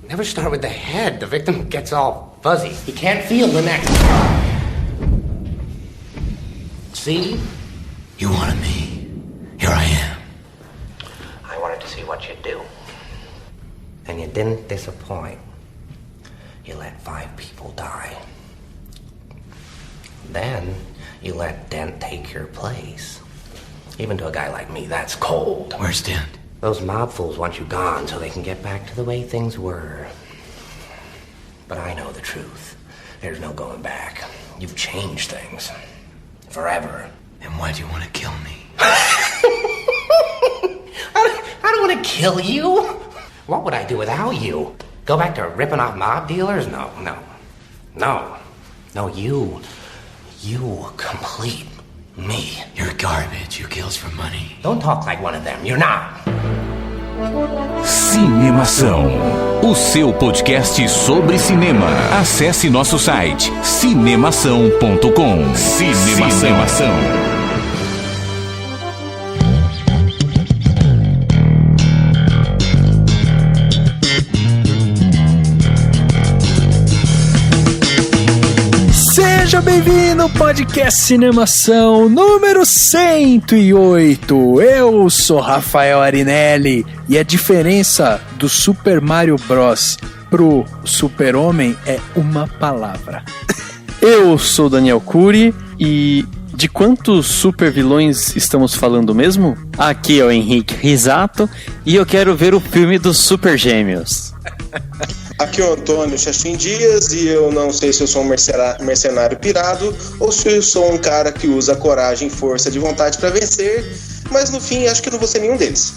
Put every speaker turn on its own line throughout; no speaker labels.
Never start with the head. The victim gets all fuzzy. He can't feel the neck. See?
You wanted me. Here I am.
I wanted to see what you'd do. And you didn't disappoint. You let 5 people die. Then you let Dent take your place. Even to a guy like me, that's cold.
Where's Dent?
Those mob fools want you gone so they can get back to the way things were. But I know the truth. There's no going back. You've changed things. Forever.
And why do you want to kill me?
I don't want to kill you. What would I do without you? Go back to ripping off mob dealers? No. No, you complete me.
You're garbage. You kills for money.
Don't talk like one of them. You're not.
Cinemação, o seu podcast sobre cinema. Acesse nosso site cinemação.com. Cinemação.
Seja bem-vindo ao podcast Cinemação número 108. Eu sou Rafael Arinelli e a diferença do Super Mario Bros. Pro Super-Homem é uma palavra.
Eu sou Daniel Cury e de quantos super vilões estamos falando mesmo? Aqui é o Henrique Risato e eu quero ver o filme dos Super Gêmeos.
Aqui é o Antônio Chachim Dias e eu não sei se eu sou um mercenário pirado ou se eu sou um cara que usa coragem e força de vontade pra vencer, mas no fim acho que não vou ser nenhum deles.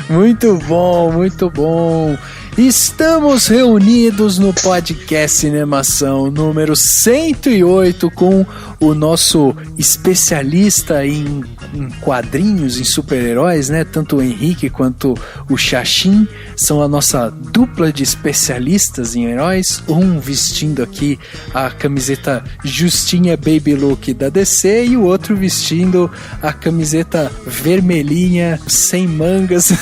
Muito bom. Estamos reunidos no podcast Cinemação número 108 com o nosso especialista em quadrinhos, em super-heróis, né? Tanto o Henrique quanto o Chachim são a nossa dupla de especialistas em heróis, um vestindo aqui a camiseta Justinha Baby Look da DC e o outro vestindo a camiseta vermelhinha sem mangas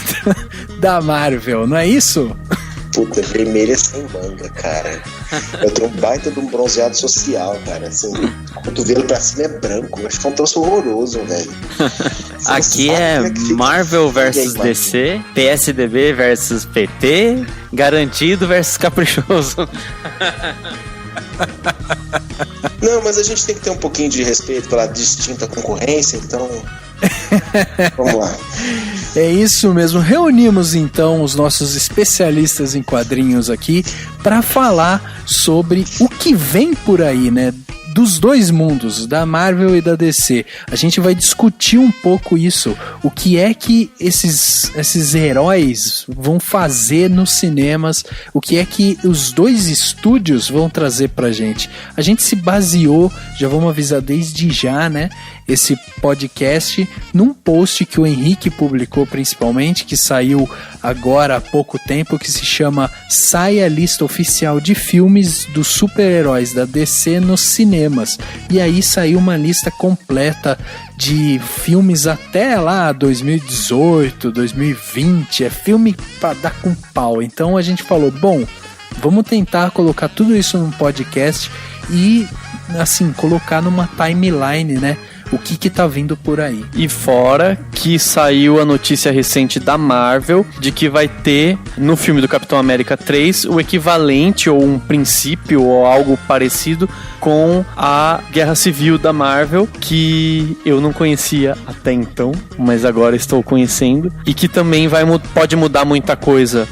da Marvel, não é isso?
Puta, vermelha sem manga, cara. Eu tenho um baita de um bronzeado social, cara. Assim, o cotovelo pra cima é branco. Acho que é um troço horroroso, velho.
Aqui é Marvel versus DC, PSDB versus PT, garantido versus caprichoso.
Não, mas a gente tem que ter um pouquinho de respeito pela distinta concorrência, então... Vamos lá.
É isso mesmo. Reunimos então os nossos especialistas em quadrinhos aqui para falar sobre o que vem por aí, né? Dos dois mundos, da Marvel e da DC. A gente vai discutir um pouco isso. O que é que esses heróis vão fazer nos cinemas? O que é que os dois estúdios vão trazer pra gente? A gente se baseou, já vamos avisar desde já, né? Esse podcast num post que o Henrique publicou principalmente, que saiu agora há pouco tempo, que se chama Sai a Lista Oficial de Filmes dos Super-Heróis da DC nos Cinemas. E aí saiu uma lista completa de filmes até lá 2018, 2020, é filme pra dar com pau. Então a gente falou, bom, vamos tentar colocar tudo isso num podcast e assim, colocar numa timeline, né? O que tá vindo por aí.
E fora que saiu a notícia recente da Marvel de que vai ter no filme do Capitão América 3 o equivalente ou um princípio ou algo parecido com a Guerra Civil da Marvel, que eu não conhecia até então, mas agora estou conhecendo, e que também pode mudar muita coisa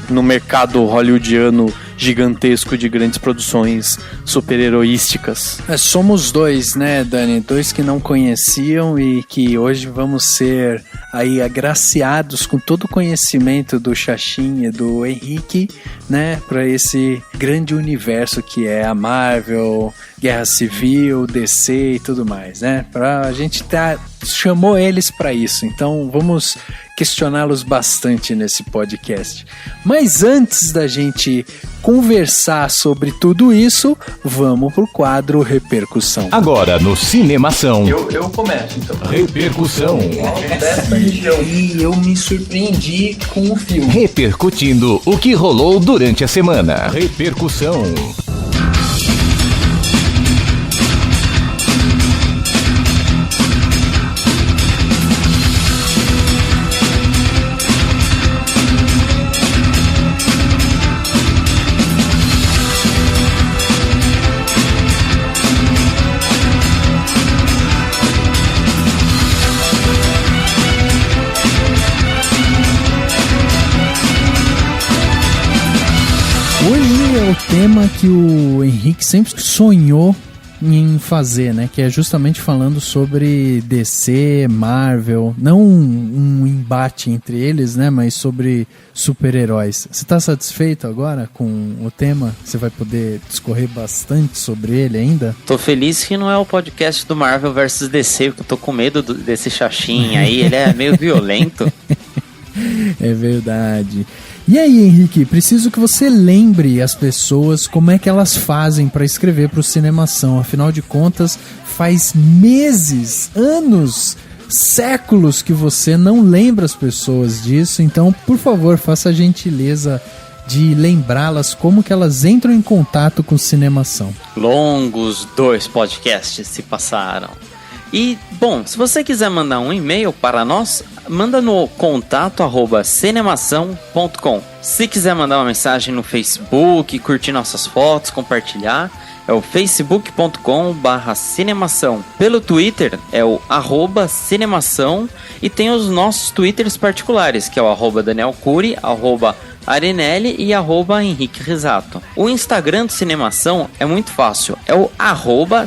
no mercado hollywoodiano gigantesco de grandes produções super-heroísticas.
Somos dois, né, Dani? Dois que não conheciam e que hoje vamos ser aí agraciados com todo o conhecimento do Chachim e do Henrique né, para esse grande universo que é a Marvel, Guerra Civil, DC e tudo mais, né? A gente chamou eles para isso, então vamos questioná-los bastante nesse podcast. Mas antes da gente conversar sobre tudo isso, vamos pro quadro Repercussão.
Agora no Cinemação.
Eu começo, então.
Repercussão.
E eu me surpreendi com o filme.
Repercutindo o que rolou durante a semana. Repercussão.
Hoje é o tema que o Henrique sempre sonhou em fazer, né? Que é justamente falando sobre DC, Marvel, não um embate entre eles, né? Mas sobre super-heróis. Você tá satisfeito agora com o tema? Você vai poder discorrer bastante sobre ele ainda?
Tô feliz que não é o podcast do Marvel vs DC, porque eu tô com medo desse Xaxim aí, ele é meio violento.
É verdade. E aí, Henrique, preciso que você lembre as pessoas como é que elas fazem para escrever para o Cinemação. Afinal de contas, faz meses, anos, séculos que você não lembra as pessoas disso. Então, por favor, faça a gentileza de lembrá-las como que elas entram em contato com o Cinemação.
Longos 2 podcasts se passaram. E, bom, se você quiser mandar um e-mail para nós, manda no contato@cinemação.com. Se quiser mandar uma mensagem no Facebook, curtir nossas fotos, compartilhar, é o facebook.com/cinemação. Pelo Twitter é o @cinemação e tem os nossos Twitters particulares, que é o @danielcuri, @arenelli e @henrique risato. O Instagram do Cinemação é muito fácil, é o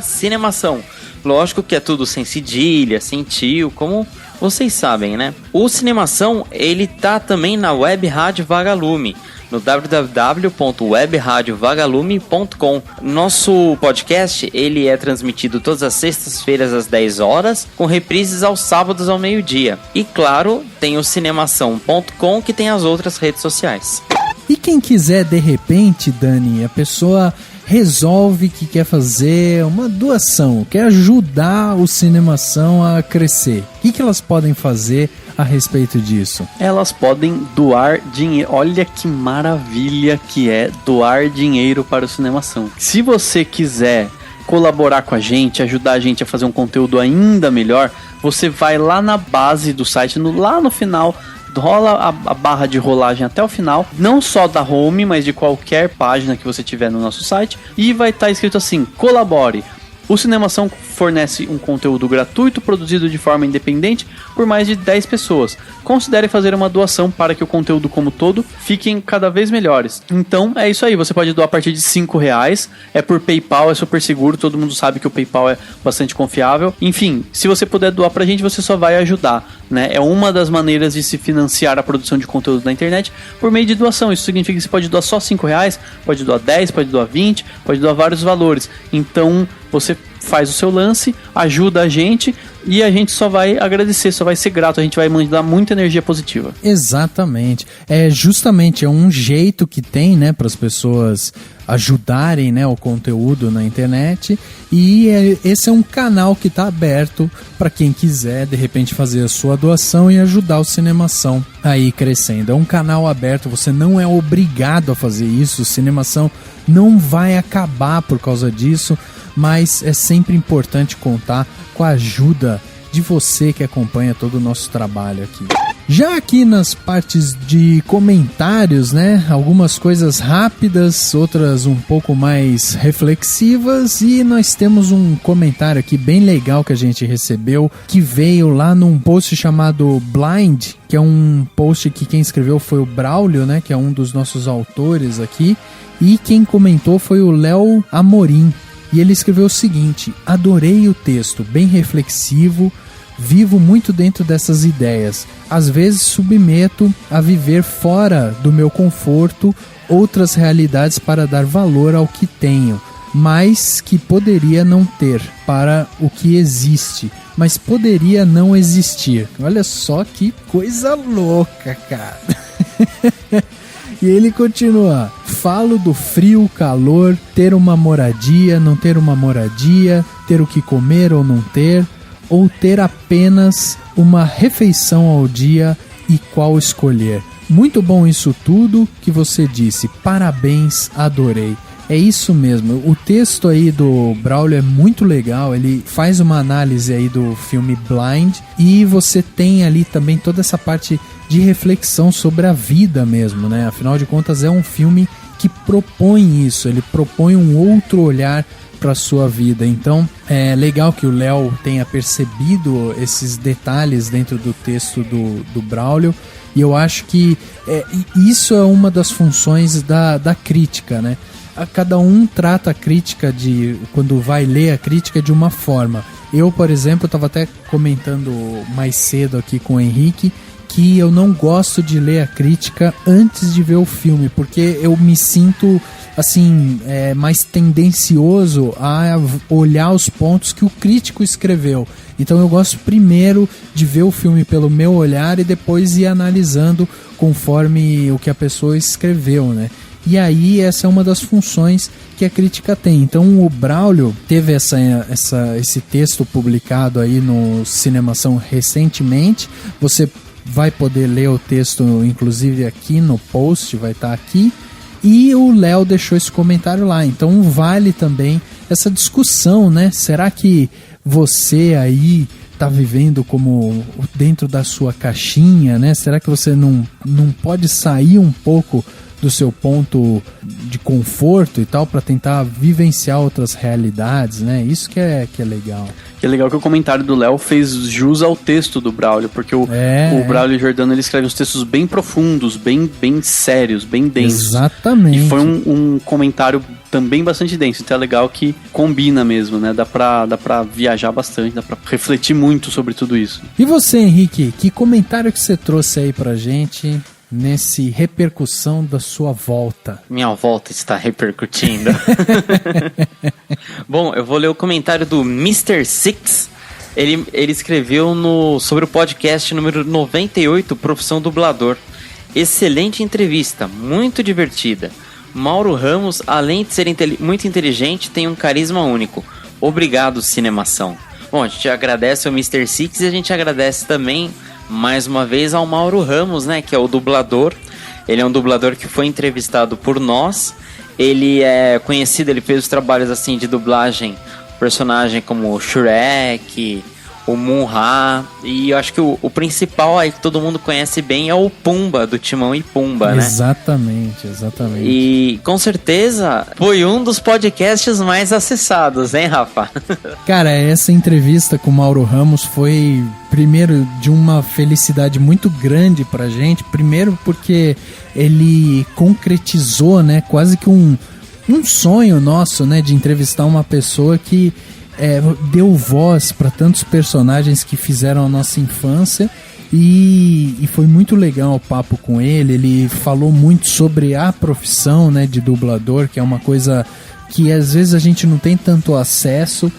@cinemação. Lógico que é tudo sem cedilha, sem tio, como vocês sabem, né? O Cinemação, ele tá também na Web Rádio Vagalume, no www.webradiovagalume.com. Nosso podcast, ele é transmitido todas as sextas-feiras às 10 horas, com reprises aos sábados ao meio-dia. E claro, tem o cinemação.com, que tem as outras redes sociais.
E quem quiser, de repente, Dani, a pessoa resolve que quer fazer uma doação, quer ajudar o Cinemação a crescer. O que elas podem fazer a respeito disso?
Elas podem doar dinheiro. Olha que maravilha que é doar dinheiro para o Cinemação. Se você quiser colaborar com a gente, ajudar a gente a fazer um conteúdo ainda melhor, você vai lá na base do site, lá no final, rola a barra de rolagem até o final, não só da home, mas de qualquer página que você tiver no nosso site, e vai estar escrito assim: colabore. O Cinemação fornece um conteúdo gratuito produzido de forma independente por mais de 10 pessoas. Considere fazer uma doação para que o conteúdo como todo fiquem cada vez melhores. Então é isso aí, você pode doar a partir de R$5, é por PayPal, é super seguro, todo mundo sabe que o PayPal é bastante confiável. Enfim, se você puder doar pra gente, você só vai ajudar, né? É uma das maneiras de se financiar a produção de conteúdo na internet por meio de doação. Isso significa que você pode doar só R$5, pode doar 10, pode doar 20, pode doar vários valores. Então você faz o seu lance, ajuda a gente e a gente só vai agradecer, só vai ser grato, a gente vai mandar muita energia positiva.
Exatamente. É um jeito que tem, né, para as pessoas ajudarem, né, o conteúdo na internet, e esse é um canal que está aberto para quem quiser de repente fazer a sua doação e ajudar o Cinemação a ir crescendo. É um canal aberto, você não é obrigado a fazer isso, o Cinemação não vai acabar por causa disso, mas é sempre importante contar com a ajuda de você que acompanha todo o nosso trabalho aqui. Já aqui nas partes de comentários, né, algumas coisas rápidas, outras um pouco mais reflexivas, e nós temos um comentário aqui bem legal que a gente recebeu, que veio lá num post chamado Blind, que é um post que quem escreveu foi o Braulio, né, que é um dos nossos autores aqui, e quem comentou foi o Léo Amorim. E ele escreveu o seguinte: adorei o texto, bem reflexivo, vivo muito dentro dessas ideias. Às vezes submeto a viver fora do meu conforto outras realidades para dar valor ao que tenho, mas que poderia não ter, para o que existe, mas poderia não existir. Olha só que coisa louca, cara. E ele continua: falo do frio, calor, ter uma moradia, não ter uma moradia, ter o que comer ou não ter, ou ter apenas uma refeição ao dia e qual escolher. Muito bom isso tudo que você disse, parabéns, adorei. É isso mesmo, o texto aí do Braulio é muito legal, ele faz uma análise aí do filme Blind e você tem ali também toda essa parte de reflexão sobre a vida mesmo, né? Afinal de contas é um filme que propõe isso, ele propõe um outro olhar para a sua vida. Então é legal que o Léo tenha percebido esses detalhes dentro do texto do Braulio, e eu acho que isso é uma das funções da crítica, né? Cada um trata a crítica quando vai ler a crítica de uma forma. Eu, por exemplo, estava até comentando mais cedo aqui com o Henrique que eu não gosto de ler a crítica antes de ver o filme, porque eu me sinto assim, mais tendencioso a olhar os pontos que o crítico escreveu. Então eu gosto primeiro de ver o filme pelo meu olhar e depois ir analisando conforme o que a pessoa escreveu, né? E aí essa é uma das funções que a crítica tem. Então o Braulio teve esse texto publicado aí no Cinemação recentemente. Você vai poder ler o texto, inclusive aqui no post, vai estar aqui. E o Léo deixou esse comentário lá. Então vale também essa discussão, né? Será que você aí está vivendo como dentro da sua caixinha, né? Será que você não pode sair um pouco do seu ponto de conforto e tal, para tentar vivenciar outras realidades, né? Isso que é legal.
Que é legal que o comentário do Léo fez jus ao texto do Braulio, porque o Braulio Giordano, ele escreve uns textos bem profundos, bem sérios, bem densos.
Exatamente.
E foi um comentário também bastante denso, então é legal que combina mesmo, né? Dá pra viajar bastante, dá pra refletir muito sobre tudo isso.
E você, Henrique, que comentário que você trouxe aí pra gente nesse repercussão da sua volta?
Minha volta está repercutindo. Bom, eu vou ler o comentário do Mr. Six. Ele escreveu sobre o podcast número 98, Profissão Dublador. Excelente entrevista, muito divertida. Mauro Ramos, além de ser muito inteligente, tem um carisma único. Obrigado, Cinemação. Bom, a gente agradece ao Mr. Six e a gente agradece também mais uma vez ao Mauro Ramos, né, que é o dublador. Ele é um dublador que foi entrevistado por nós. Ele é conhecido, ele fez os trabalhos assim de dublagem, personagem como o Shrek, o Munra, e eu acho que o principal aí que todo mundo conhece bem é o Pumba, do Timão e Pumba, né?
Exatamente.
E com certeza foi um dos podcasts mais acessados, hein, Rafa?
Cara, essa entrevista com o Mauro Ramos foi, primeiro, de uma felicidade muito grande pra gente. Primeiro porque ele concretizou, né, quase que um sonho nosso, né, de entrevistar uma pessoa que deu voz para tantos personagens que fizeram a nossa infância, e foi muito legal o papo com ele. Ele falou muito sobre a profissão, né, de dublador, que é uma coisa que às vezes a gente não tem tanto acesso,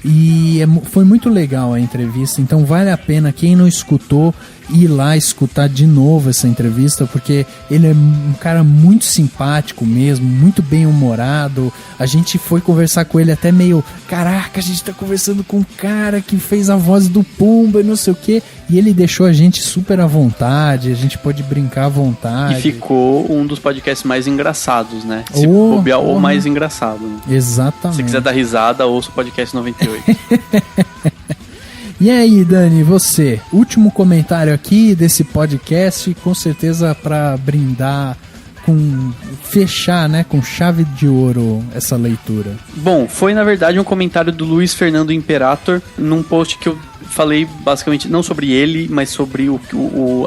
e foi muito legal a entrevista. Então vale a pena, quem não escutou, ir lá escutar de novo essa entrevista, porque ele é um cara muito simpático mesmo, muito bem humorado. A gente foi conversar com ele até meio, caraca, a gente tá conversando com um cara que fez a voz do Pumba e não sei o que, e ele deixou a gente super à vontade, a gente pôde brincar à vontade.
E ficou um dos podcasts mais engraçados, né? Se bobear, o mais engraçado, né?
Exatamente.
Se quiser dar risada, ouça o podcast 98.
E aí, Dani, você? Último comentário aqui desse podcast, com certeza para brindar, fechar, né, com chave de ouro essa leitura.
Bom, foi na verdade um comentário do Luiz Fernando Imperator num post que eu falei basicamente não sobre ele, mas sobre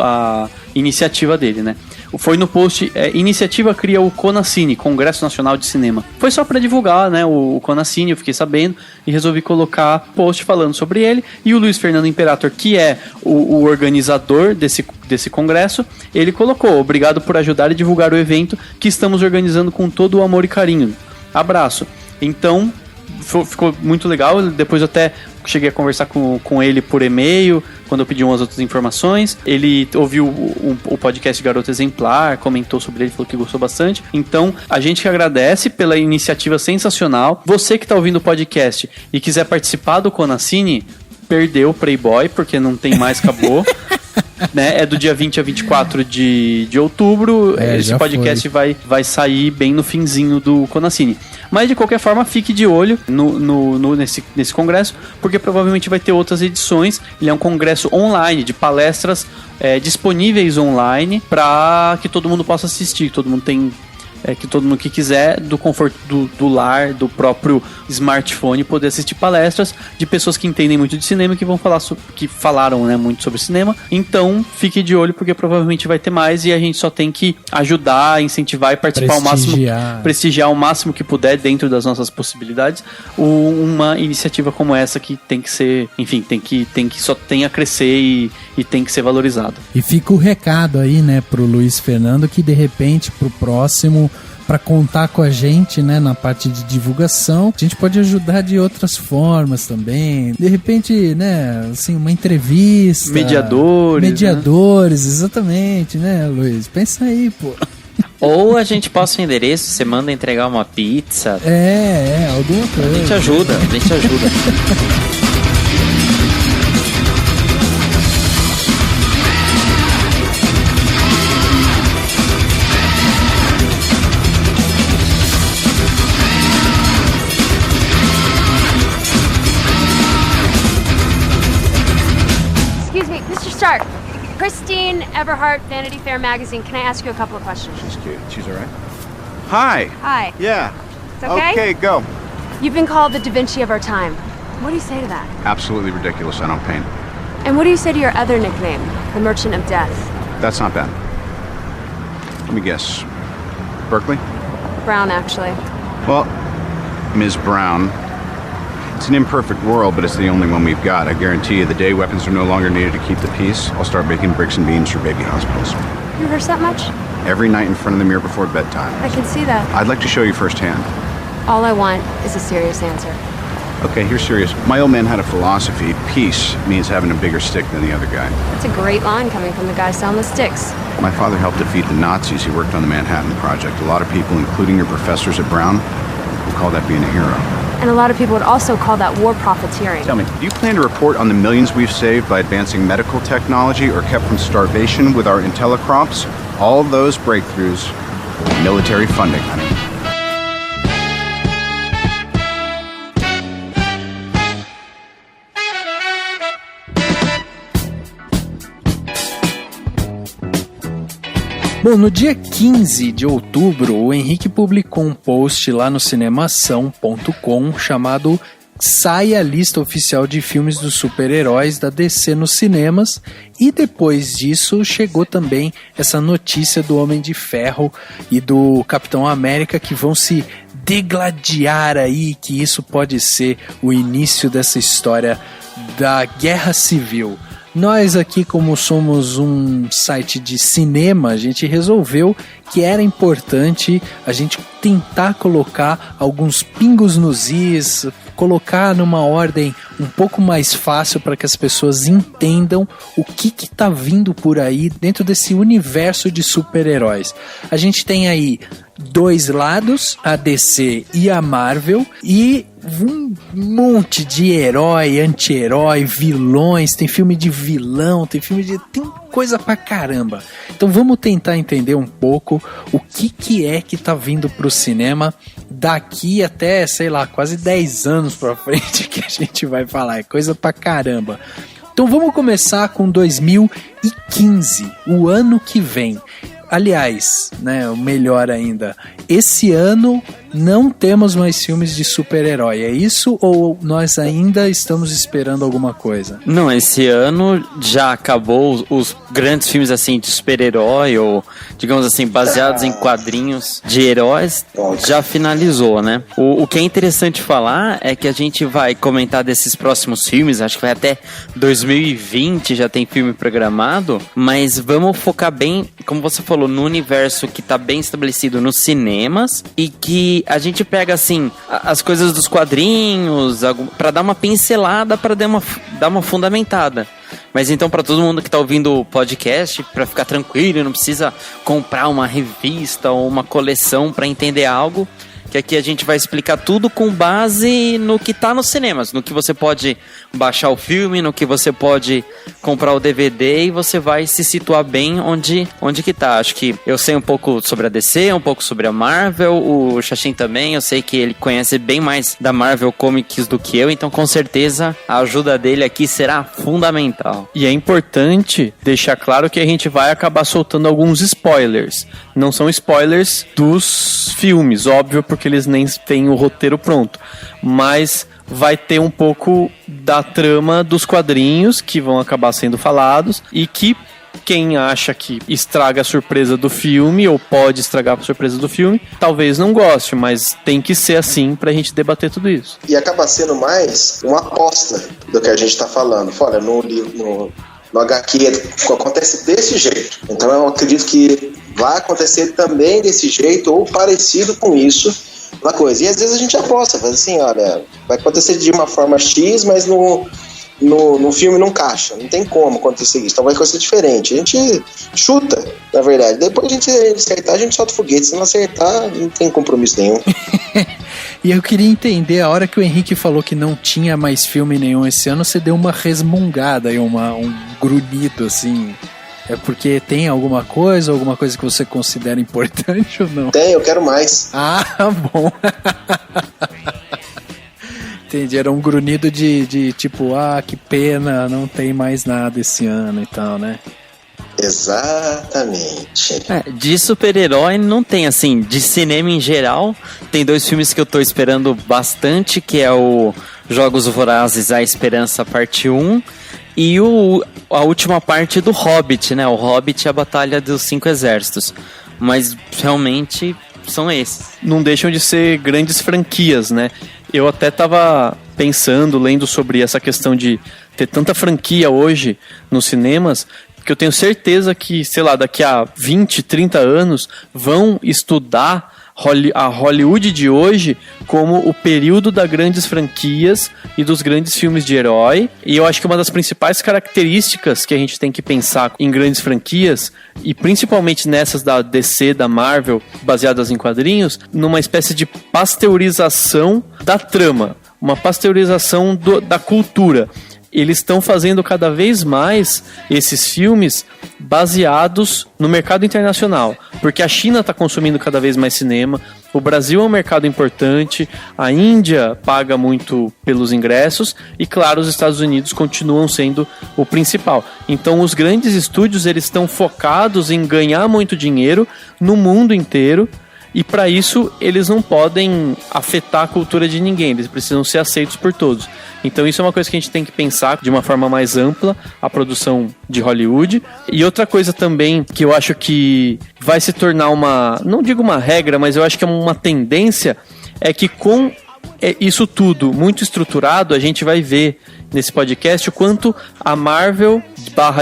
a iniciativa dele, né? Foi no post, iniciativa cria o Conacine, Congresso Nacional de Cinema. Foi só pra divulgar, né, o Conacine, eu fiquei sabendo e resolvi colocar post falando sobre ele. E o Luiz Fernando Imperator, que é o organizador desse congresso, ele colocou: obrigado por ajudar e divulgar o evento que estamos organizando com todo o amor e carinho. Abraço. Então, ficou muito legal. Depois eu até cheguei a conversar com ele por e-mail, quando eu pedi umas outras informações. Ele ouviu o podcast Garoto Exemplar, comentou sobre ele, falou que gostou bastante. Então, a gente que agradece pela iniciativa sensacional. Você que está ouvindo o podcast e quiser participar do Conacine, perdeu o Playboy, porque não tem mais, acabou. Né? É do dia 20 a 24 de outubro. Esse podcast vai sair bem no finzinho do Conacine. Mas de qualquer forma, fique de olho nesse congresso, porque provavelmente vai ter outras edições. Ele é um congresso online, de palestras disponíveis online, para que todo mundo possa assistir. Todo mundo tem... que todo mundo que quiser, do conforto do lar, do próprio smartphone, poder assistir palestras de pessoas que entendem muito de cinema, que vão falar que falaram, né, muito sobre cinema. Então fique de olho, porque provavelmente vai ter mais, e a gente só tem que ajudar, incentivar e participar ao máximo, prestigiar o máximo que puder dentro das nossas possibilidades uma iniciativa como essa, que tem que ser, enfim, tem que só tem a crescer e tem que ser valorizado.
E fica o recado aí, né, pro Luiz Fernando, que de repente pro próximo, para contar com a gente, né, na parte de divulgação, a gente pode ajudar de outras formas também. De repente, né, assim, uma entrevista. Mediadores, né? Exatamente, né, Luiz? Pensa aí, pô.
Ou a gente passa o endereço, você manda entregar uma pizza.
Alguma coisa.
A gente ajuda.
Stark, Christine Everhart, Vanity Fair magazine. Can I ask you a couple of questions?
She's cute. She's all right. Hi.
Hi.
Yeah.
It's okay?
Okay, go.
You've been called the Da Vinci of our time. What do you say to that?
Absolutely ridiculous. I don't paint.
And what do you say to your other nickname, the Merchant of Death?
That's not bad. Let me guess. Berkeley?
Brown, actually.
Well, Ms. Brown, it's an imperfect world, but it's the only one we've got. I guarantee you, the day weapons are no longer needed to keep the peace, I'll start making bricks and beams for baby hospitals.
You rehearse that much?
Every night in front of the mirror before bedtime.
I can see that.
I'd like to show you firsthand.
All I want is a serious answer.
Okay, here's serious. My old man had a philosophy. Peace means having a bigger stick than the other guy.
That's a great line coming from the guy selling the sticks.
My father helped defeat the Nazis. He worked on the Manhattan Project. A lot of people, including your professors at Brown, would call that being a hero.
And a lot of people would also call that war profiteering.
Tell me, do you plan to report on the millions we've saved by advancing medical technology or kept from starvation with our IntelliCrops? All of those breakthroughs, military funding, honey.
Bom, no dia 15 de outubro, o Henrique publicou um post lá no cinemação.com chamado "Sai a lista oficial de filmes dos super-heróis da DC nos cinemas", e depois disso chegou também essa notícia do Homem de Ferro e do Capitão América, que vão se degladiar aí, que isso pode ser o início dessa história da Guerra Civil. Nós aqui, como somos um site de cinema, a gente resolveu que era importante a gente tentar colocar alguns pingos nos is, colocar numa ordem um pouco mais fácil para que as pessoas entendam o que está vindo por aí dentro desse universo de super-heróis. A gente tem aí dois lados, a DC e a Marvel, e um monte de herói, anti-herói, vilões, tem filme de vilão, tem coisa pra caramba. Então vamos tentar entender um pouco o que é que tá vindo pro cinema daqui até, sei lá, quase 10 anos pra frente, que a gente vai falar, é coisa pra caramba. Então vamos começar com 2015, o ano que vem. Aliás, né, o melhor ainda, esse ano não temos mais filmes de super-herói, é isso? Ou nós ainda estamos esperando alguma coisa?
Não, esse ano já acabou os grandes filmes assim de super-herói ou, digamos assim, baseados em quadrinhos de heróis, já finalizou, né? O que é interessante falar é que a gente vai comentar desses próximos filmes, acho que vai até 2020, já tem filme programado, mas vamos focar bem, como você falou, no universo que tá bem estabelecido nos cinemas e que a gente pega, assim, as coisas dos quadrinhos pra dar uma pincelada, pra dar uma fundamentada. Mas então, pra todo mundo que tá ouvindo o podcast, pra ficar tranquilo, não precisa comprar uma revista ou uma coleção pra entender algo, que aqui a gente vai explicar tudo com base no que tá nos cinemas, no que você pode baixar o filme, no que você pode comprar o DVD e você vai se situar bem onde que tá. Acho que eu sei um pouco sobre a DC, um pouco sobre a Marvel, o Xaxim também, eu sei que ele conhece bem mais da Marvel Comics do que eu, então com certeza a ajuda dele aqui será fundamental.
E é importante deixar claro que a gente vai acabar soltando alguns spoilers. Não são spoilers dos filmes, óbvio, porque eles nem têm o roteiro pronto, mas vai ter um pouco da trama dos quadrinhos que vão acabar sendo falados e que quem acha que estraga a surpresa do filme ou pode estragar a surpresa do filme, talvez não goste, mas tem que ser assim pra gente debater tudo isso.
E acaba sendo mais uma aposta do que a gente tá falando. Olha, no HQ acontece desse jeito. Então eu acredito que vai acontecer também desse jeito ou parecido com isso uma coisa. E às vezes a gente aposta, faz assim, olha, vai acontecer de uma forma X, mas no filme não encaixa, não tem como acontecer isso, então vai acontecer diferente. A gente chuta, na verdade. Depois a gente acertar, a gente solta o foguete. Se não acertar, não tem compromisso nenhum.
E eu queria entender, a hora que o Henrique falou que não tinha mais filme nenhum esse ano, você deu uma resmungada e um grunhido, assim. É porque tem alguma coisa que você considera importante ou não?
Tem, eu quero mais.
Ah, bom. Entendi, era um grunhido de tipo, que pena, não tem mais nada esse ano e tal, né?
Exatamente.
De super-herói não tem, assim, de cinema em geral, tem 2 filmes que eu tô esperando bastante, que é o Jogos Vorazes, A Esperança, parte 1, e a última parte do Hobbit, né? O Hobbit e a Batalha dos 5 Exércitos. Mas, realmente, são esses.
Não deixam de ser grandes franquias, né? Eu até tava pensando, lendo sobre essa questão de ter tanta franquia hoje nos cinemas, que eu tenho certeza que, sei lá, daqui a 20, 30 anos vão estudar a Hollywood de hoje como o período das grandes franquias e dos grandes filmes de herói. E eu acho que uma das principais características que a gente tem que pensar em grandes franquias, e principalmente nessas da DC, da Marvel, baseadas em quadrinhos, numa espécie de pasteurização da trama, uma pasteurização da cultura. Eles estão fazendo cada vez mais esses filmes baseados no mercado internacional, porque a China está consumindo cada vez mais cinema, o Brasil é um mercado importante, a Índia paga muito pelos ingressos e, claro, os Estados Unidos continuam sendo o principal. Então, os grandes estúdios eles estão focados em ganhar muito dinheiro no mundo inteiro. E para isso, eles não podem afetar a cultura de ninguém, eles precisam ser aceitos por todos. Então isso é uma coisa que a gente tem que pensar de uma forma mais ampla, a produção de Hollywood. E outra coisa também que eu acho que vai se tornar não digo uma regra, mas eu acho que é uma tendência, é que com isso tudo muito estruturado, a gente vai ver nesse podcast o quanto a Marvel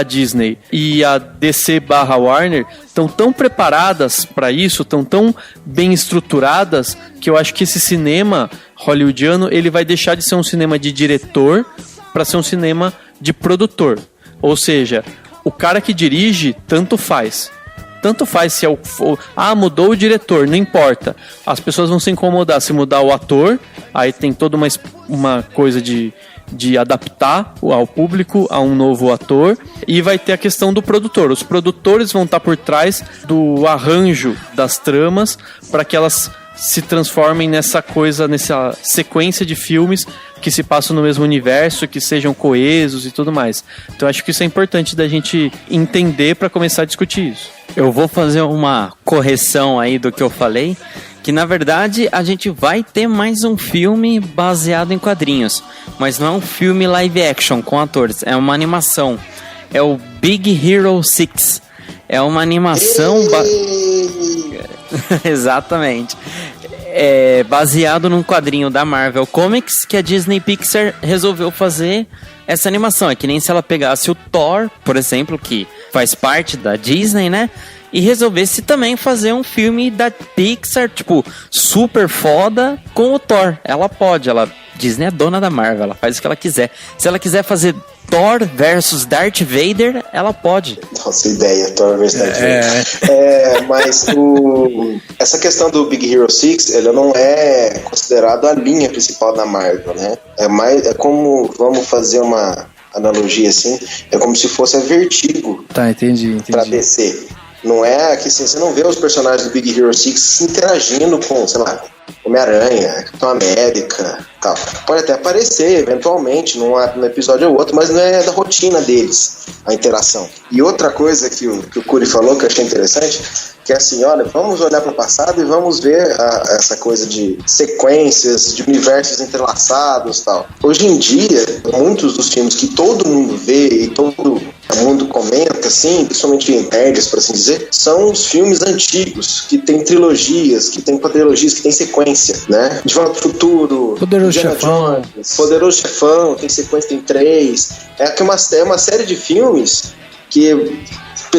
/Disney e a DC /Warner estão tão preparadas para isso, estão tão bem estruturadas, que eu acho que esse cinema hollywoodiano ele vai deixar de ser um cinema de diretor para ser um cinema de produtor. Ou seja, o cara que dirige tanto faz. Tanto faz se mudou o diretor, não importa. As pessoas vão se incomodar se mudar o ator, aí tem toda uma coisa de adaptar ao público a um novo ator, e vai ter a questão do produtor. Os produtores vão estar por trás do arranjo das tramas para que elas se transformem nessa sequência de filmes que se passam no mesmo universo, que sejam coesos e tudo mais. Então acho que isso é importante da gente entender para começar a discutir isso.
Eu vou fazer uma correção aí do que eu falei, que na verdade a gente vai ter mais um filme baseado em quadrinhos, mas não é um filme live action com atores, é uma animação. É o Big Hero 6. É uma animação... Exatamente. É baseado num quadrinho da Marvel Comics que a Disney Pixar resolveu fazer essa animação. É que nem se ela pegasse o Thor, por exemplo, que faz parte da Disney, né? E resolvesse também fazer um filme da Pixar, tipo, super foda com o Thor. Ela pode, Disney é dona da Marvel, ela faz o que ela quiser. Se ela quiser fazer Thor versus Darth Vader, ela pode.
Nossa ideia, Thor versus Darth Vader. Mas essa questão do Big Hero 6, ela não é considerada a linha principal da Marvel, né? É como, vamos fazer uma analogia assim, é como se fosse a Vertigo.
Tá, entendi.
Pra DC. Não é que assim, você não vê os personagens do Big Hero 6 interagindo com, sei lá, Homem-Aranha, Capitão América, tal. Pode até aparecer, eventualmente, num episódio ou outro, mas não é da rotina deles, a interação. E outra coisa que o Curi falou, que eu achei interessante, que é assim, olha, vamos olhar para o passado e vamos ver essa coisa de sequências, de universos entrelaçados e tal. Hoje em dia, muitos dos filmes que todo mundo vê e todo mundo comenta, assim, principalmente em nerds, por assim dizer, são os filmes antigos, que tem trilogias, que tem quadrilogias, que tem sequência, né? De Volta pro Futuro,
Poderoso Chefão,
Poderoso Chefão, tem sequência, tem 3. É uma série de filmes que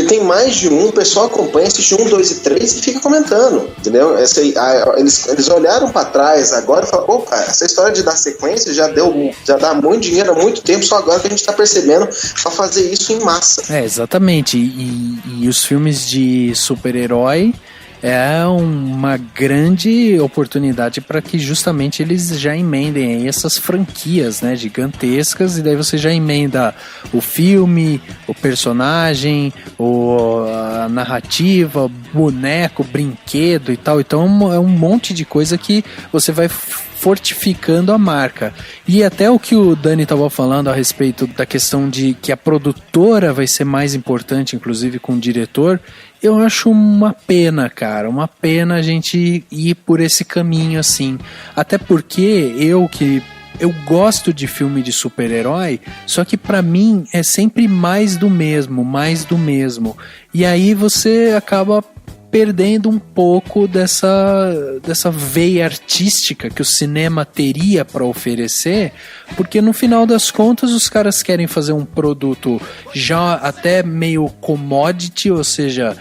tem mais de um, o pessoal acompanha, assiste 1, 2 e 3 e fica comentando, entendeu? Eles olharam pra trás agora e falaram, opa, essa história de dar sequência já dá muito dinheiro há muito tempo, só agora que a gente tá percebendo pra fazer isso em massa.
Exatamente, e os filmes de super-herói é uma grande oportunidade para que justamente eles já emendem aí essas franquias, né, gigantescas, e daí você já emenda o filme, o personagem, a narrativa, o boneco, o brinquedo e tal. Então é um monte de coisa que você vai fortificando a marca. E até o que o Dani estava falando a respeito da questão de que a produtora vai ser mais importante, inclusive com o diretor, eu acho uma pena, cara, uma pena a gente ir por esse caminho assim. Até porque eu gosto de filme de super-herói, só que pra mim é sempre mais do mesmo. E aí você acaba perdendo um pouco dessa veia artística que o cinema teria para oferecer, porque no final das contas os caras querem fazer um produto já até meio commodity, ou seja,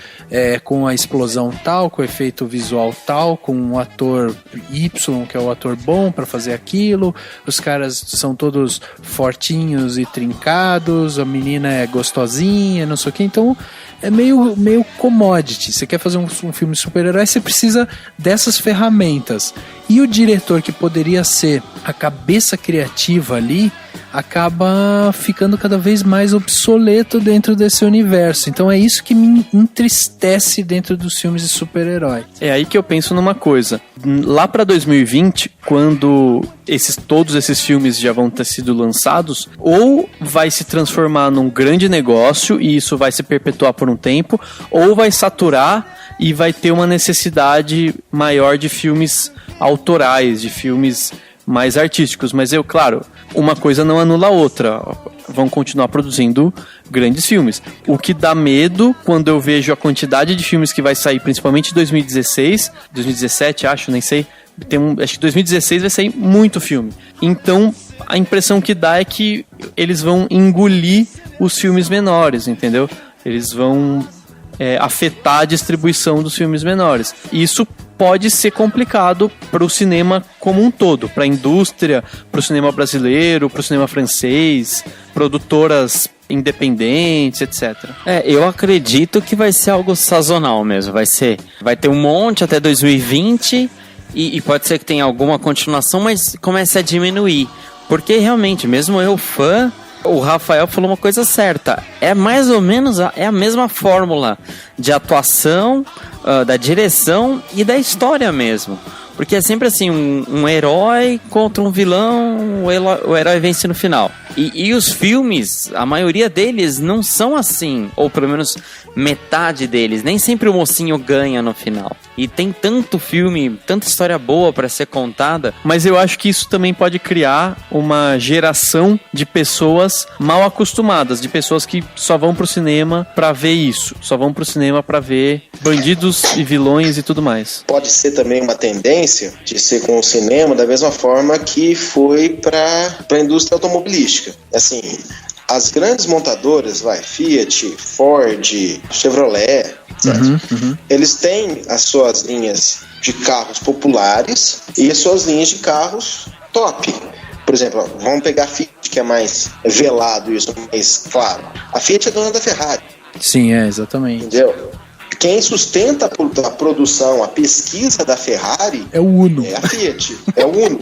com a explosão tal, com o efeito visual tal, com um ator Y, que é o ator bom para fazer aquilo, os caras são todos fortinhos e trincados, a menina é gostosinha, não sei o que, então é meio commodity. Você quer fazer um filme de super-herói, você precisa dessas ferramentas. E o diretor, que poderia ser a cabeça criativa ali, acaba ficando cada vez mais obsoleto dentro desse universo. Então é isso que me entristece dentro dos filmes de super-herói.
É aí que eu penso numa coisa. Lá pra 2020, quando todos esses filmes já vão ter sido lançados, ou vai se transformar num grande negócio e isso vai se perpetuar por um tempo, ou vai saturar e vai ter uma necessidade maior de filmes autorais, de filmes mais artísticos. Mas claro, uma coisa não anula a outra. Vão continuar produzindo grandes filmes. O que dá medo quando eu vejo a quantidade de filmes que vai sair, principalmente em 2016, 2017, acho, nem sei. Acho que 2016 vai sair muito filme. Então, a impressão que dá é que eles vão engolir os filmes menores, entendeu? Eles vão afetar a distribuição dos filmes menores. Isso pode ser complicado para o cinema como um todo, para a indústria, para o cinema brasileiro, para o cinema francês, produtoras independentes, etc.
Eu acredito que vai ser algo sazonal mesmo. Vai ter um monte até 2020 e pode ser que tenha alguma continuação, mas comece a diminuir. Porque realmente, mesmo eu fã, o Rafael falou uma coisa certa. É mais ou menos a mesma fórmula de atuação, da direção e da história mesmo. Porque é sempre assim, um herói contra um vilão, o herói vence no final. E os filmes, a maioria deles não são assim, ou pelo menos metade deles. Nem sempre o mocinho ganha no final. E tem tanto filme, tanta história boa pra ser contada.
Mas eu acho que isso também pode criar uma geração de pessoas mal acostumadas, de pessoas que só vão pro cinema pra ver isso, só vão pro cinema pra ver bandidos e vilões e tudo mais.
Pode ser também uma tendência de ser com o cinema da mesma forma que foi para a indústria automobilística. Assim, as grandes montadoras, Fiat, Ford, Chevrolet, certo? Eles têm as suas linhas de carros populares e as suas linhas de carros top. Por exemplo, vamos pegar a Fiat, que é mais velado, isso mais claro. A Fiat é dona da Ferrari.
Sim, exatamente.
Entendeu? Quem sustenta a produção, a pesquisa da Ferrari
é o Uno.
É a Fiat, é o Uno.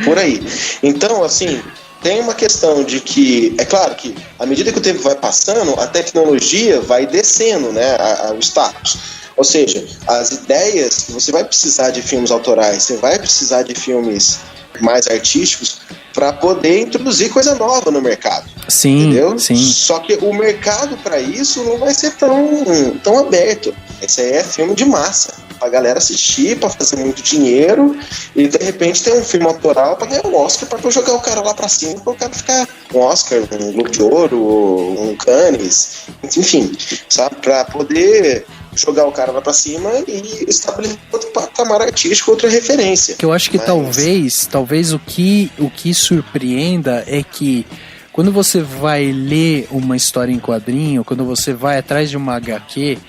Por aí. Então, assim, tem uma questão de que, é claro que à medida que o tempo vai passando, a tecnologia vai descendo, né, o status. Ou seja, as ideias, você vai precisar de filmes autorais, você vai precisar de filmes mais artísticos para poder introduzir coisa nova no mercado.
Sim,
entendeu?
Sim.
Só que o mercado para isso não vai ser tão aberto. Esse aí é filme de massa, pra galera assistir, pra fazer muito dinheiro e de repente ter um filme autoral pra ganhar um Oscar, pra jogar o cara lá pra cima, pra o cara ficar um Oscar, um Globo de Ouro, um Cannes, enfim, sabe? Pra poder jogar o cara lá pra cima e estabelecer outro patamar artístico, outra referência.
Que eu acho que talvez o que surpreenda é que quando você vai ler uma história em quadrinho, quando você vai atrás de uma HQ,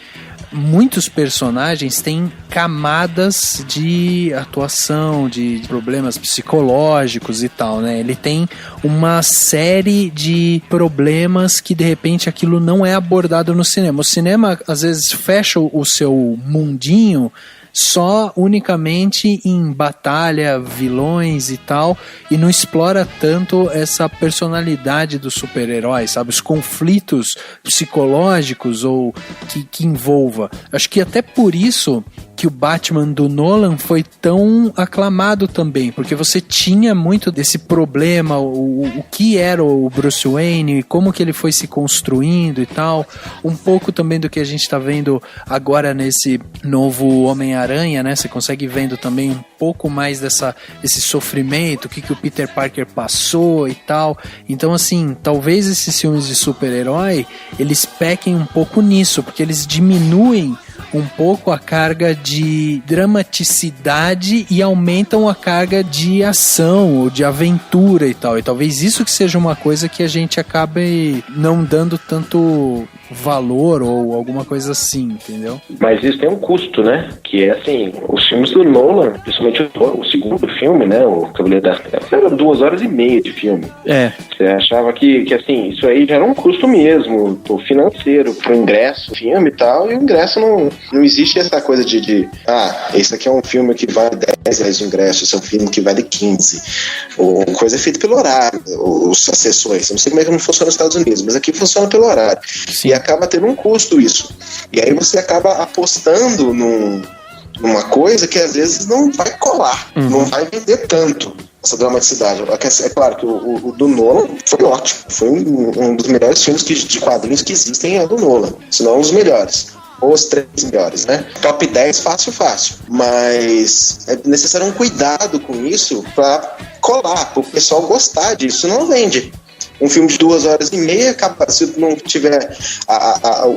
muitos personagens têm camadas de atuação, de problemas psicológicos e tal, né? Ele tem uma série de problemas que de repente aquilo não é abordado no cinema. O cinema às vezes fecha o seu mundinho só unicamente em batalha, vilões e tal, e não explora tanto essa personalidade do super-herói, sabe? Os conflitos psicológicos ou que envolva. Acho que até por isso que o Batman do Nolan foi tão aclamado também, porque você tinha muito desse problema, o que era o Bruce Wayne, como que ele foi se construindo e tal, um pouco também do que a gente tá vendo agora nesse novo Homem-Aranha, né? Você consegue vendo também um pouco mais desse sofrimento, o que o Peter Parker passou e tal. Então, assim, talvez esses filmes de super-herói, eles pequem um pouco nisso, porque eles diminuem um pouco a carga de dramaticidade e aumentam a carga de ação ou de aventura e tal. E talvez isso que seja uma coisa que a gente acabe não dando tanto valor ou alguma coisa assim, entendeu?
Mas isso tem um custo, né? Que é assim, os filmes do Nolan, principalmente o segundo filme, né? O Cavaleiro das Trevas, era 2h30 de filme. Você achava que assim, isso aí já era um custo mesmo, financeiro, pro ingresso, filme e tal, e o ingresso não existe essa coisa de esse aqui é um filme que vale 10 reais de ingresso, esse é um filme que vale 15. Ou coisa é feita pelo horário, as sessões. Eu não sei como é que não funciona nos Estados Unidos, mas aqui funciona pelo horário. Sim. E acaba tendo um custo isso. E aí você acaba apostando numa coisa que às vezes não vai colar, não vai vender tanto essa dramaticidade. É claro que o do Nolan foi ótimo, foi um dos melhores filmes de quadrinhos que existem, é o do Nolan, se não um dos melhores. Ou os 3 melhores, né? Top 10, fácil. Mas é necessário um cuidado com isso pra colar, pro pessoal gostar disso, não vende. Um filme de 2h30, acaba, se não tiver a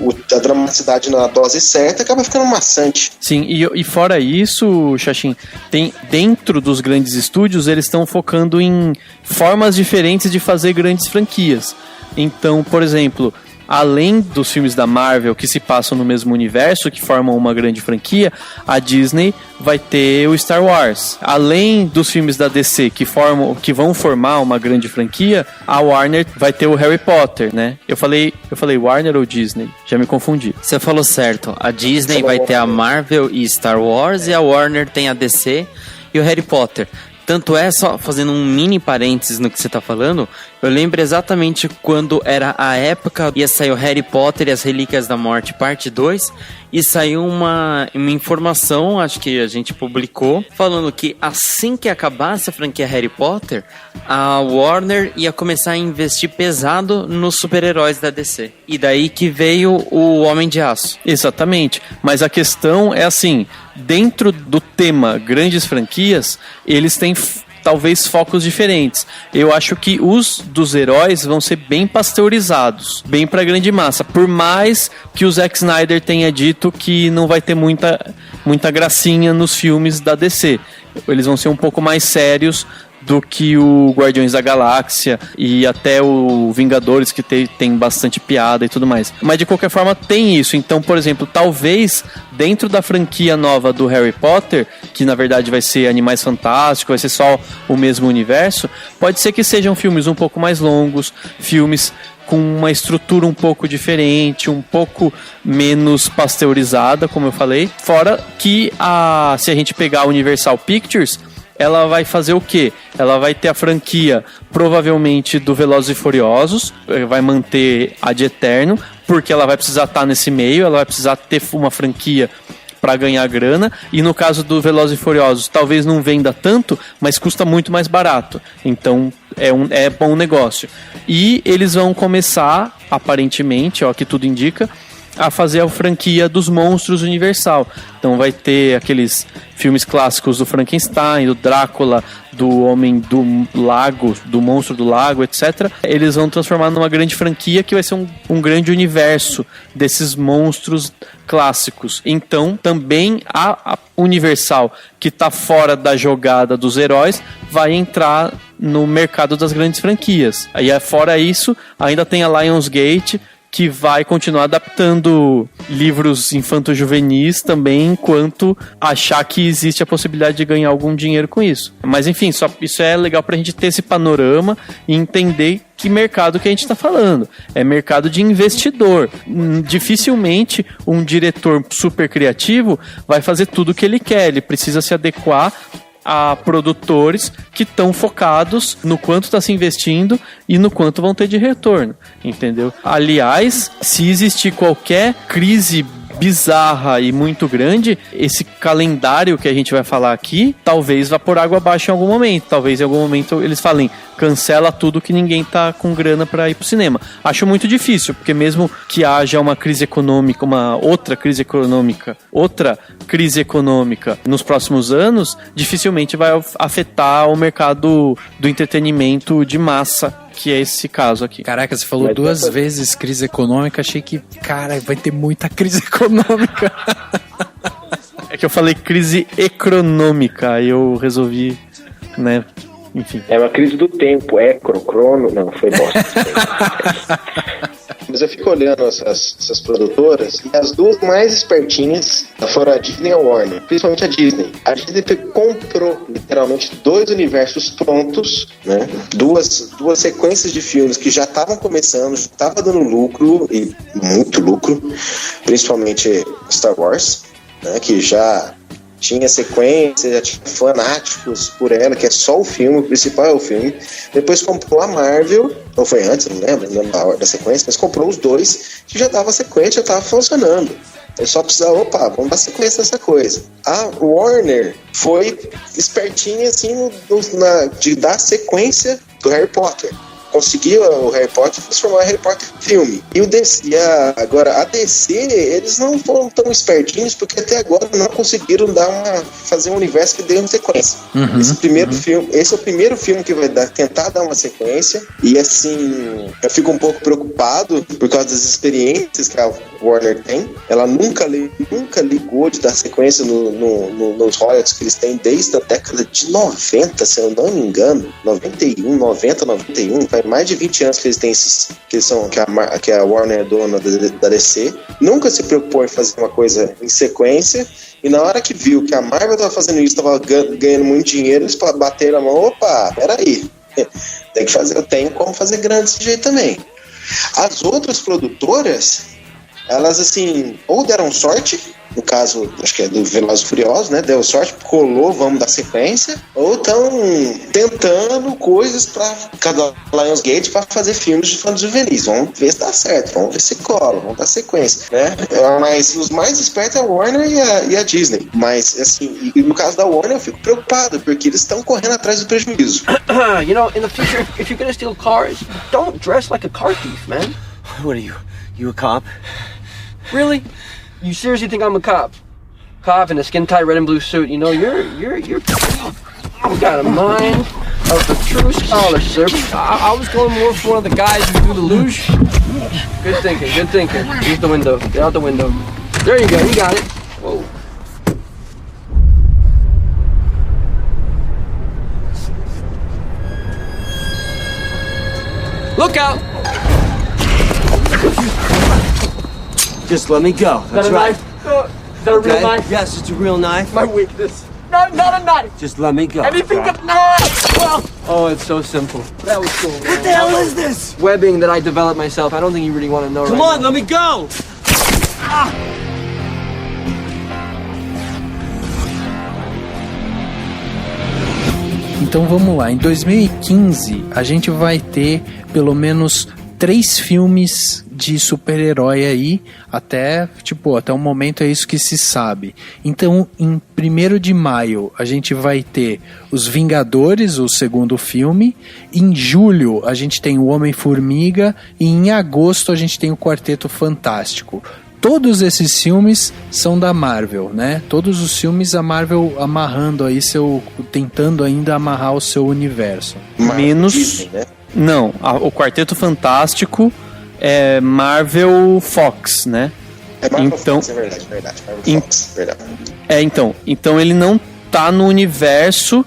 dramaticidade na dose certa, acaba ficando maçante.
Sim, e fora isso, Xaxim, tem dentro dos grandes estúdios, eles estão focando em formas diferentes de fazer grandes franquias. Então, por exemplo, além dos filmes da Marvel que se passam no mesmo universo, que formam uma grande franquia, a Disney vai ter o Star Wars. Além dos filmes da DC que vão formar uma grande franquia, a Warner vai ter o Harry Potter, né? Eu falei Warner ou Disney? Já me confundi.
Você falou certo. A Disney vai ter a Marvel e Star Wars, e a Warner tem a DC e o Harry Potter. Tanto é, só fazendo um mini parênteses no que você tá falando, eu lembro exatamente quando era a época, ia sair o Harry Potter e as Relíquias da Morte, parte 2, e saiu uma informação, acho que a gente publicou, falando que assim que acabasse a franquia Harry Potter, a Warner ia começar a investir pesado nos super-heróis da DC. E daí que veio o Homem de Aço.
Exatamente, mas a questão é assim, dentro do tema grandes franquias, eles têm talvez focos diferentes. Eu acho que os dos heróis vão ser bem pasteurizados, bem pra grande massa, por mais que o Zack Snyder tenha dito que não vai ter muita gracinha nos filmes da DC. Eles vão ser um pouco mais sérios do que o Guardiões da Galáxia e até o Vingadores, que tem bastante piada e tudo mais. Mas de qualquer forma tem isso. Então, por exemplo, talvez dentro da franquia nova do Harry Potter, que na verdade vai ser Animais Fantásticos, vai ser só o mesmo universo, pode ser que sejam filmes um pouco mais longos, filmes com uma estrutura um pouco diferente, um pouco menos pasteurizada, como eu falei. Fora que se a gente pegar a Universal Pictures, ela vai fazer o quê? Ela vai ter a franquia, provavelmente, do Velozes e Furiosos, vai manter a de Eterno, porque ela vai precisar estar nesse meio, ela vai precisar ter uma franquia para ganhar grana, e no caso do Velozes e Furiosos, talvez não venda tanto, mas custa muito mais barato, então é bom negócio. E eles vão começar, aparentemente, que tudo indica, a fazer a franquia dos monstros Universal. Então vai ter aqueles filmes clássicos do Frankenstein, do Drácula, do Homem do Lago, do Monstro do Lago, etc. Eles vão transformar numa grande franquia que vai ser um grande universo desses monstros clássicos. Então também a Universal, que está fora da jogada dos heróis, vai entrar no mercado das grandes franquias. Aí fora isso, ainda tem a Lionsgate, que vai continuar adaptando livros infanto-juvenis também, enquanto achar que existe a possibilidade de ganhar algum dinheiro com isso. Mas enfim, isso é legal pra gente ter esse panorama e entender que mercado que a gente tá falando. É mercado de investidor. Dificilmente um diretor super criativo vai fazer tudo o que ele quer. Ele precisa se adequar a produtores que estão focados no quanto está se investindo e no quanto vão ter de retorno, entendeu? Aliás, se existir qualquer crise bizarra e muito grande, esse calendário que a gente vai falar aqui, talvez vá por água abaixo em algum momento. Talvez em algum momento eles falem, cancela tudo que ninguém tá com grana para ir pro cinema. Acho muito difícil, porque mesmo que haja uma crise econômica, outra crise econômica nos próximos anos, dificilmente vai afetar o mercado do entretenimento de massa, que é esse caso aqui.
Caraca, você falou duas vezes crise econômica, achei que, cara, vai ter muita crise econômica.
É que eu falei crise econômica, aí eu resolvi, né, enfim.
É uma crise do tempo, crono, não, foi bosta. Mas eu fico olhando essas produtoras, e as duas mais espertinhas foram a Disney e a Warner, principalmente a Disney. A Disney comprou literalmente 2 universos prontos, né? Duas sequências de filmes que já estavam começando, já estavam dando lucro, e muito lucro, principalmente Star Wars, né? Que já tinha sequência, já tinha fanáticos por ela, que é só o filme, o principal é o filme. Depois comprou a Marvel, ou foi antes, não lembro da ordem da sequência, mas comprou os 2, que já dava sequência, já estava funcionando. Ele só precisava, vamos dar sequência nessa coisa. A Warner foi espertinha, assim, de dar sequência do Harry Potter. Conseguiu o Harry Potter transformar o Harry Potter em filme. E agora a DC, eles não foram tão espertinhos, porque até agora não conseguiram fazer um universo que dê uma sequência. Esse é o primeiro filme que vai tentar dar uma sequência, e assim, eu fico um pouco preocupado por causa das experiências que a Warner tem. Ela nunca ligou de dar sequência nos royalties que eles têm desde a década de 90, se eu não me engano, 91, faz mais de 20 anos que eles têm que a Warner é dona da DC. Nunca se preocupou em fazer uma coisa em sequência, e na hora que viu que a Marvel estava fazendo isso, estava ganhando muito dinheiro, eles bateram a mão, peraí, eu tenho como fazer grana desse jeito também. As outras produtoras
elas, assim, ou deram sorte, no caso, acho que é do Velozes e Furiosos, né? Deu sorte, colou, vamos dar sequência, ou estão tentando coisas pra cada Lionsgate pra fazer filmes de fãs juvenis. Vamos ver se dá certo, vamos ver se cola, vamos dar sequência, né? Mas os mais espertos é a Warner e a Disney. Mas, assim, e no caso da Warner eu fico preocupado, porque eles estão correndo atrás do prejuízo.
You know, in the future, if you're gonna steal cars, don't dress like a car thief, man.
What are you? You a cop?
Really? You seriously think I'm a cop? Cop in a skin-tight red and blue suit. You know, you've got a mind of a true scholar, sir. I was going more for one of the guys who do the luge. Good thinking, good thinking. Use the window. Get out the window. There you go, you got it. Whoa. Look out!
Just let me go. That's right.
Is that a real knife?
Yes, it's a real knife.
My weakness. No, not a knife.
Just let me go.
Anything but knife. Well, oh, it's so simple. That was cool.
What the hell is this?
Webbing that I developed myself. I don't think you really want to know.
Come on, let me go.
Então vamos lá, em 2015 a gente vai ter pelo menos 3 filmes de super-herói aí, até o momento é isso que se sabe. Então, em 1º de maio, a gente vai ter Os Vingadores, o segundo filme. Em julho, a gente tem o Homem-Formiga. E em agosto, a gente tem o Quarteto Fantástico. Todos esses filmes são da Marvel, né? Todos os filmes a Marvel amarrando aí tentando ainda amarrar o seu universo.
Menos...
Disney, né?
Não, o Quarteto Fantástico é Marvel Fox, né?
É Marvel
então,
Fox, é verdade. Marvel Fox, verdade.
Então ele não tá no universo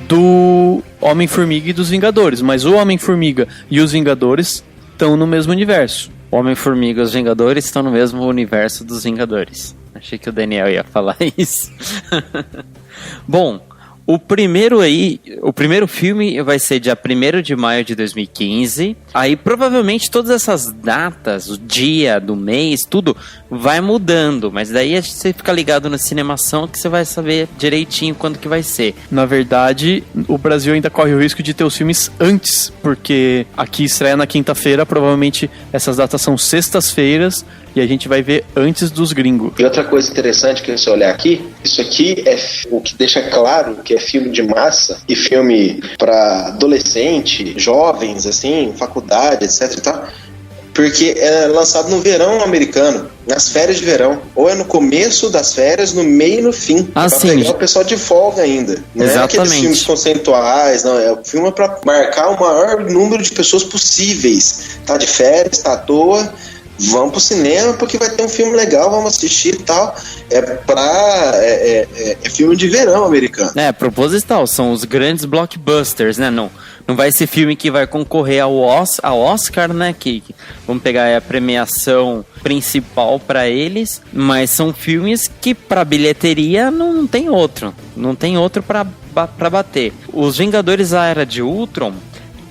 do Homem-Formiga e dos Vingadores, mas o Homem-Formiga e os Vingadores estão no mesmo universo.
O Homem-Formiga e os Vingadores estão no mesmo universo dos Vingadores. Achei que o Daniel ia falar isso. Bom, o primeiro filme vai ser dia 1º de maio de 2015. Aí provavelmente todas essas datas, o dia do mês, tudo vai mudando. Mas daí você fica ligado na Cinemação que você vai saber direitinho quando que vai ser.
Na verdade, o Brasil ainda corre o risco de ter os filmes antes, porque aqui estreia na quinta-feira, provavelmente essas datas são sextas-feiras. E a gente vai ver antes dos gringos.
E outra coisa interessante que você olhar aqui, isso aqui é o que deixa claro que é filme de massa e filme para adolescente, jovens, assim, faculdade, etc e tal, porque é lançado no verão americano, nas férias de verão, ou é no começo das férias, no meio e no fim, pra pegar o pessoal de folga ainda. Não é aqueles filmes conceituais, não, é o filme para marcar o maior número de pessoas possíveis. Tá de férias, tá à toa, vamos pro cinema porque vai ter um filme legal, vamos assistir e tal. É filme de verão americano.
É, proposital, são os grandes blockbusters, né? Não vai ser filme que vai concorrer ao Oscar, né? Que vamos pegar a premiação principal para eles, mas são filmes que para bilheteria não tem outro para bater. Os Vingadores A Era de Ultron,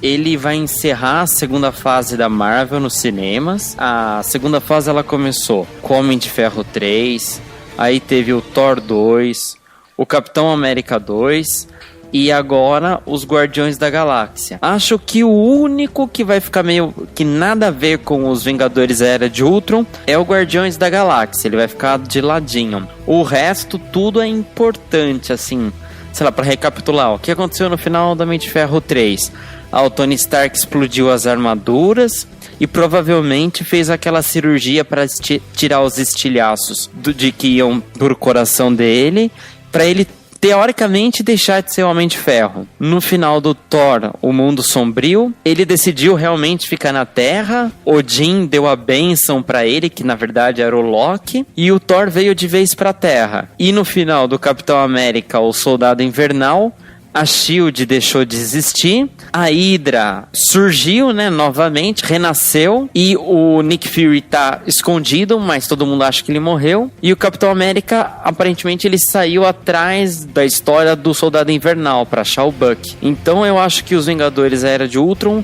ele vai encerrar a segunda fase da Marvel nos cinemas. A segunda fase ela começou com o Homem de Ferro 3, aí teve o Thor 2, o Capitão América 2 e agora os Guardiões da Galáxia. Acho que o único que vai ficar meio que nada a ver com os Vingadores Era de Ultron é o Guardiões da Galáxia, ele vai ficar de ladinho. O resto tudo é importante, assim, sei lá, para recapitular, o que aconteceu no final do Homem de Ferro 3? O Tony Stark explodiu as armaduras e provavelmente fez aquela cirurgia para tirar os estilhaços de que iam por coração dele, para ele teoricamente deixar de ser o Homem de Ferro. No final do Thor, o Mundo Sombrio, ele decidiu realmente ficar na Terra. Odin deu a bênção para ele, que na verdade era o Loki, e o Thor veio de vez para a Terra. E no final do Capitão América, o Soldado Invernal, a SHIELD deixou de existir, a Hydra surgiu, né, novamente, renasceu, e o Nick Fury tá escondido, mas todo mundo acha que ele morreu, e o Capitão América, aparentemente, ele saiu atrás da história do Soldado Invernal pra achar o Bucky. Então eu acho que os Vingadores A Era de Ultron,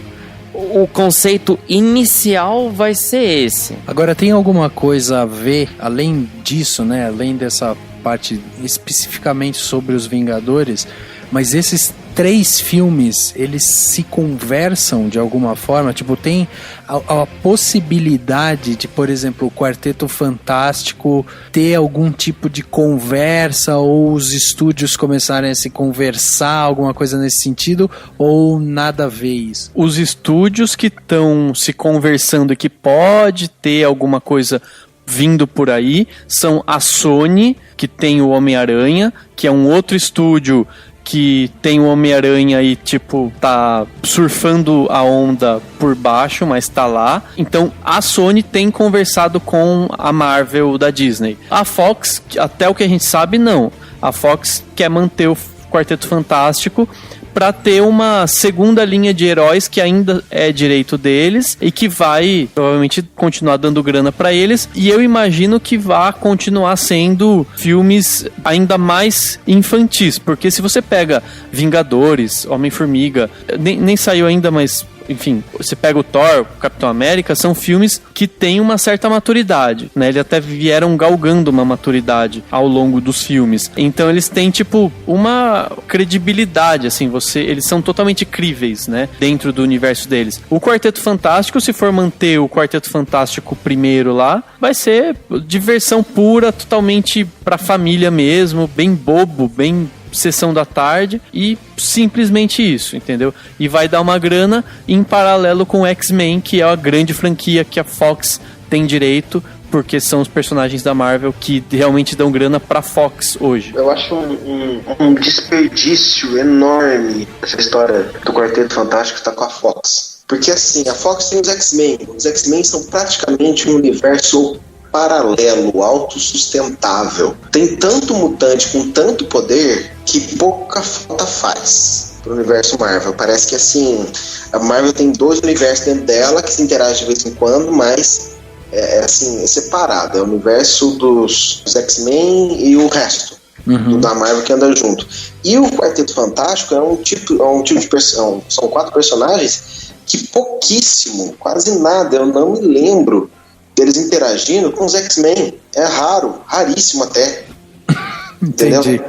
o conceito inicial vai ser esse.
Agora, tem alguma coisa a ver, além disso, né? Além dessa parte especificamente sobre os Vingadores, mas esses 3 filmes, eles se conversam de alguma forma? Tipo, tem a possibilidade de, por exemplo, o Quarteto Fantástico ter algum tipo de conversa, ou os estúdios começarem a se conversar, alguma coisa nesse sentido, ou nada a ver isso?
Os estúdios que estão se conversando e que pode ter alguma coisa vindo por aí são a Sony, que tem o Homem-Aranha, que é um outro estúdio que tem o Homem-Aranha e, tipo, tá surfando a onda por baixo, mas tá lá. Então, a Sony tem conversado com a Marvel da Disney. A Fox, até o que a gente sabe, não. A Fox quer manter o Quarteto Fantástico para ter uma segunda linha de heróis que ainda é direito deles e que vai provavelmente continuar dando grana para eles, e eu imagino que vai continuar sendo filmes ainda mais infantis, porque se você pega Vingadores, Homem-Formiga, nem saiu ainda, mas enfim, você pega o Thor, o Capitão América, são filmes que têm uma certa maturidade, né? Eles até vieram galgando uma maturidade ao longo dos filmes. Então eles têm, tipo, uma credibilidade, assim, eles são totalmente críveis, né? Dentro do universo deles. O Quarteto Fantástico, se for manter o Quarteto Fantástico primeiro lá, vai ser diversão pura, totalmente pra família mesmo, bem bobo, bem sessão da tarde, e simplesmente isso, entendeu? E vai dar uma grana em paralelo com o X-Men, que é a grande franquia que a Fox tem direito, porque são os personagens da Marvel que realmente dão grana pra Fox hoje.
Eu acho um desperdício enorme essa história do Quarteto Fantástico estar com a Fox. Porque assim, a Fox tem os X-Men. Os X-Men são praticamente um universo paralelo, autossustentável. Tem tanto mutante com tanto poder que pouca falta faz pro universo Marvel. Parece que assim, a Marvel tem 2 universos dentro dela que se interagem de vez em quando, mas é separado. É o universo dos X-Men e o resto da Marvel que anda junto. E o Quarteto Fantástico é um tipo de personagem. São 4 personagens que pouquíssimo, quase nada, eu não me lembro deles interagindo com os X-Men. É raro, raríssimo até.
Entendi.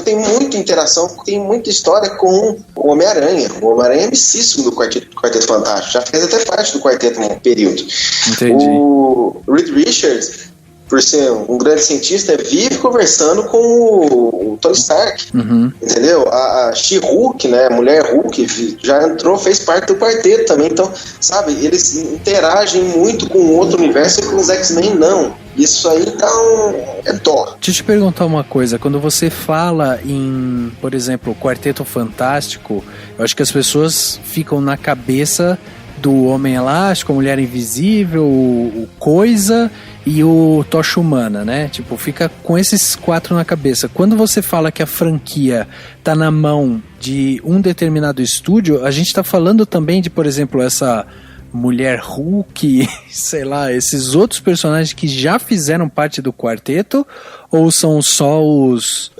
Tem muita interação, tem muita história com o Homem-Aranha. O Homem-Aranha é amicíssimo do Quarteto Fantástico. Já fez até parte do quarteto num período.
Entendi.
O Reed Richards, por ser um grande cientista, vive conversando com o Tony Stark. Entendeu? A She-Hulk, né? A mulher Hulk, já entrou, fez parte do quarteto também. Então, sabe, eles interagem muito com o outro universo e com os X-Men não. Isso aí é dó.
Deixa eu te perguntar uma coisa. Quando você fala em, por exemplo, Quarteto Fantástico, eu acho que as pessoas ficam na cabeça do Homem Elástico, a Mulher Invisível, o Coisa e o Tocha Humana, né? Tipo, fica com esses 4 na cabeça. Quando você fala que a franquia tá na mão de um determinado estúdio, a gente tá falando também de, por exemplo, essa Mulher Hulk, sei lá, esses outros personagens que já fizeram parte do quarteto, ou são só os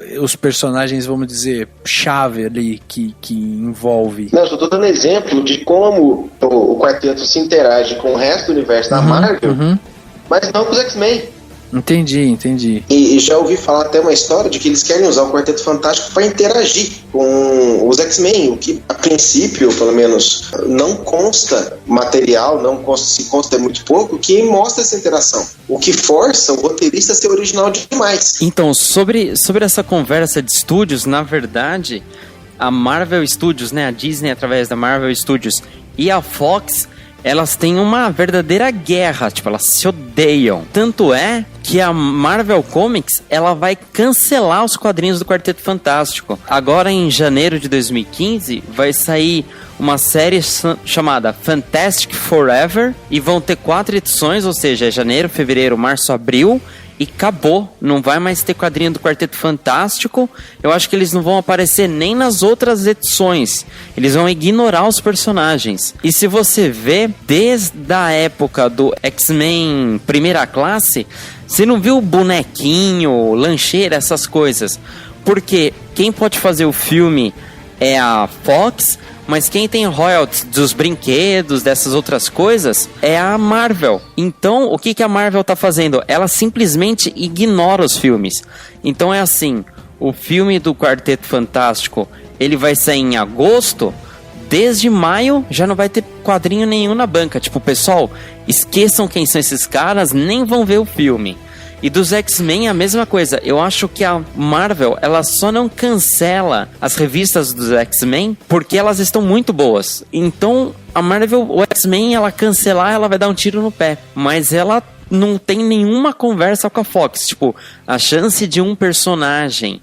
personagens, vamos dizer, chave ali que envolve?
Não, eu só tô dando exemplo de como o quarteto se interage com o resto do universo da Marvel, mas não com os X-Men.
Entendi.
E já ouvi falar até uma história de que eles querem usar o Quarteto Fantástico para interagir com os X-Men, o que a princípio, pelo menos, não consta material, se consta muito pouco, que mostra essa interação. O que força o roteirista a ser original demais.
Então, sobre essa conversa de estúdios, na verdade, a Marvel Studios, né, a Disney através da Marvel Studios e a Fox, elas têm uma verdadeira guerra, tipo, elas se odeiam. Tanto é que a Marvel Comics, ela vai cancelar os quadrinhos do Quarteto Fantástico. Agora, em janeiro de 2015, vai sair uma série chamada Fantastic Forever, e vão ter 4 edições, ou seja, janeiro, fevereiro, março, abril, e acabou. Não vai mais ter quadrinho do Quarteto Fantástico. Eu acho que eles não vão aparecer nem nas outras edições. Eles vão ignorar os personagens. E se você vê, desde a época do X-Men Primeira Classe, você não viu bonequinho, lancheira, essas coisas. Porque quem pode fazer o filme é a Fox, Mas quem tem royalties dos brinquedos, dessas outras coisas, é a Marvel. Então, o que a Marvel tá fazendo? Ela simplesmente ignora os filmes. Então é assim, o filme do Quarteto Fantástico, ele vai sair em agosto, desde maio já não vai ter quadrinho nenhum na banca. Tipo, pessoal, esqueçam quem são esses caras, nem vão ver o filme. E dos X-Men a mesma coisa. Eu acho que a Marvel, ela só não cancela as revistas dos X-Men porque elas estão muito boas. Então, a Marvel, o X-Men, ela cancelar, ela vai dar um tiro no pé. Mas ela não tem nenhuma conversa com a Fox. Tipo, a chance de um personagem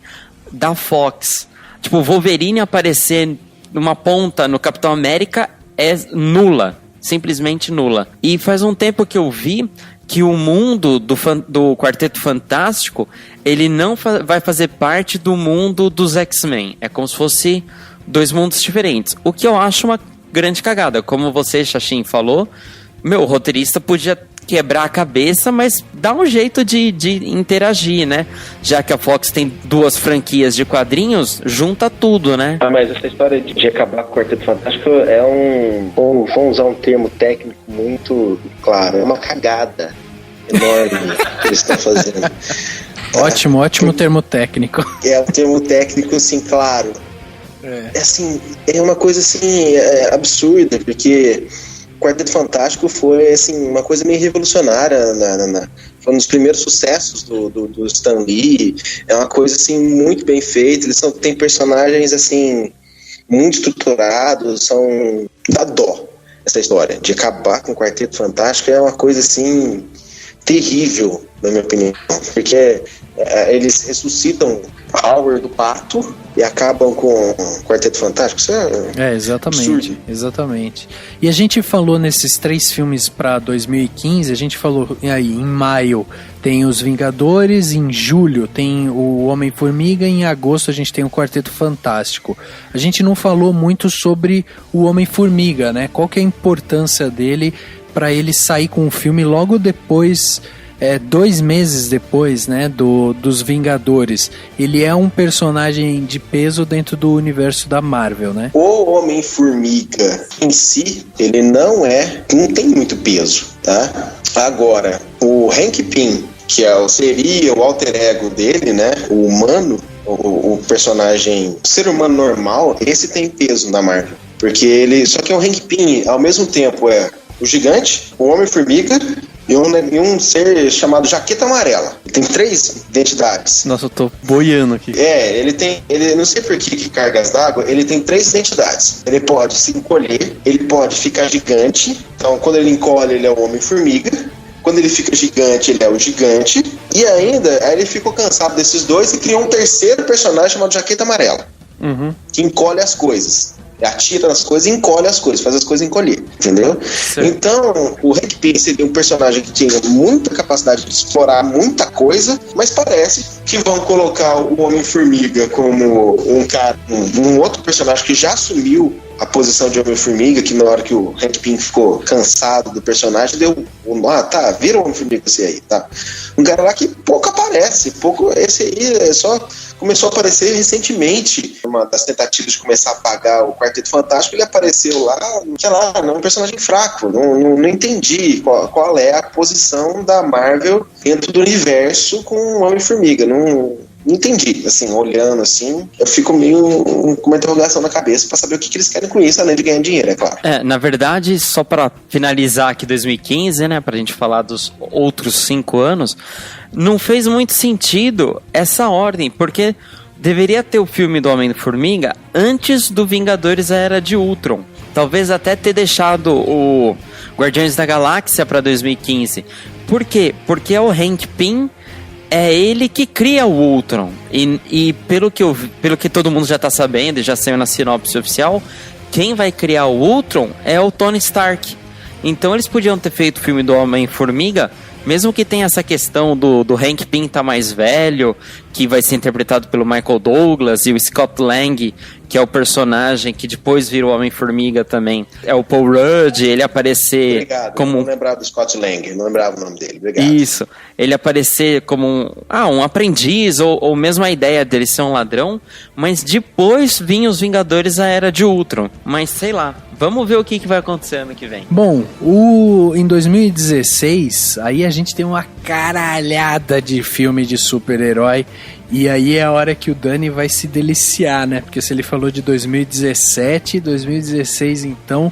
da Fox, tipo, o Wolverine aparecer numa ponta no Capitão América é nula. Simplesmente nula. E faz um tempo que eu vi que o mundo do Quarteto Fantástico, ele não vai fazer parte do mundo dos X-Men. É como se fosse dois mundos diferentes. O que eu acho uma grande cagada. Como você, Xaxim, falou, o roteirista podia quebrar a cabeça, mas dá um jeito de interagir, né? Já que a Fox tem 2 franquias de quadrinhos, junta tudo, né?
Mas essa história de acabar com o Quarteto Fantástico é vamos usar um termo técnico muito claro, é uma cagada enorme que eles estão fazendo.
Ótimo termo técnico.
É um termo técnico, assim, claro. Assim, é uma coisa assim absurda, porque Quarteto Fantástico foi assim, uma coisa meio revolucionária, foi um dos primeiros sucessos do Stan Lee. É uma coisa assim muito bem feita. Eles têm personagens assim muito estruturados, dá dó essa história de acabar com o Quarteto Fantástico. É uma coisa assim terrível, na minha opinião, porque eles ressuscitam Howard do Pato e acabam com o Quarteto Fantástico. Isso
exatamente, absurdo. Exatamente. E a gente falou nesses 3 filmes para 2015, a gente falou aí em maio tem os Vingadores, em julho tem o Homem-Formiga, em agosto a gente tem o Quarteto Fantástico. A gente não falou muito sobre o Homem-Formiga, né? Qual que é a importância dele para ele sair com o filme logo depois, 2 meses depois, né, dos Vingadores. Ele é um personagem de peso dentro do universo da Marvel, né?
O Homem-Formiga em si, ele não tem muito peso, tá? Agora, o Hank Pym, que seria o alter ego dele, né, o humano, o personagem, o ser humano normal, esse tem peso na Marvel. Porque só que o Hank Pym, ao mesmo tempo, o Gigante, o Homem-Formiga e um ser chamado Jaqueta Amarela. Ele tem 3 identidades.
Nossa, eu tô boiando aqui.
Ele não sei por que cargas d'água, ele tem 3 identidades. Ele pode se encolher, ele pode ficar gigante. Então, quando ele encolhe, ele é o Homem-Formiga. Quando ele fica gigante, ele é o Gigante. E ainda, aí ele ficou cansado desses 2 e criou um terceiro personagem chamado Jaqueta Amarela. Que encolhe as coisas. Atira nas coisas e encolhe as coisas, faz as coisas encolher, entendeu? Sim. Então, o Hank Pym seria um personagem que tinha muita capacidade de explorar muita coisa, mas parece que vão colocar o Homem-Formiga como um outro personagem que já assumiu a posição de Homem-Formiga, que na hora que o Hank Pym ficou cansado do personagem, vira o Homem-Formiga esse aí, tá? Um cara lá que pouco aparece, esse aí só começou a aparecer recentemente. Uma das tentativas de começar a apagar o Quarteto Fantástico, ele apareceu lá, um personagem fraco. Não entendi qual é a posição da Marvel dentro do universo com o Homem-Formiga. Não entendi, assim, olhando assim, eu fico meio com uma interrogação na cabeça pra saber o que eles querem com isso, além de ganhar dinheiro, é claro.
Na verdade, só pra finalizar aqui 2015, né, pra gente falar dos outros 5 anos, não fez muito sentido essa ordem, porque deveria ter o filme do Homem-Formiga antes do Vingadores A Era de Ultron. Talvez até ter deixado o Guardiões da Galáxia pra 2015. Por quê? Porque é o Hank Pym, é ele que cria o Ultron. E pelo que todo mundo já tá sabendo, e já saiu na sinopse oficial, quem vai criar o Ultron é o Tony Stark. Então eles podiam ter feito o filme do Homem-Formiga mesmo que tenha essa questão do Hank Pym tá mais velho, que vai ser interpretado pelo Michael Douglas, e o Scott Lang, que é o personagem que depois vira o Homem-Formiga também, é o Paul Rudd, ele aparecer
Obrigado,
como...
não lembrava do Scott Lang, não lembrava o nome dele, obrigado.
Isso, ele aparecer como um aprendiz, ou mesmo a ideia dele ser um ladrão, mas depois vinham os Vingadores a Era de Ultron, mas sei lá, vamos ver o que vai acontecer ano que vem.
Bom, em 2016, aí a gente tem uma caralhada de filme de super-herói. E aí é a hora que o Dani vai se deliciar, né? Porque se ele falou de 2017, 2016 então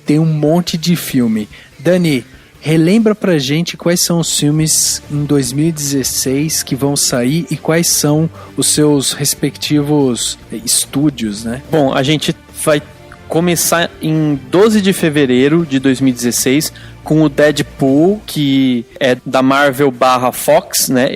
tem um monte de filme. Dani, relembra pra gente quais são os filmes em 2016 que vão sair e quais são os seus respectivos estúdios, né?
Bom, a gente vai começar em 12 de fevereiro de 2016 com o Deadpool, que é da Marvel / Fox, né?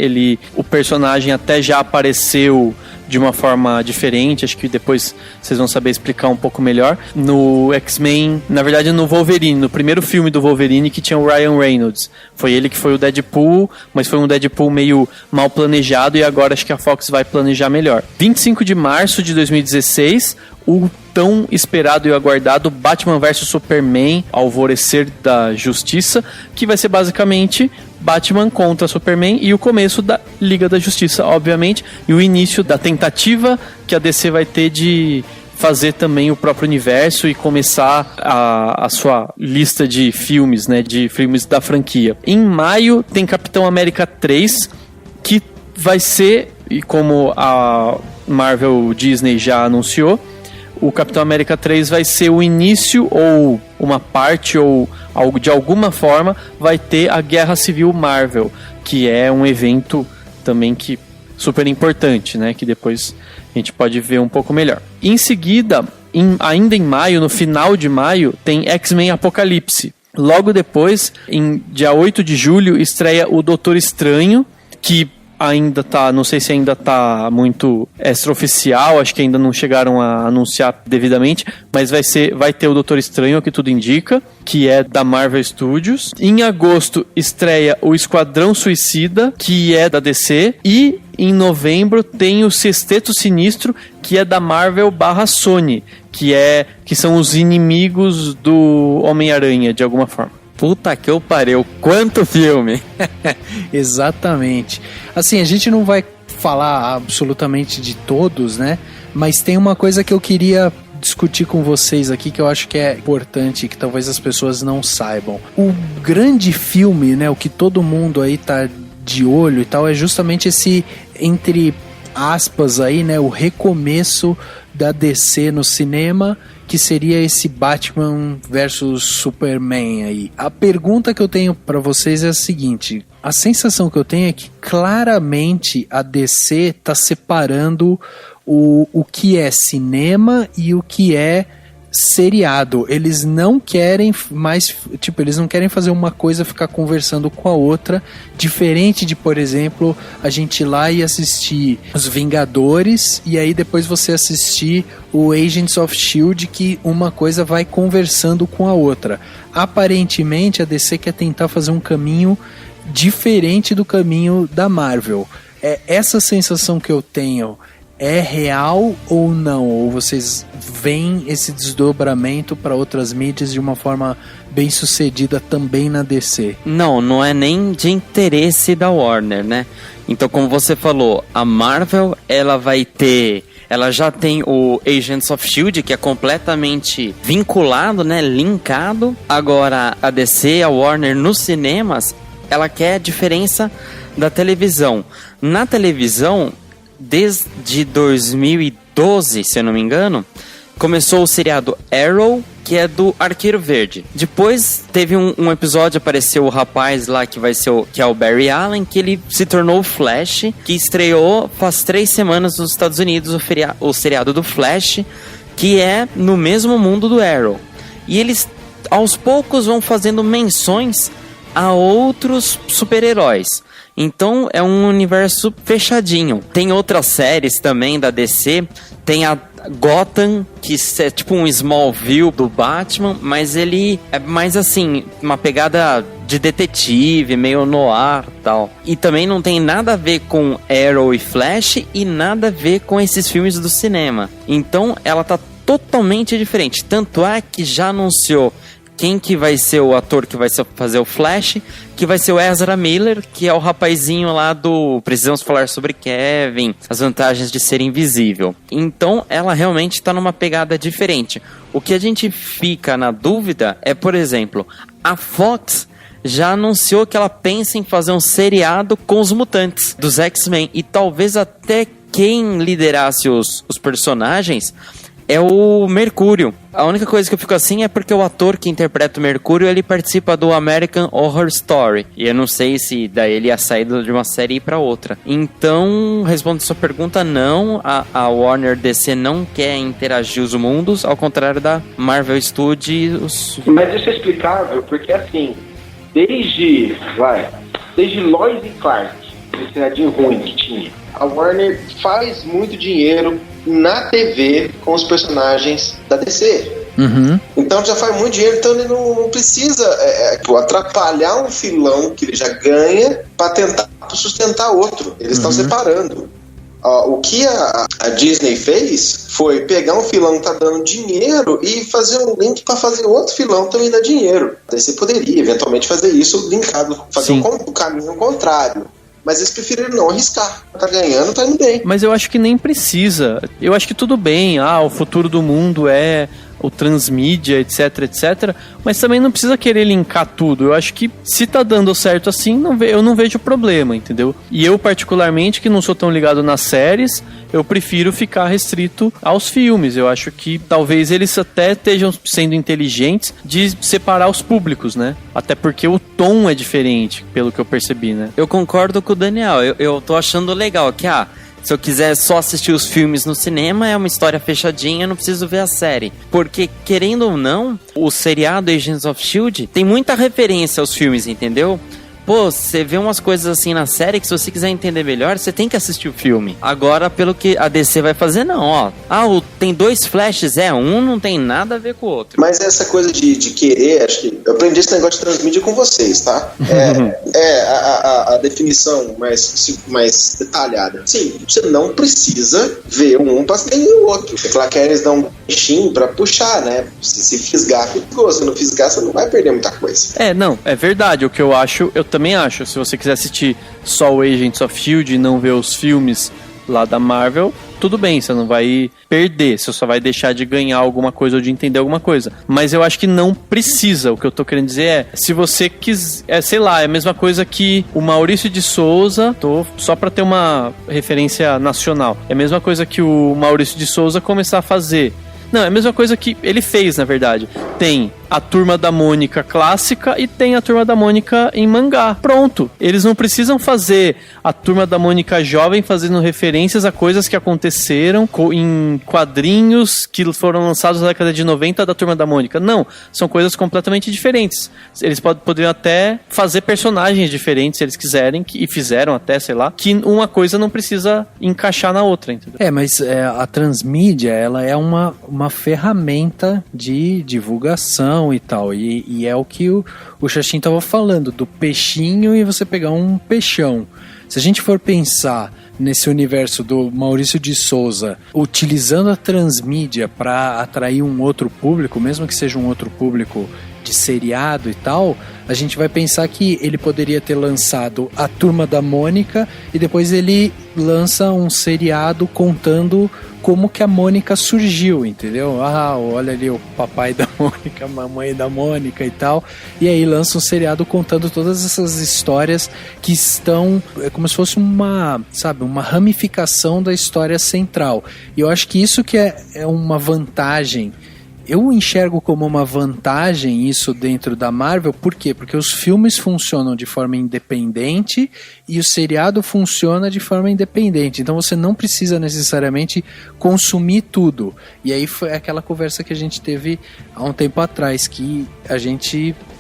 O personagem até já apareceu de uma forma diferente, acho que depois vocês vão saber explicar um pouco melhor. No X-Men, na verdade no Wolverine, no primeiro filme do Wolverine, que tinha o Ryan Reynolds. Foi ele que foi o Deadpool, mas foi um Deadpool meio mal planejado e agora acho que a Fox vai planejar melhor. 25 de março de 2016, o tão esperado e aguardado Batman vs Superman, Alvorecer da Justiça, que vai ser basicamente Batman contra Superman e o começo da Liga da Justiça, obviamente, e o início da tentativa que a DC vai ter de fazer também o próprio universo e começar a sua lista de filmes, né, de filmes da franquia. Em maio tem Capitão América 3, que vai ser, e como a Marvel Disney já anunciou, o Capitão América 3 vai ser o início ou uma parte ou algo de alguma forma vai ter a Guerra Civil Marvel, que é um evento também que super importante, né, que depois a gente pode ver um pouco melhor. Em seguida, ainda em maio, no final de maio, tem X-Men Apocalipse. Logo depois, em dia 8 de julho, estreia o Doutor Estranho, que ainda tá, não sei se ainda tá muito extraoficial, acho que ainda não chegaram a anunciar devidamente, mas vai ter o Doutor Estranho, que tudo indica, que é da Marvel Studios. Em agosto estreia o Esquadrão Suicida, que é da DC, e em novembro tem o Sexteto Sinistro, que é da Marvel / Sony, que são os inimigos do Homem-Aranha, de alguma forma.
Puta que eu pariu, quanto filme!
Exatamente. Assim, a gente não vai falar absolutamente de todos, né? Mas tem uma coisa que eu queria discutir com vocês aqui que eu acho que é importante, que talvez as pessoas não saibam. O grande filme, né? O que todo mundo aí tá de olho e tal, é justamente esse, entre aspas aí, né? O recomeço da DC no cinema, que seria esse Batman versus Superman aí. A pergunta que eu tenho pra vocês é a seguinte: a sensação que eu tenho é que claramente a DC tá separando o que é cinema e o que é seriado. Eles não querem mais, eles não querem fazer uma coisa ficar conversando com a outra, diferente de, por exemplo, a gente ir lá e assistir Os Vingadores e aí depois você assistir o Agents of S.H.I.E.L.D., que uma coisa vai conversando com a outra. Aparentemente a DC quer tentar fazer um caminho diferente do caminho da Marvel. Essa sensação que eu tenho é real ou não? Ou vocês veem esse desdobramento para outras mídias de uma forma bem sucedida também na DC?
Não é nem de interesse da Warner, né? Então, como você falou, a Marvel, ela já tem o Agents of S.H.I.E.L.D., que é completamente vinculado, né? Linkado. Agora, a DC, a Warner, nos cinemas, ela quer a diferença da televisão. Na televisão, desde 2012, se eu não me engano, começou o seriado Arrow, que é do Arqueiro Verde. Depois teve um episódio, apareceu o rapaz lá que é o Barry Allen, que ele se tornou o Flash, que estreou faz 3 semanas nos Estados Unidos o seriado do Flash, que é no mesmo mundo do Arrow. E eles aos poucos vão fazendo menções a outros super-heróis. Então é um universo fechadinho. Tem outras séries também da DC. Tem Gotham, que é tipo um Smallville do Batman, mas ele é mais assim, uma pegada de detetive, meio noir e tal. E também não tem nada a ver com Arrow e Flash e nada a ver com esses filmes do cinema. Então ela tá totalmente diferente. Tanto é que já anunciou quem que vai ser o ator que vai fazer o Flash, que vai ser o Ezra Miller, que é o rapazinho lá do Precisamos Falar Sobre Kevin, as vantagens de ser invisível. Então, ela realmente tá numa pegada diferente. O que a gente fica na dúvida é, por exemplo, a Fox já anunciou que ela pensa em fazer um seriado com os mutantes dos X-Men, e talvez até quem liderasse os personagens é o Mercúrio. A única coisa que eu fico assim é porque o ator que interpreta o Mercúrio, ele participa do American Horror Story. E eu não sei se daí ele ia sair de uma série e ir pra outra. Então, respondendo a sua pergunta, não. A Warner DC não quer interagir os mundos, ao contrário da Marvel Studios.
Mas isso é explicável, porque assim, desde Lois e Clark, esse seriadinho ruim que tinha, a Warner faz muito dinheiro na TV com os personagens da DC.
Uhum.
Então já faz muito dinheiro, então ele não precisa atrapalhar um filão que ele já ganha para tentar sustentar outro. Eles estão separando. O que a Disney fez foi pegar um filão que tá dando dinheiro e fazer um link para fazer outro filão que também dá dinheiro. Você poderia eventualmente fazer isso linkado, fazer o caminho contrário. Mas eles preferiram não arriscar. Tá ganhando, tá indo bem.
Mas eu acho que nem precisa. Eu acho que tudo bem. O futuro do mundo é o transmídia, etc, etc. Mas também não precisa querer linkar tudo. Eu acho que se tá dando certo assim, eu não vejo problema, entendeu? E eu, particularmente, que não sou tão ligado nas séries, eu prefiro ficar restrito aos filmes. Eu acho que talvez eles até estejam sendo inteligentes de separar os públicos, né? Até porque o tom é diferente, pelo que eu percebi, né?
Eu concordo com o Daniel. Eu tô achando legal que, se eu quiser só assistir os filmes no cinema, é uma história fechadinha, eu não preciso ver a série. Porque, querendo ou não, o seriado Agents of S.H.I.E.L.D. tem muita referência aos filmes, entendeu? Pô, você vê umas coisas assim na série que se você quiser entender melhor, você tem que assistir o filme. Agora, pelo que a DC vai fazer, não, tem 2 Flashes, um não tem nada a ver com o outro.
Mas essa coisa de querer, acho que eu aprendi esse negócio de transmídia com vocês, tá? A definição mais detalhada. Sim, você não precisa ver um pra nem o outro. É claro que eles dão um bichinho pra puxar, né? Se fisgar, ficou. Se não fisgar, você não vai perder muita coisa.
Não, é verdade. O que eu acho, eu também acho. Se você quiser assistir só o Agents of S.H.I.E.L.D. e não ver os filmes lá da Marvel, tudo bem, você não vai perder, você só vai deixar de ganhar alguma coisa ou de entender alguma coisa. Mas eu acho que não precisa. O que eu tô querendo dizer é, se você quiser, sei lá, é a mesma coisa que o Maurício de Souza, só pra ter uma referência nacional, é a mesma coisa que o Maurício de Souza começar a fazer. Não, é a mesma coisa que ele fez, na verdade. Tem a Turma da Mônica clássica e tem a Turma da Mônica em mangá. Pronto. Eles não precisam fazer a Turma da Mônica jovem fazendo referências a coisas que aconteceram em quadrinhos que foram lançados na década de 90 da Turma da Mônica. Não. São coisas completamente diferentes. Eles poderiam até fazer personagens diferentes se eles quiserem, e fizeram até, sei lá, que uma coisa não precisa encaixar na outra, entendeu?
Mas a transmídia, ela é uma ferramenta de divulgação e tal, e é o que o Xaxim tava falando, do peixinho e você pegar um peixão. Se a gente for pensar nesse universo do Maurício de Souza utilizando a transmídia para atrair um outro público, mesmo que seja um outro público de seriado e tal, a gente vai pensar que ele poderia ter lançado a Turma da Mônica e depois ele lança um seriado contando como que a Mônica surgiu, entendeu? Olha ali o papai da Mônica, a mamãe da Mônica e tal, e aí lança um seriado contando todas essas histórias que estão, como se fosse uma ramificação da história central. E eu acho que isso que é uma vantagem. Eu enxergo como uma vantagem isso dentro da Marvel, por quê? Porque os filmes funcionam de forma independente e o seriado funciona de forma independente. Então você não precisa necessariamente consumir tudo. E aí foi aquela conversa que a gente teve há um tempo atrás, que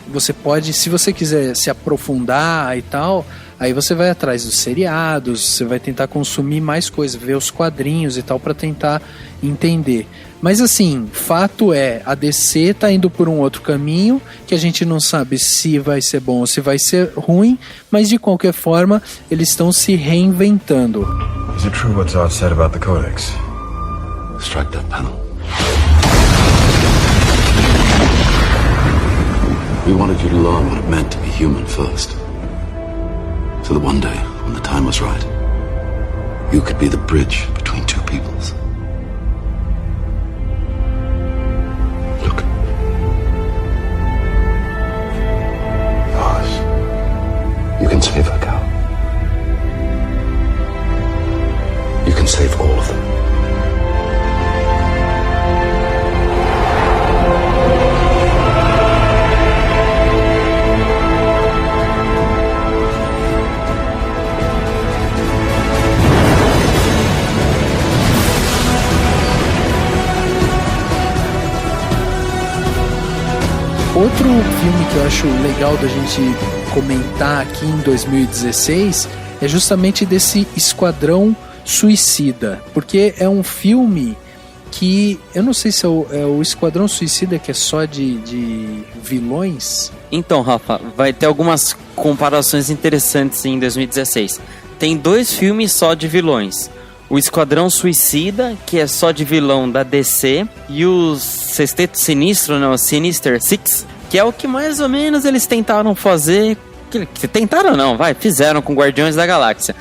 você pode, se você quiser se aprofundar e tal, aí você vai atrás dos seriados, você vai tentar consumir mais coisas, ver os quadrinhos e tal, para tentar entender. Mas assim, fato é, a DC tá indo por um outro caminho, que a gente não sabe se vai ser bom ou se vai ser ruim, mas de qualquer forma, eles estão se reinventando.
Is it true what Zod said about the Codex?
Strike that panel. We wanted you to learn what it meant to be human first. So that one day, when the time was right, you could be the bridge between two peoples. Look.
Oz, you can save a cow.
You can save all of them.
Outro filme que eu acho legal da gente comentar aqui em 2016 é justamente desse Esquadrão Suicida, porque é um filme que, eu não sei se é o Esquadrão Suicida que é só de vilões.
Então, Rafa, vai ter algumas comparações interessantes em 2016. Tem 2 filmes só de vilões. O Esquadrão Suicida, que é só de vilão da DC, e o Sexteto Sinistro, não, Sinister Six, que é o que mais ou menos eles tentaram fazer. Tentaram não, fizeram com Guardiões da Galáxia.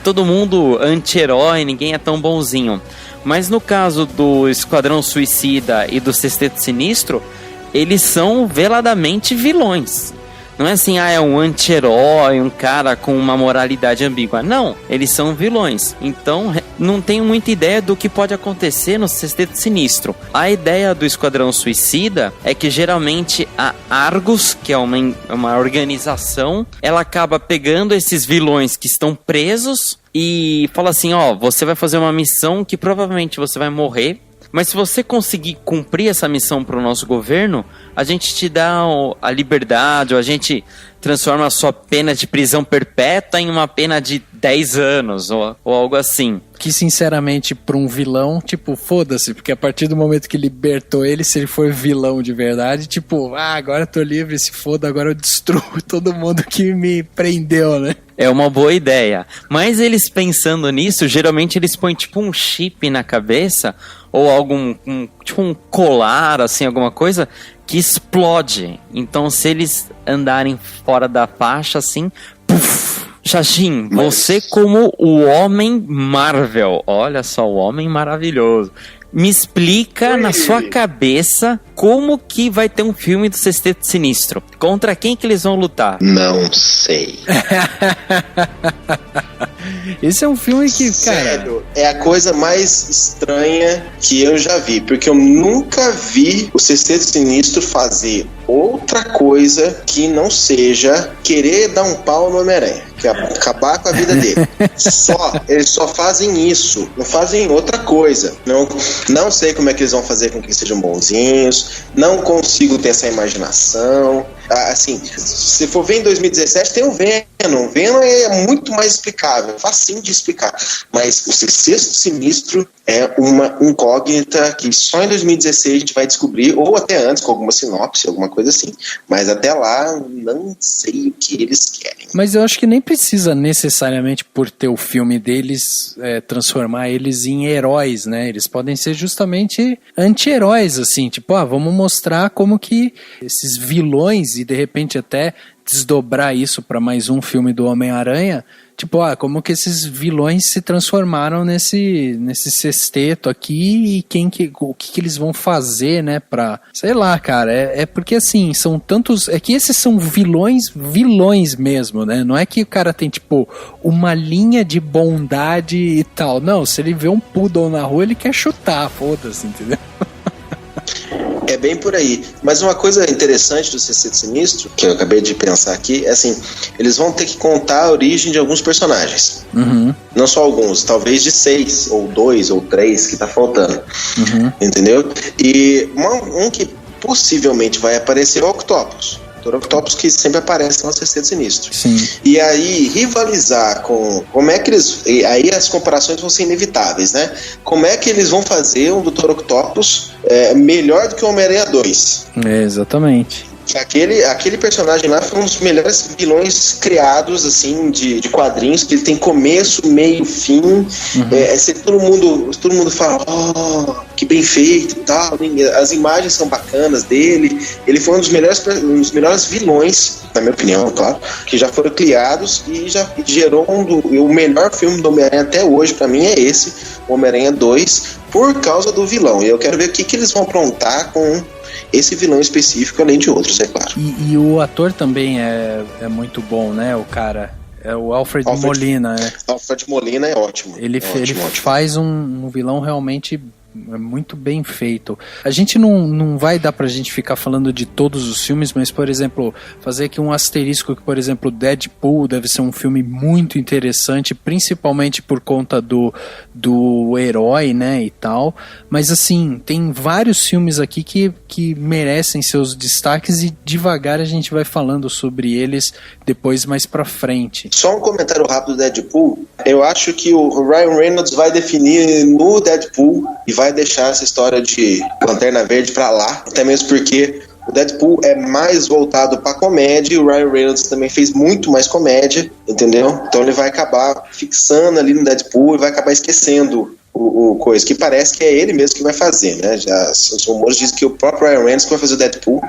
Todo mundo anti-herói, ninguém é tão bonzinho. Mas no caso do Esquadrão Suicida e do Sexteto Sinistro, eles são veladamente vilões. Não é assim, é um anti-herói, um cara com uma moralidade ambígua. Não, eles são vilões. Então, não tenho muita ideia do que pode acontecer no Sexteto Sinistro. A ideia do Esquadrão Suicida é que geralmente a Argus, que é uma organização, ela acaba pegando esses vilões que estão presos e fala assim, você vai fazer uma missão que provavelmente você vai morrer. Mas se você conseguir cumprir essa missão para o nosso governo, a gente te dá a liberdade, ou a gente transforma a sua pena de prisão perpétua em uma pena de 10 anos, ou algo assim.
Que, sinceramente, para um vilão, foda-se, porque a partir do momento que libertou ele, se ele for vilão de verdade, agora eu tô livre, se foda, agora eu destruo todo mundo que me prendeu, né?
É uma boa ideia. Mas eles pensando nisso, geralmente eles põem um chip na cabeça, ou algum um colar, assim, alguma coisa que explode. Então, se eles andarem fora da faixa, assim, puf! Xaxim, você como o Homem Marvel, olha só, o Homem Maravilhoso, me explica na sua cabeça como que vai ter um filme do Sexteto Sinistro. Contra quem que eles vão lutar?
Não sei.
Esse é um filme que, cara...
Sério, é a coisa mais estranha que eu já vi, porque eu nunca vi o Sexteto Sinistro fazer outra coisa que não seja querer dar um pau no Homem-Aranha, que é acabar com a vida dele. Eles só fazem isso, não fazem outra coisa. Não sei como é que eles vão fazer com que eles sejam bonzinhos, não consigo ter essa imaginação. Assim, se for ver em 2017, tem o Venom. O Venom é muito mais explicável, facinho de explicar. Mas o Sexteto Sinistro é uma incógnita que só em 2016 a gente vai descobrir, ou até antes, com alguma sinopse, alguma coisa assim. Mas até lá, não sei o que eles querem.
Mas eu acho que nem precisa necessariamente, por ter o filme deles, transformar eles em heróis, né? Eles podem ser justamente anti-heróis, assim. Vamos mostrar como que esses vilões, e de repente até desdobrar isso para mais um filme do Homem-Aranha, como que esses vilões se transformaram nesse sexteto aqui, e o que eles vão fazer, né, pra... Sei lá, cara, é porque assim, são tantos... É que esses são vilões mesmo, né? Não é que o cara tem, uma linha de bondade e tal. Não, se ele vê um poodle na rua, ele quer chutar, foda-se, entendeu?
É bem por aí. Mas uma coisa interessante do Sexteto Sinistro, que eu acabei de pensar aqui, é assim, eles vão ter que contar a origem de alguns personagens.
Uhum.
Não só alguns, talvez de 6, ou 2, ou 3 que tá faltando. Uhum. Entendeu? E um que possivelmente vai aparecer é o Octopus. Dr. Octopus que sempre aparece no Sexteto Sinistro.
Sim.
E aí, rivalizar com... Como é que eles... Aí as comparações vão ser inevitáveis, né? Como é que eles vão fazer um Dr. Octopus melhor do que o Homem-Aranha 2?
Exatamente.
Aquele personagem lá foi um dos melhores vilões criados, assim, de quadrinhos, que ele tem começo, meio, fim. Todo mundo fala, que bem feito e tal. As imagens são bacanas dele. Ele foi um dos melhores vilões, na minha opinião, claro, que já foram criados e já gerou o melhor filme do Homem-Aranha até hoje, pra mim, é esse, o Homem-Aranha 2, por causa do vilão. E eu quero ver o que eles vão aprontar com esse vilão específico, além de outros, é claro.
E o ator também é muito bom, né? O cara é o Alfred Molina.
Alfred Molina é ótimo.
Ele faz um vilão realmente muito bem feito. A gente não vai dar pra gente ficar falando de todos os filmes, mas, por exemplo, fazer aqui um asterisco que, por exemplo, Deadpool deve ser um filme muito interessante, principalmente por conta do herói, né, e tal. Mas, assim, tem vários filmes aqui que merecem seus destaques e devagar a gente vai falando sobre eles depois mais pra frente.
Só um comentário rápido do Deadpool. Eu acho que o Ryan Reynolds vai definir no Deadpool e vai deixar essa história de Lanterna Verde pra lá, até mesmo porque o Deadpool é mais voltado pra comédia e o Ryan Reynolds também fez muito mais comédia, entendeu? Então ele vai acabar fixando ali no Deadpool e vai acabar esquecendo o coisa, que parece que é ele mesmo que vai fazer, né? Já os rumores dizem que o próprio Ryan Reynolds que vai fazer o Deadpool,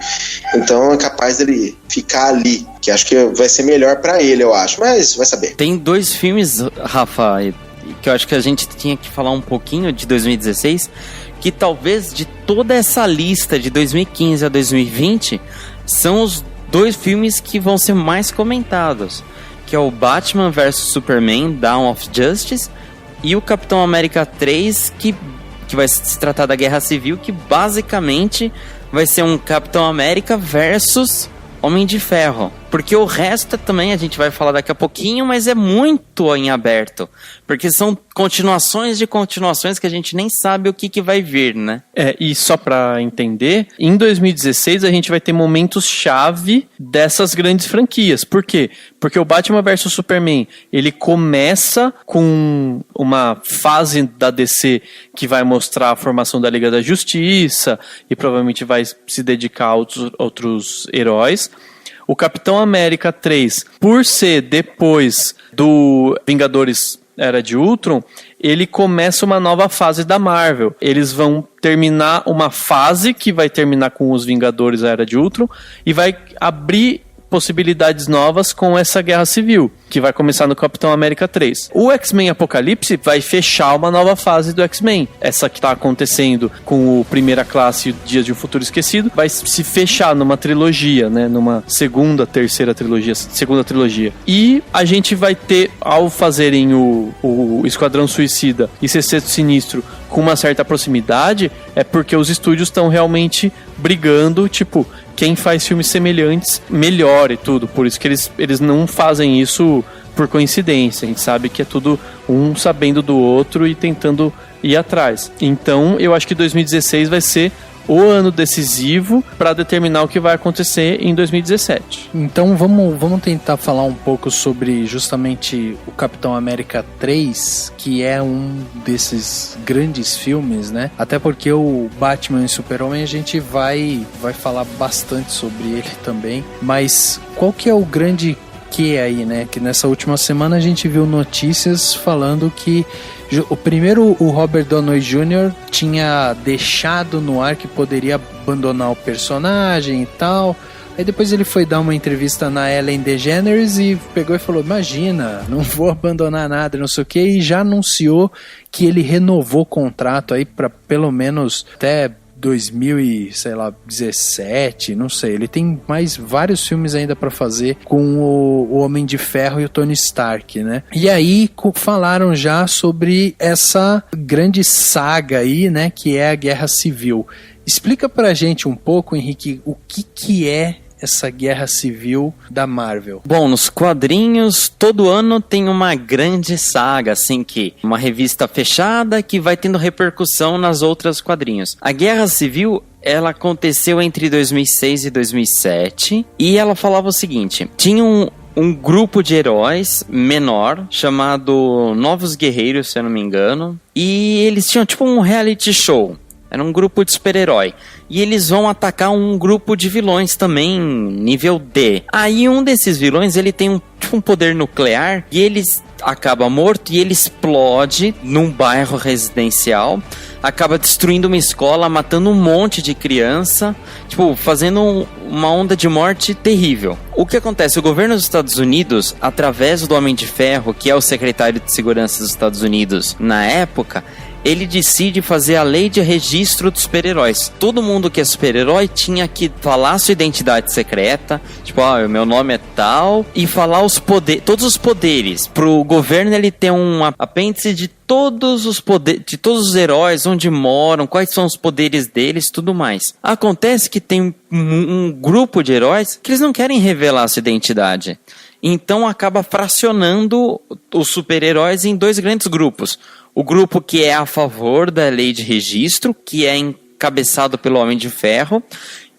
então é capaz dele ficar ali, que acho que vai ser melhor pra ele, eu acho, mas vai saber.
Tem 2 filmes, Rafa, que eu acho que a gente tinha que falar um pouquinho de 2016, que talvez de toda essa lista de 2015 a 2020 são os 2 filmes que vão ser mais comentados, que é o Batman vs Superman, Dawn of Justice, e o Capitão América 3, que vai se tratar da Guerra Civil, que basicamente vai ser um Capitão América versus Homem de Ferro. Porque o resto também a gente vai falar daqui a pouquinho, mas é muito em aberto. Porque são continuações de continuações que a gente nem sabe o que vai vir, né?
E só pra entender, em 2016 a gente vai ter momentos-chave dessas grandes franquias. Por quê? Porque o Batman vs Superman, ele começa com uma fase da DC que vai mostrar a formação da Liga da Justiça e provavelmente vai se dedicar a outros heróis. O Capitão América 3, por ser depois do Vingadores Era de Ultron, ele começa uma nova fase da Marvel. Eles vão terminar uma fase que vai terminar com os Vingadores Era de Ultron e vai abrir possibilidades novas com essa Guerra Civil, que vai começar no Capitão América 3. O X-Men Apocalipse vai fechar uma nova fase do X-Men. Essa que está acontecendo com o Primeira Classe e Dias de um Futuro Esquecido vai se fechar numa trilogia, né? Numa segunda trilogia. E a gente vai ter, ao fazerem o Esquadrão Suicida e Sexteto Sinistro com uma certa proximidade, é porque os estúdios estão realmente brigando, tipo, quem faz filmes semelhantes melhor e tudo. Por isso que eles não fazem isso por coincidência. A gente sabe que é tudo um sabendo do outro e tentando ir atrás. Então eu acho que 2016 vai ser o ano decisivo para determinar o que vai acontecer em 2017.
Então vamos tentar falar um pouco sobre justamente o Capitão América 3, que é um desses grandes filmes, né? Até porque o Batman e Super-Homem a gente vai falar bastante sobre ele também. Mas qual que é o grande que aí, né? Que nessa última semana a gente viu notícias falando que o Robert Downey Jr. tinha deixado no ar que poderia abandonar o personagem e tal. Aí depois ele foi dar uma entrevista na Ellen DeGeneres e pegou e falou, imagina, não vou abandonar nada, não sei o que, e já anunciou que ele renovou o contrato aí para pelo menos até 2017, não sei, ele tem mais vários filmes ainda pra fazer com o Homem de Ferro e o Tony Stark, né? E aí falaram já sobre essa grande saga aí, né, que é a Guerra Civil. Explica pra gente um pouco, Henrique, o que é essa Guerra Civil da Marvel?
Bom, nos quadrinhos, todo ano tem uma grande saga, assim, que uma revista fechada que vai tendo repercussão nas outras quadrinhos. A Guerra Civil ela aconteceu entre 2006 e 2007 e ela falava o seguinte: tinha um grupo de heróis menor chamado Novos Guerreiros, se eu não me engano, e eles tinham tipo um reality show. Era um grupo de super-herói. E eles vão atacar um grupo de vilões também, nível D. Aí um desses vilões, ele tem um poder nuclear e ele acaba morto e ele explode num bairro residencial. Acaba destruindo uma escola, matando um monte de criança, tipo, fazendo uma onda de morte terrível. O que acontece? O governo dos Estados Unidos, através do Homem de Ferro, que é o secretário de segurança dos Estados Unidos na época, ele decide fazer a lei de registro dos super-heróis. Todo mundo que é super-herói tinha que falar sua identidade secreta, tipo, meu nome é tal, e falar todos os poderes. Pro governo ele ter um apêndice de todos os poderes, de todos os heróis, onde moram, quais são os poderes deles, tudo mais. Acontece que tem um grupo de heróis que eles não querem revelar sua identidade. Então acaba fracionando os super-heróis em 2 grandes grupos. O grupo que é a favor da lei de registro, que é encabeçado pelo Homem de Ferro,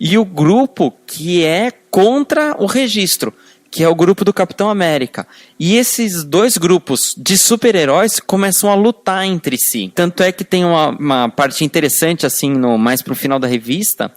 e o grupo que é contra o registro, que é o grupo do Capitão América. E esses 2 grupos de super-heróis começam a lutar entre si. Tanto é que tem uma parte interessante, assim, mais pro final da revista,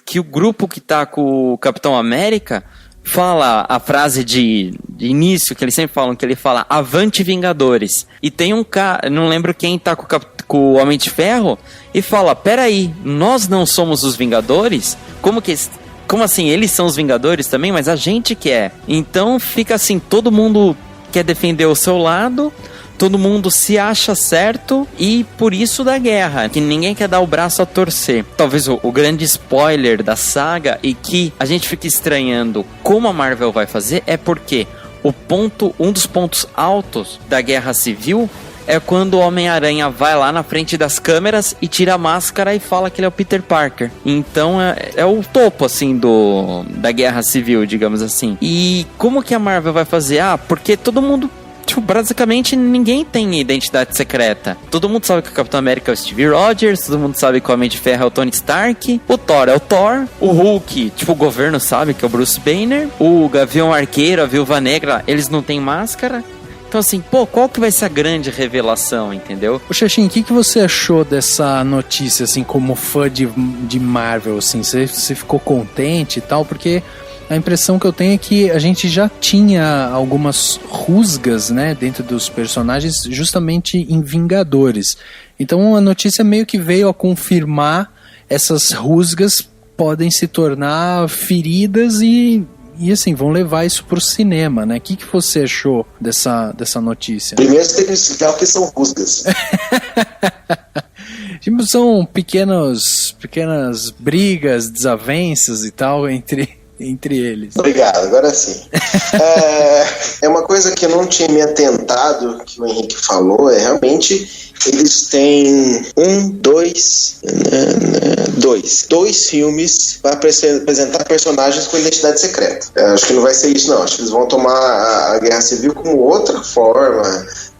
que o grupo que tá com o Capitão América fala a frase de início, que eles sempre falam, que ele fala Avante Vingadores. E tem um cara, não lembro quem tá com o Homem de Ferro, e fala, peraí, nós não somos os Vingadores? Como assim, eles são os Vingadores também, mas a gente que é? Então fica assim, todo mundo quer defender o seu lado, todo mundo se acha certo e por isso da guerra, que ninguém quer dar o braço a torcer. Talvez o grande spoiler da saga e que a gente fica estranhando como a Marvel vai fazer é porque um dos pontos altos da Guerra Civil é quando o Homem-Aranha vai lá na frente das câmeras e tira a máscara e fala que ele é o Peter Parker. Então é o topo, assim, da Guerra Civil, digamos assim. E como que a Marvel vai fazer? Porque todo mundo, tipo, basicamente ninguém tem identidade secreta. Todo mundo sabe que o Capitão América é o Steve Rogers, todo mundo sabe que o Homem de Ferro é o Tony Stark, o Thor é o Thor, o Hulk, tipo, o governo sabe que é o Bruce Banner, o Gavião Arqueiro, a Viúva Negra, eles não têm máscara. Então assim, qual que vai ser a grande revelação, entendeu?
Ô Xaxim, o que você achou dessa notícia, assim, como fã de Marvel, assim? Você ficou contente e tal? Porque a impressão que eu tenho é que a gente já tinha algumas rusgas, né, dentro dos personagens, justamente em Vingadores. Então a notícia meio que veio a confirmar essas rusgas podem se tornar feridas e assim, vão levar isso pro cinema, né? O que você achou dessa notícia?
Primeiro você tem que explicar o que são rusgas.
Tipo, são pequenas brigas, desavenças e tal entre eles.
Obrigado, agora sim. É uma coisa que eu não tinha me atentado, que o Henrique falou, realmente eles têm dois filmes para apresentar personagens com identidade secreta. Acho que não vai ser isso, não. Acho que eles vão tomar a Guerra Civil como outra forma.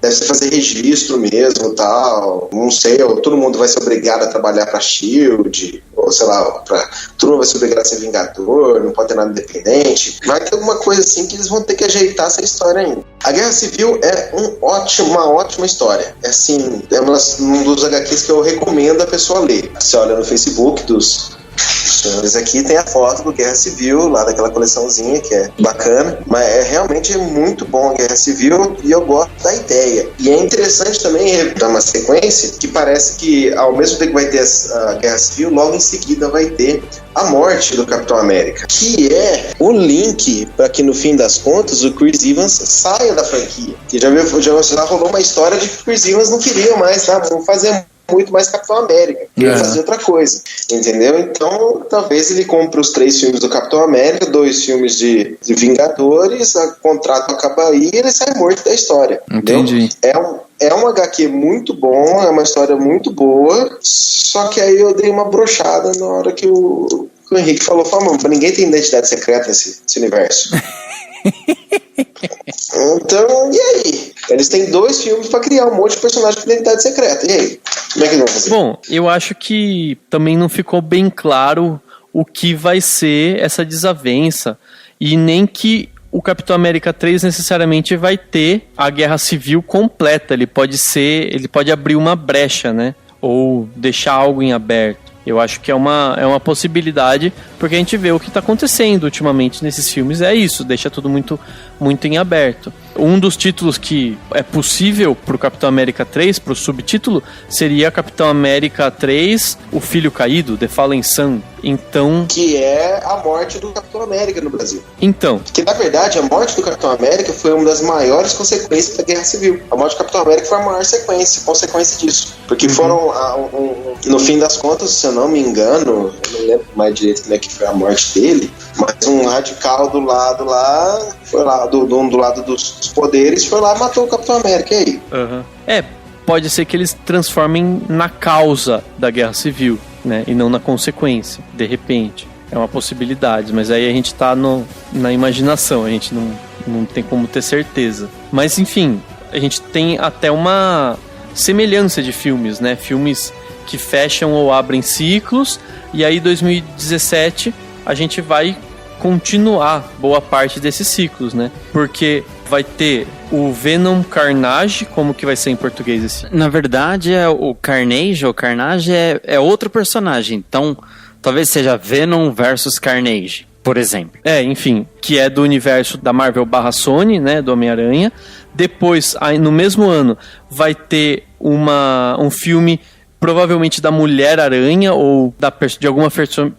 Deve ser fazer registro mesmo, tal. Não sei, ou todo mundo vai ser obrigado a trabalhar pra SHIELD, ou sei lá, todo mundo vai ser obrigado a ser Vingador, não pode ter nada independente. Vai ter alguma coisa assim que eles vão ter que ajeitar essa história ainda. A Guerra Civil é uma ótima história. É assim, é um dos HQs que eu recomendo a pessoa ler. Você olha no Facebook dos senhores aqui, tem a foto do Guerra Civil, lá daquela coleçãozinha que é bacana, mas realmente é muito bom a Guerra Civil e eu gosto da ideia. E é interessante também dar uma sequência que parece que ao mesmo tempo que vai ter a Guerra Civil, logo em seguida vai ter a morte do Capitão América, que é o link para que no fim das contas o Chris Evans saia da franquia. Que já rolou uma história de que o Chris Evans não queria mais, vamos fazer muito mais Capitão América, queria fazer outra coisa, entendeu? Então talvez ele compre os 3 filmes do Capitão América, 2 filmes de Vingadores, o contrato acaba aí e ele sai morto da história.
Entendi.
É um HQ muito bom, é uma história muito boa, só que aí eu dei uma brochada na hora que o Henrique falou, mano, ninguém tem identidade secreta nesse universo. Então, e aí? Eles têm 2 filmes pra criar um monte de personagem com identidade secreta. E aí? Como é que eles vão fazer?
Bom, eu acho que também não ficou bem claro o que vai ser essa desavença. E nem que o Capitão América 3 necessariamente vai ter a guerra civil completa. Ele pode abrir uma brecha, né? Ou deixar algo em aberto. Eu acho que é uma possibilidade, porque a gente vê o que está acontecendo ultimamente nesses filmes. É isso, deixa tudo muito, muito em aberto. Um dos títulos que é possível pro Capitão América 3, pro subtítulo, seria Capitão América 3, O Filho Caído, The Fallen Son. Então...
Que é a morte do Capitão América no Brasil.
Então...
Que, na verdade, a morte do Capitão América foi uma das maiores consequências da Guerra Civil. A morte do Capitão América foi a maior consequência disso. Porque foram, no fim das contas, se eu não me engano, eu não lembro mais direito como é que foi a morte dele, mas um radical do lado lá, foi lá, do lado dos poderes, foi lá e matou o Capitão América, e aí?
É, pode ser que eles transformem na causa da Guerra Civil, né, e não na consequência, de repente. É uma possibilidade, mas aí a gente tá na imaginação, a gente não tem como ter certeza. Mas, enfim, a gente tem até uma semelhança de filmes, né, filmes que fecham ou abrem ciclos, e aí 2017 a gente vai continuar boa parte desses ciclos, né? Porque vai ter o Venom Carnage, como que vai ser em português esse?
Na verdade, o Carnage, ou Carnage é outro personagem, então talvez seja Venom versus Carnage, por exemplo.
Enfim, que é do universo da Marvel /Sony, né, do Homem-Aranha. Depois, aí, no mesmo ano, vai ter um filme provavelmente da Mulher-Aranha ou de alguma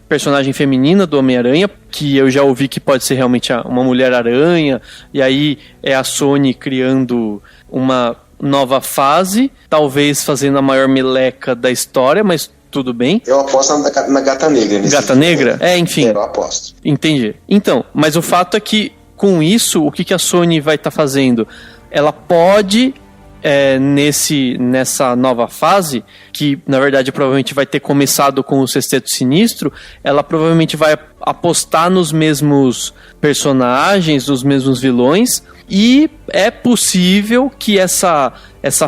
personagem feminina do Homem-Aranha, que eu já ouvi que pode ser realmente uma Mulher-Aranha, e aí é a Sony criando uma nova fase, talvez fazendo a maior meleca da história, mas tudo bem.
Eu aposto na Gata Negra.
Gata Negra? Enfim.
Eu aposto.
Entendi. Então, mas o fato é que com isso, o que a Sony vai estar fazendo? Ela pode... nessa nova fase, que na verdade provavelmente vai ter começado com o Sexteto Sinistro, ela provavelmente vai apostar nos mesmos personagens, nos mesmos vilões, e é possível que essa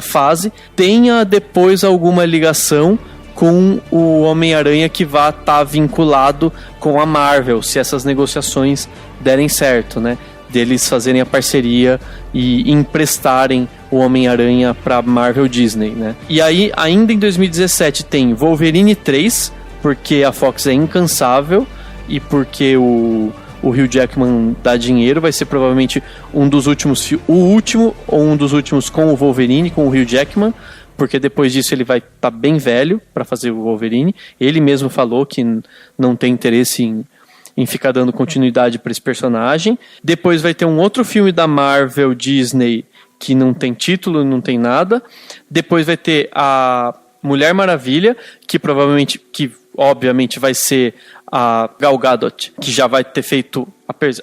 fase tenha depois alguma ligação com o Homem-Aranha que vai estar vinculado com a Marvel, se essas negociações derem certo, né? Deles fazerem a parceria e emprestarem o Homem-Aranha pra Marvel Disney, né? E aí, ainda em 2017, tem Wolverine 3, porque a Fox é incansável e porque o Hugh Jackman dá dinheiro, vai ser provavelmente um dos últimos, o último ou um dos últimos com o Wolverine, com o Hugh Jackman, porque depois disso ele vai estar bem velho para fazer o Wolverine. Ele mesmo falou que não tem interesse em ficar dando continuidade para esse personagem. Depois vai ter um outro filme da Marvel Disney que não tem título, não tem nada. Depois vai ter a Mulher Maravilha, que obviamente vai ser a Gal Gadot, que já vai ter feito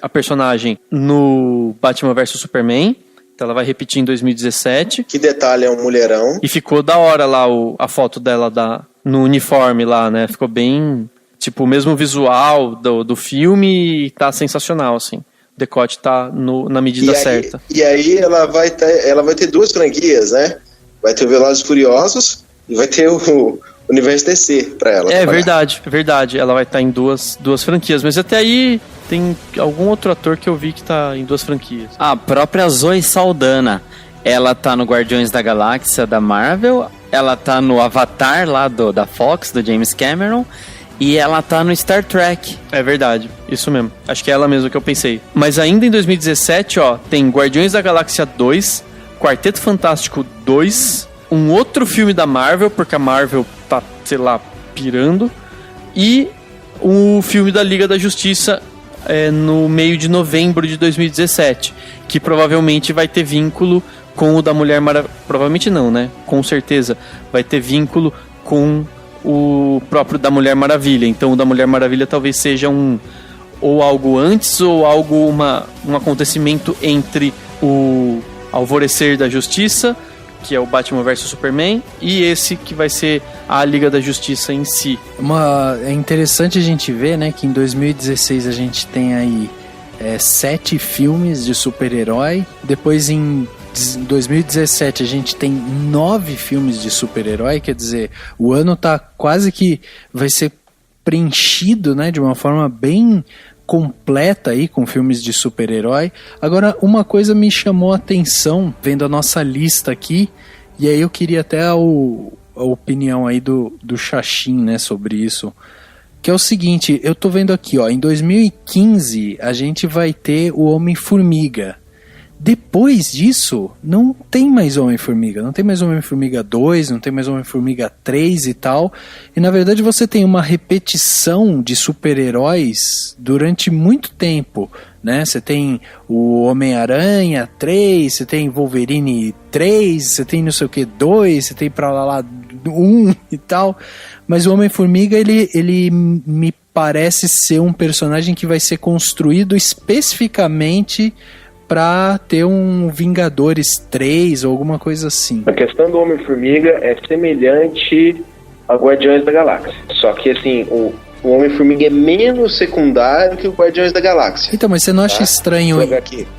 a personagem no Batman vs Superman. Então ela vai repetir em 2017.
Que detalhe, é um mulherão.
E ficou da hora lá a foto dela no uniforme lá, né? Ficou bem... Tipo, o mesmo visual do filme, tá sensacional, assim. O decote tá na medida certa.
E aí ela vai ter 2 franquias, né? Vai ter o Velozes e Furiosos e vai ter o Universo DC pra ela.
Verdade. Ela vai estar em duas franquias. Mas até aí tem algum outro ator que eu vi que tá em 2 franquias.
A própria Zoe Saldana. Ela tá no Guardiões da Galáxia da Marvel. Ela tá no Avatar lá da Fox, do James Cameron. E ela tá no Star Trek.
É verdade, isso mesmo. Acho que é ela mesmo que eu pensei. Mas ainda em 2017, tem Guardiões da Galáxia 2, Quarteto Fantástico 2, um outro filme da Marvel, porque a Marvel tá, sei lá, pirando, e o filme da Liga da Justiça no meio de novembro de 2017, que provavelmente vai ter vínculo com o da Mulher Maravilha. Provavelmente não, né? Com certeza vai ter vínculo com o próprio da Mulher Maravilha. Então o da Mulher Maravilha talvez seja ou algo antes ou um acontecimento entre o Alvorecer da Justiça, que é o Batman vs Superman, e esse que vai ser a Liga da Justiça em si.
É interessante a gente ver, né, que em 2016 a gente tem aí 7 filmes de super-herói, depois em 2017 a gente tem 9 filmes de super-herói, quer dizer, o ano tá quase que vai ser preenchido, né, de uma forma bem completa aí com filmes de super-herói. Agora, uma coisa me chamou a atenção vendo a nossa lista aqui, e aí eu queria até a opinião aí do Xaxim, né, sobre isso, que é o seguinte, eu tô vendo aqui, ó, em 2015 a gente vai ter o Homem-Formiga. Depois disso, não tem mais Homem-Formiga, não tem mais Homem-Formiga 2, não tem mais Homem-Formiga 3 e tal, e na verdade você tem uma repetição de super-heróis durante muito tempo, né? Você tem o Homem-Aranha 3, você tem Wolverine 3, você tem não sei o que 2, você tem pra lá 1 e tal, mas o Homem-Formiga ele me parece ser um personagem que vai ser construído especificamente pra ter um Vingadores 3 ou alguma coisa assim.
A questão do Homem-Formiga é semelhante a Guardiões da Galáxia. Só que, assim, o Homem-Formiga é menos secundário que o Guardiões da Galáxia.
Então, mas você não acha estranho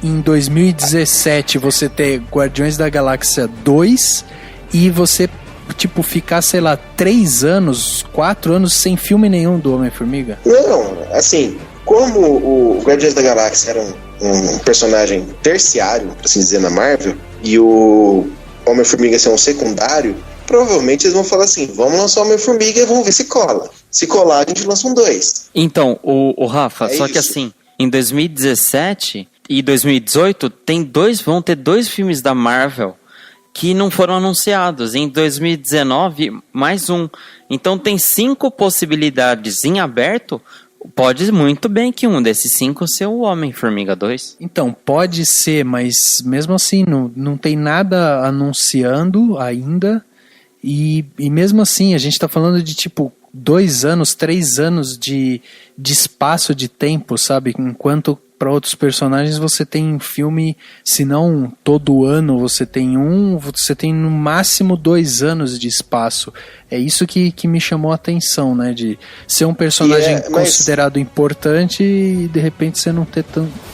em 2017 você ter Guardiões da Galáxia 2 e você, tipo, ficar, sei lá, 3 anos, 4 anos sem filme nenhum do Homem-Formiga?
Não, assim, como o Guardiões da Galáxia era um personagem terciário, por assim dizer, na Marvel, e o Homem-Formiga ser um secundário, provavelmente eles vão falar assim, vamos lançar o Homem-Formiga e vamos ver se cola. Se colar, a gente lança um 2.
Então, o Rafa, só que assim, em 2017 e 2018 vão ter 2 filmes da Marvel que não foram anunciados. Em 2019, mais um. Então tem 5 possibilidades em aberto. Pode muito bem que um desses 5 seja o Homem-Formiga 2.
Então, pode ser, mas mesmo assim não tem nada anunciando ainda. E mesmo assim, a gente tá falando de tipo 2 anos, 3 anos de espaço de tempo, sabe? Enquanto para outros personagens você tem filme, se não todo ano você tem você tem no máximo 2 anos de espaço. É isso que me chamou a atenção, né? De ser um personagem considerado importante e de repente você não ter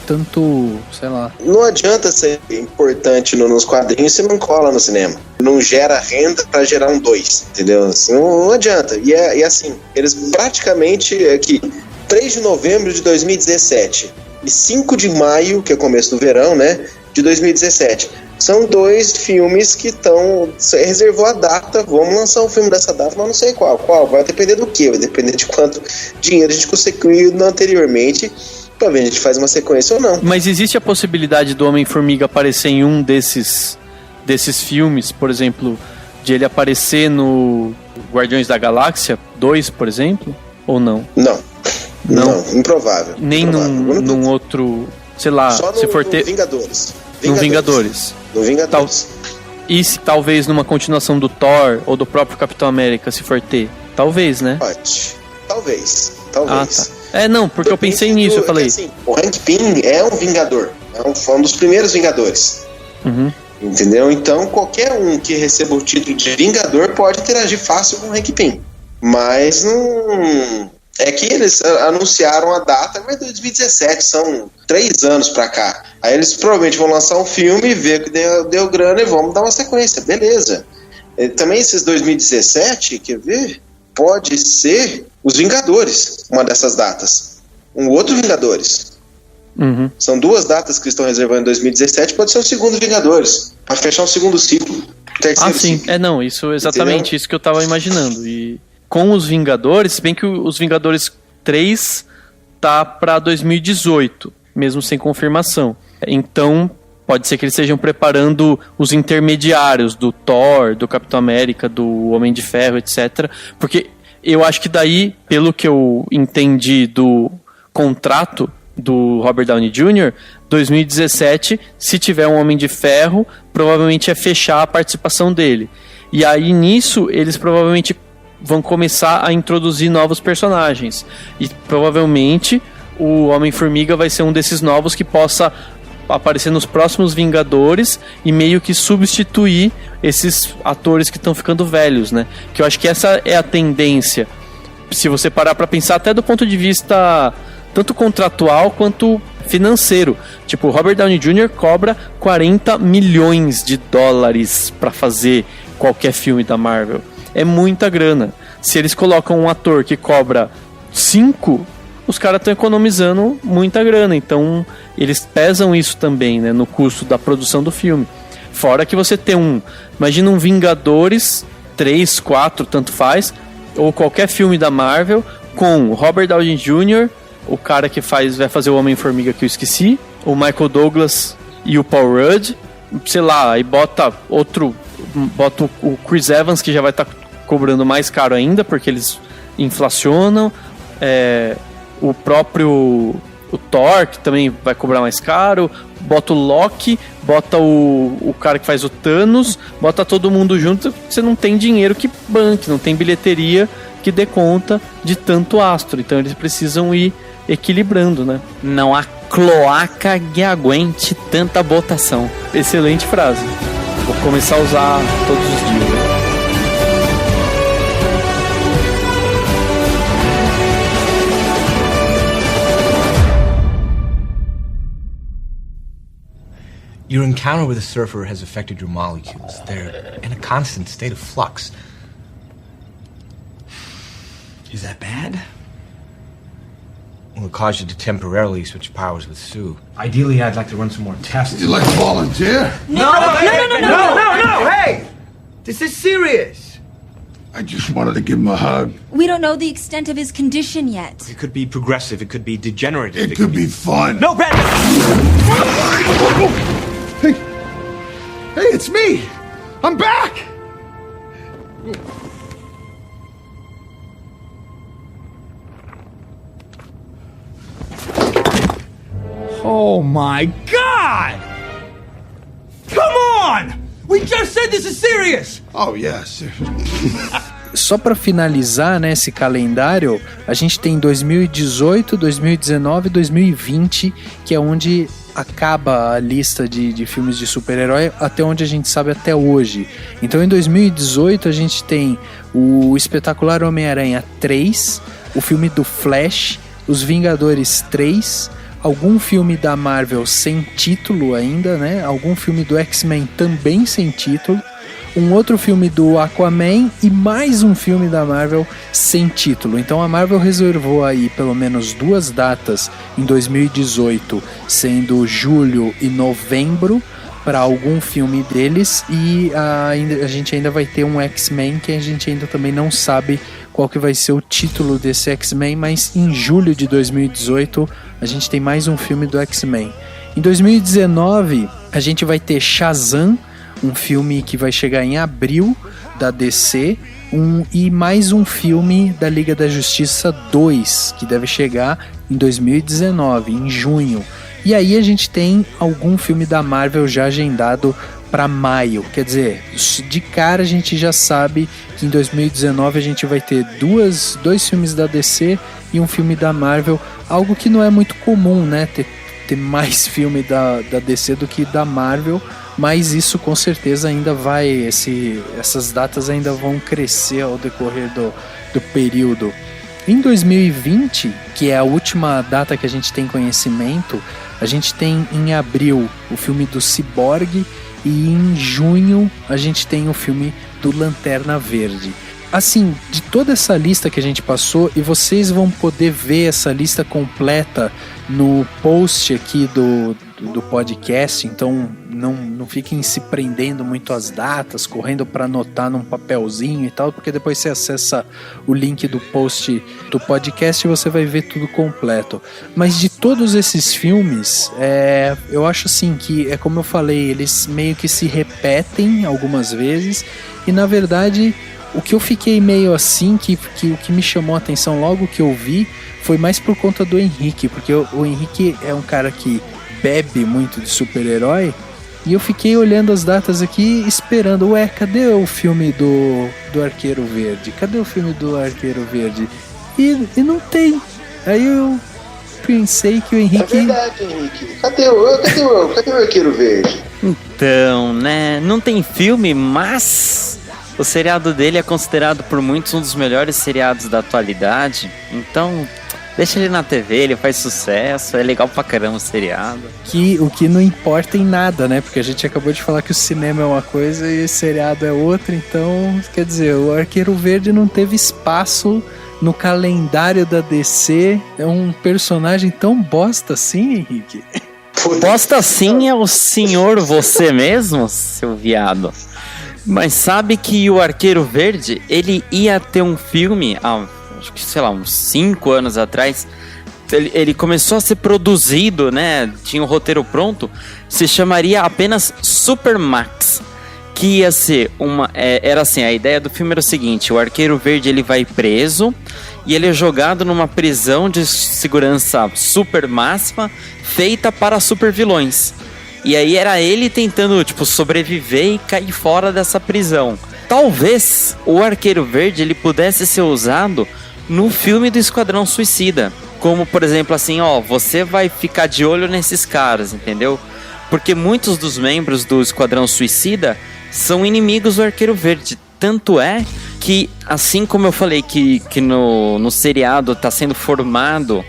tanto, sei lá.
Não adianta ser importante nos quadrinhos se não cola no cinema. Não gera renda pra gerar um 2, entendeu? Assim, não adianta. E assim, eles praticamente aqui, 3 de novembro de 2017 e 5 de maio, que é o começo do verão, né, de 2017. São 2 filmes que estão... Reservou a data, vamos lançar um filme dessa data, mas não sei qual. Vai depender do quê? Vai depender de quanto dinheiro a gente conseguiu anteriormente pra ver se a gente faz uma sequência ou não.
Mas existe a possibilidade do Homem-Formiga aparecer em um desses filmes, por exemplo, de ele aparecer no Guardiões da Galáxia 2, por exemplo? Ou não?
Não, improvável.
Nem num outro, sei lá,
só
se for ter...
Vingadores.
No Vingadores. E se talvez numa continuação do Thor ou do próprio Capitão América, se for ter? Talvez, né?
Pode. Talvez.
Ah, tá. Não, porque eu pensei nisso, eu falei...
Assim, o Hank Pym é um Vingador. Foi um dos primeiros Vingadores.
Uhum.
Entendeu? Então, qualquer um que receba o título de Vingador pode interagir fácil com o Hank Pym. Mas não... É que eles anunciaram a data, mas 2017, são 3 anos pra cá. Aí eles provavelmente vão lançar um filme, ver que deu grana e vamos dar uma sequência, beleza. Também esses 2017, quer ver? Pode ser os Vingadores, uma dessas datas. Um outro Vingadores.
Uhum.
São 2 datas que estão reservando em 2017, pode ser o segundo Vingadores, pra fechar o segundo ciclo. Terceiro
sim.
ciclo.
Isso exatamente. Entendeu? Isso que eu tava imaginando. E com os Vingadores, se bem que os Vingadores 3 tá pra 2018, mesmo sem confirmação. Então, pode ser que eles estejam preparando os intermediários do Thor, do Capitão América, do Homem de Ferro, etc. Porque eu acho que daí, pelo que eu entendi do contrato do Robert Downey Jr., 2017, se tiver um Homem de Ferro, provavelmente é fechar a participação dele. E aí, nisso, eles provavelmente vão começar a introduzir novos personagens. E provavelmente o Homem-Formiga vai ser um desses novos que possa aparecer nos próximos Vingadores e meio que substituir esses atores que estão ficando velhos, né? Que eu acho que essa é a tendência. Se você parar para pensar até do ponto de vista tanto contratual quanto financeiro. Tipo, o Robert Downey Jr. cobra 40 milhões de dólares pra fazer qualquer filme da Marvel. É muita grana. Se eles colocam um ator que cobra 5, os caras estão economizando muita grana. Então, eles pesam isso também, né, no custo da produção do filme. Fora que você tem imagina um Vingadores 3, 4, tanto faz, ou qualquer filme da Marvel, com Robert Downey Jr., o cara que vai fazer o Homem-Formiga que eu esqueci, o Michael Douglas e o Paul Rudd, sei lá, aí bota o Chris Evans, que já vai estar cobrando mais caro ainda, porque eles inflacionam, o próprio Thor, que também vai cobrar mais caro, bota o Loki, bota o cara que faz o Thanos, bota todo mundo junto, você não tem dinheiro que banque, não tem bilheteria que dê conta de tanto astro, então eles precisam ir equilibrando, né?
Não há cloaca que aguente tanta botação.
Excelente frase. Vou começar a usar todos os dias, né?
Your encounter with a surfer has affected your molecules. They're in a constant state of flux. Is that bad? Well, it caused you to temporarily switch powers with Sue. Ideally, I'd like to run some more tests.
You'd like to volunteer?
No! Hey! This is serious!
I just wanted to give him a hug.
We don't know the extent of his condition yet.
It could be progressive, it could be degenerative.
It could be fun.
No, Brad!
Hey, it's me! I'm back!
Oh my God! Come on! We just said this is serious!
Oh, yes.
Só para finalizar, né, esse calendário, a gente tem 2018, 2019 e 2020, que é onde acaba a lista de filmes de super-herói, até onde a gente sabe até hoje. Então em 2018 a gente tem o Espetacular Homem-Aranha 3, o filme do Flash, Os Vingadores 3, algum filme da Marvel sem título ainda, né? Algum filme do X-Men também sem título, um outro filme do Aquaman e mais um filme da Marvel sem título. Então a Marvel reservou aí pelo menos 2 datas em 2018, sendo julho e novembro, para algum filme deles, e a gente ainda vai ter um X-Men que a gente ainda também não sabe qual que vai ser o título desse X-Men, mas em julho de 2018 a gente tem mais um filme do X-Men. Em 2019 a gente vai ter Shazam, um filme que vai chegar em abril da DC, e mais um filme da Liga da Justiça 2, que deve chegar em 2019, em junho. E aí a gente tem algum filme da Marvel já agendado para maio. Quer dizer, de cara a gente já sabe que em 2019 a gente vai ter dois filmes da DC e um filme da Marvel, algo que não é muito comum, né? Ter mais filme da DC do que da Marvel, mas isso com certeza ainda vai, essas datas ainda vão crescer ao decorrer do período. Em 2020, que é a última data que a gente tem conhecimento, a gente tem em abril o filme do Cyborg e em junho a gente tem o filme do Lanterna Verde. Assim, de toda essa lista que a gente passou, e vocês vão poder ver essa lista completa no post aqui do podcast, então não fiquem se prendendo muito às datas, correndo para anotar num papelzinho e tal, porque depois você acessa o link do post do podcast e você vai ver tudo completo. Mas de todos esses filmes, eu acho assim que, é como eu falei, eles meio que se repetem algumas vezes, e na verdade o que eu fiquei meio assim, que o que me chamou a atenção logo que eu vi, foi mais por conta do Henrique, porque o Henrique é um cara que bebe muito de super-herói, e eu fiquei olhando as datas aqui, esperando, cadê o filme do Arqueiro Verde? Cadê o filme do Arqueiro Verde? E não tem. Aí eu pensei que o Henrique...
É verdade, Henrique. Cadê o Arqueiro Verde?
Então, né, não tem filme, mas o seriado dele é considerado por muitos um dos melhores seriados da atualidade, então Deixa ele na TV, ele faz sucesso, é legal pra caramba o seriado.
O que não importa em nada, né? Porque a gente acabou de falar que o cinema é uma coisa e o seriado é outra, então, quer dizer, o Arqueiro Verde não teve espaço no calendário da DC. É um personagem tão bosta assim, Henrique?
Bosta assim é o senhor você mesmo, seu viado. Mas sabe que o Arqueiro Verde, ele ia ter um filme acho que, sei lá, uns 5 anos atrás. Ele começou a ser produzido, né? Tinha um roteiro pronto. Se chamaria apenas Supermax. Que ia ser era assim, a ideia do filme era o seguinte: o Arqueiro Verde, ele vai preso e ele é jogado numa prisão de segurança super máxima feita para super vilões. E aí era ele tentando, tipo, sobreviver e cair fora dessa prisão. Talvez o Arqueiro Verde, ele pudesse ser usado no filme do Esquadrão Suicida. Como, por exemplo, assim, você vai ficar de olho nesses caras, entendeu? Porque muitos dos membros do Esquadrão Suicida são inimigos do Arqueiro Verde. Tanto é que, assim como eu falei que no seriado está sendo formado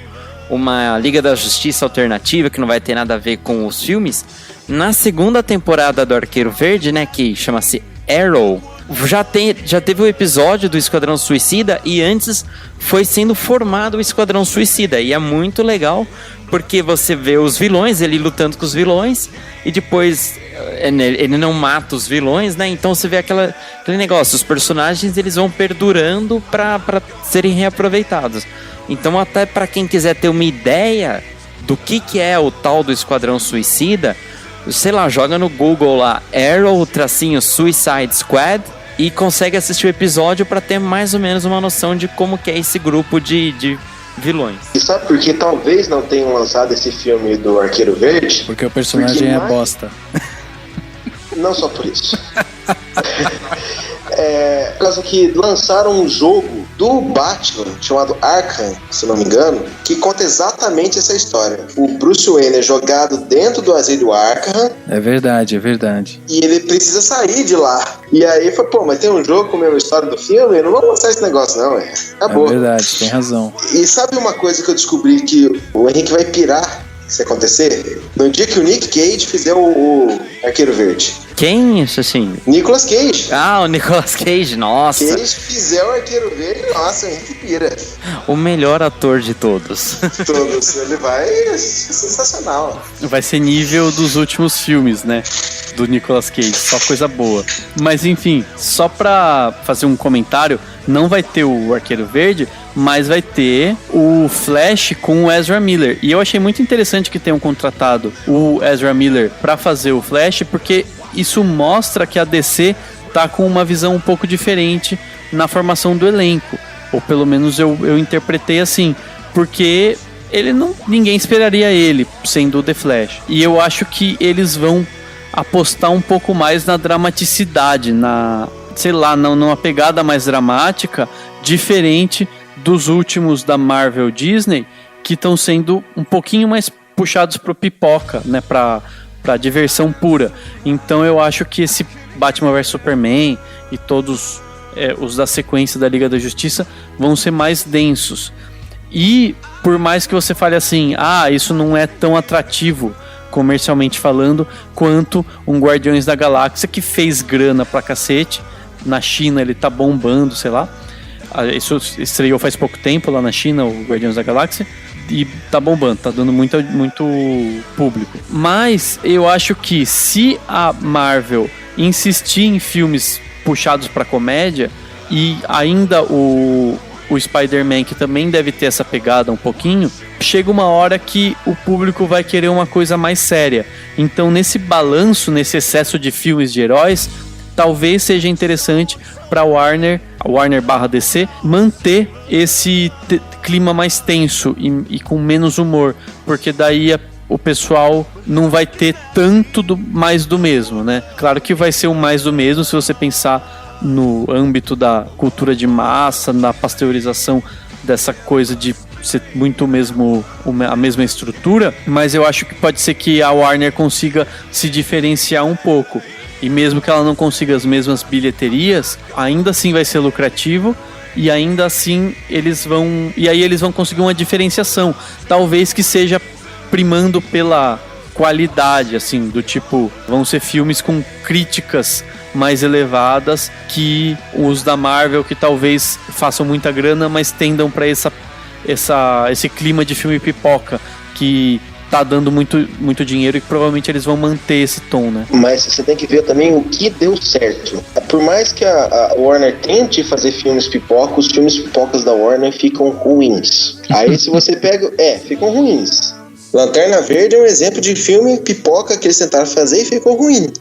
uma Liga da Justiça alternativa, que não vai ter nada a ver com os filmes, na segunda temporada do Arqueiro Verde, né, que chama-se Arrow, já teve o episódio do Esquadrão Suicida e antes foi sendo formado o Esquadrão Suicida. E é muito legal porque você vê os vilões, ele lutando com os vilões e depois ele não mata os vilões, né? Então você vê aquele negócio, os personagens eles vão perdurando para serem reaproveitados. Então até para quem quiser ter uma ideia do que é o tal do Esquadrão Suicida, sei lá, joga no Google lá Arrow-Suicide Squad e consegue assistir o episódio para ter mais ou menos uma noção de como que é esse grupo de vilões.
E sabe por que talvez não tenham lançado esse filme do Arqueiro Verde?
Porque o personagem é bosta.
Não só por isso. Por causa que lançaram um jogo do Batman chamado Arkham, se não me engano, que conta exatamente essa história. O Bruce Wayne é jogado dentro do asilo Arkham.
É verdade, é verdade.
E ele precisa sair de lá. E aí foi, mas tem um jogo com a mesma história do filme? Não vamos lançar esse negócio não, acabou.
É verdade, tem razão.
E sabe uma coisa que eu descobri que o Henrique vai pirar se acontecer? No dia que o Nick Cage fizer o Arqueiro Verde.
Quem, assim?
Nicolas Cage.
O Nicolas Cage, nossa.
Se ele fizer o Arqueiro Verde, nossa, a gente pira.
O melhor ator de todos.
Ele vai ser sensacional.
Vai ser nível dos últimos filmes, né? Do Nicolas Cage, só coisa boa. Mas enfim, só pra fazer um comentário, não vai ter o Arqueiro Verde, mas vai ter o Flash com o Ezra Miller. E eu achei muito interessante que tenham contratado o Ezra Miller pra fazer o Flash, porque isso mostra que a DC tá com uma visão um pouco diferente na formação do elenco. Ou pelo menos eu interpretei assim. Porque ninguém esperaria ele sendo o The Flash. E eu acho que eles vão apostar um pouco mais na dramaticidade, numa pegada mais dramática, diferente dos últimos da Marvel Disney, que estão sendo um pouquinho mais puxados pro pipoca, né, pra diversão pura. Então eu acho que esse Batman vs Superman e todos os da sequência da Liga da Justiça vão ser mais densos. E por mais que você fale assim, isso não é tão atrativo comercialmente falando quanto um Guardiões da Galáxia, que fez grana pra cacete. Na China ele tá bombando, sei lá. Isso estreou faz pouco tempo lá na China, o Guardiões da Galáxia, e tá bombando, tá dando muito público. Mas eu acho que se a Marvel insistir em filmes puxados pra comédia, e ainda o Spider-Man, que também deve ter essa pegada um pouquinho, chega uma hora que o público vai querer uma coisa mais séria. Então nesse balanço, nesse excesso de filmes de heróis, talvez seja interessante para Warner / DC manter esse clima mais tenso e com menos humor, porque daí o pessoal não vai ter tanto mais do mesmo, né? Claro que vai ser o mais do mesmo se você pensar no âmbito da cultura de massa, na pasteurização dessa coisa de ser muito mesmo a mesma estrutura, mas eu acho que pode ser que a Warner consiga se diferenciar um pouco. E mesmo que ela não consiga as mesmas bilheterias, ainda assim vai ser lucrativo e ainda assim eles vão conseguir uma diferenciação, talvez que seja primando pela qualidade, assim, do tipo, vão ser filmes com críticas mais elevadas que os da Marvel, que talvez façam muita grana, mas tendam para esse clima de filme pipoca, que tá dando muito dinheiro, e provavelmente eles vão manter esse tom, né?
Mas você tem que ver também o que deu certo. Por mais que a Warner tente fazer filmes pipoca, os filmes pipocas da Warner ficam ruins. Aí se você pega... ficam ruins. Lanterna Verde é um exemplo de filme pipoca que eles tentaram fazer e ficou ruim.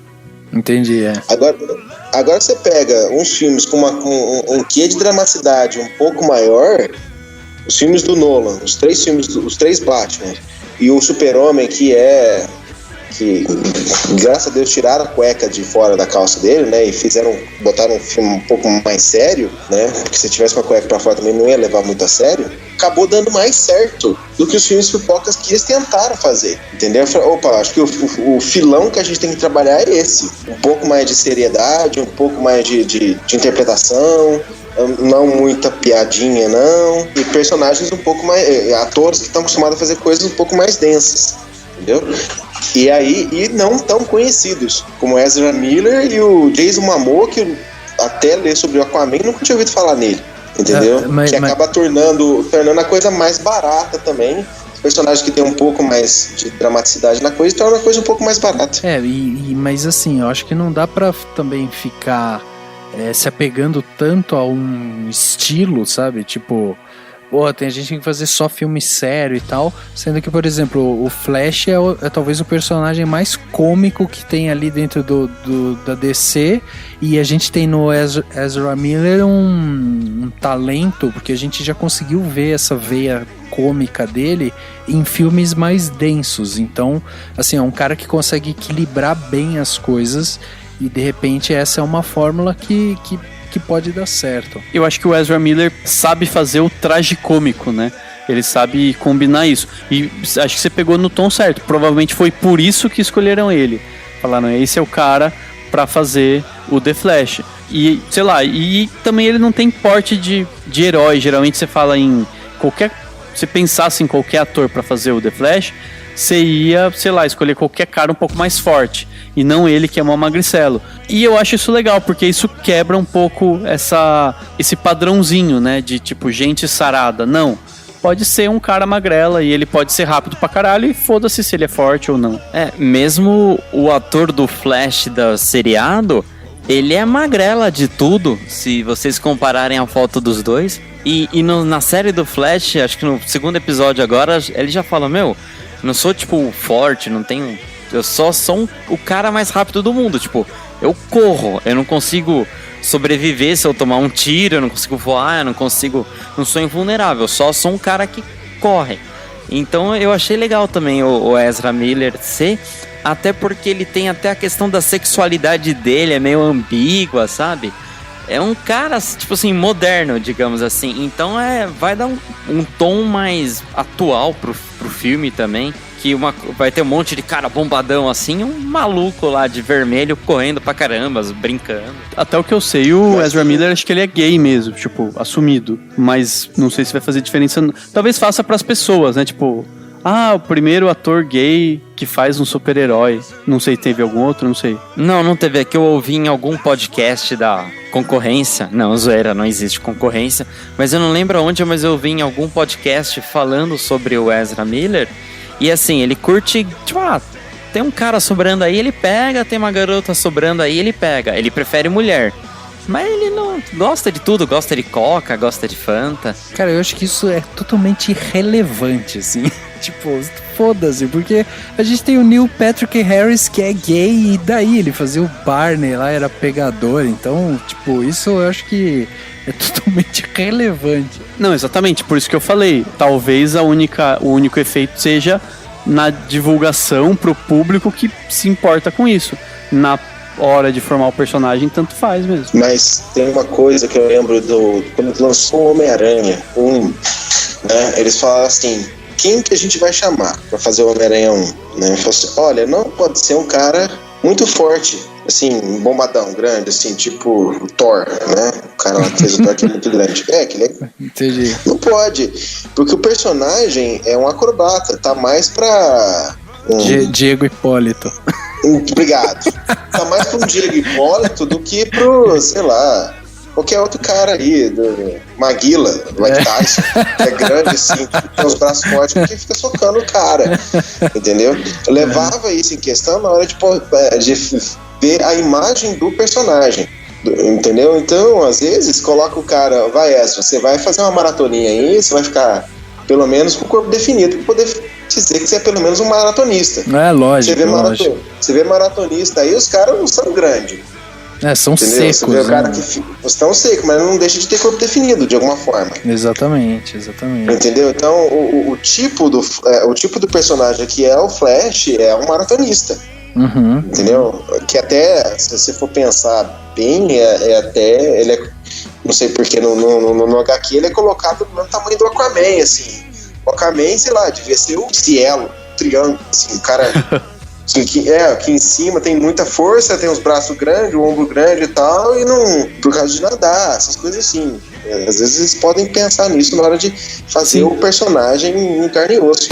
Entendi,
Agora você pega uns filmes com um quê de dramaticidade um pouco maior, os filmes do Nolan, os 3 Batman, e o Super-Homem, que graças a Deus tiraram a cueca de fora da calça dele, né, e botaram um filme um pouco mais sério, né, porque se tivesse com a cueca pra fora também não ia levar muito a sério, acabou dando mais certo do que os filmes pipocas que eles tentaram fazer, entendeu? Acho que o filão que a gente tem que trabalhar é esse, um pouco mais de seriedade, um pouco mais de interpretação, não muita piadinha não, e personagens um pouco mais, atores que estão acostumados a fazer coisas um pouco mais densas, entendeu? E não tão conhecidos, como Ezra Miller e o Jason Momoa, que eu até ler sobre o Aquaman nunca tinha ouvido falar nele, entendeu? Acaba tornando a coisa mais barata também. Os personagens que tem um pouco mais de dramaticidade na coisa tornam a coisa um pouco mais barata.
Mas assim, eu acho que não dá pra também ficar se apegando tanto a um estilo, sabe? Tipo, tem gente que tem que fazer só filme sério e tal, sendo que, por exemplo, o Flash é talvez o personagem mais cômico que tem ali dentro da DC, e a gente tem no Ezra Miller um talento, porque a gente já conseguiu ver essa veia cômica dele em filmes mais densos. Então, assim, é um cara que consegue equilibrar bem as coisas, e de repente essa é uma fórmula que pode dar certo.
Eu acho que o Ezra Miller sabe fazer o tragicômico, né? Ele sabe combinar isso. E acho que você pegou no tom certo. Provavelmente foi por isso que escolheram ele. Falaram, esse é o cara pra fazer o The Flash. E, sei lá, e também ele não tem porte de herói. Geralmente você fala em qualquer... Se pensasse em qualquer ator pra fazer o The Flash, você ia, sei lá, escolher qualquer cara um pouco mais forte, e não ele, que é uma magricelo. E eu acho isso legal, porque isso quebra um pouco esse padrãozinho, né, de tipo, gente sarada. Não, pode ser um cara magrela, e ele pode ser rápido pra caralho, e foda-se se ele é forte ou não.
Mesmo o ator do Flash da seriado, ele é magrela de tudo, se vocês compararem a foto dos dois. E na série do Flash, acho que no segundo episódio agora, ele já fala, não sou, tipo, forte, não tenho... Eu só sou o cara mais rápido do mundo, tipo, eu corro, eu não consigo sobreviver se eu tomar um tiro, eu não consigo voar, não sou invulnerável, só sou um cara que corre. Então eu achei legal também o Ezra Miller ser, até porque ele tem até a questão da sexualidade dele, é meio ambígua, sabe? É um cara, tipo assim, moderno, digamos assim. Então vai dar um tom mais atual pro filme também. Que vai ter um monte de cara bombadão assim, um maluco lá de vermelho correndo pra caramba, brincando.
Até o que eu sei, o Ezra Miller, acho que ele é gay mesmo, tipo, assumido. Mas não sei se vai fazer diferença. Talvez faça pras pessoas, né? Tipo, o primeiro ator gay que faz um super-herói. Não sei, teve algum outro? Não sei.
Não teve. É que eu ouvi em algum podcast da concorrência. Não, zoeira, não existe concorrência. Mas eu não lembro onde, mas eu ouvi em algum podcast falando sobre o Ezra Miller. E assim, ele curte, tipo, tem um cara sobrando aí, ele pega, tem uma garota sobrando aí, ele pega. Ele prefere mulher. Mas ele não gosta de tudo, gosta de Coca, gosta de Fanta.
Cara, eu acho que isso é totalmente irrelevante, assim. Tipo, foda-se, porque a gente tem o Neil Patrick Harris, que é gay, e daí ele fazia o Barney lá, era pegador. Então, tipo, isso eu acho que é totalmente relevante.
Não, exatamente, por isso que eu falei. Talvez o único efeito seja na divulgação pro público que se importa com isso. Na hora de formar o personagem, tanto faz mesmo.
Mas tem uma coisa que eu lembro quando lançou o Homem-Aranha 1, né? Eles falaram assim, quem que a gente vai chamar pra fazer o Homem-Aranha 1? Né? Ele falou assim, olha, não pode ser um cara muito forte, assim, bombadão, grande, assim, tipo o Thor, né? O cara lá que fez o Thor que é muito grande. Que ele é...
Entendi.
Não pode, porque o personagem é um acrobata, tá mais pra...
Diego Hipólito.
Obrigado. Tá mais pra um Diego Hipólito do que pro, sei lá, qualquer outro cara aí, do Maguila, do Mike Tyson, que é grande assim, tem os braços fortes, porque fica socando o cara, entendeu? Eu levava isso em questão na hora de ver a imagem do personagem, entendeu? Então, às vezes, coloca o cara, você vai fazer uma maratoninha aí, você vai ficar pelo menos com o corpo definido, pra poder dizer que você é pelo menos um maratonista.
É, lógico, lógico.
Você vê maratonista aí, os caras não são grandes.
São secos.
Você vê o cara que estão secos, mas não deixa de ter corpo definido, de alguma forma.
Exatamente.
Entendeu? Então, o tipo do personagem que é o Flash é um maratonista.
Uhum.
Entendeu? Que até, se você for pensar bem, ele é, não sei porque no HQ ele é colocado no mesmo tamanho do Aquaman, assim. O Aquaman, sei lá, devia ser o Cielo, o triângulo, assim, o cara que em cima tem muita força, tem os braços grandes, o ombro grande e tal, e não, por causa de nadar, essas coisas assim. Às vezes eles podem pensar nisso na hora de fazer o personagem em carne e osso.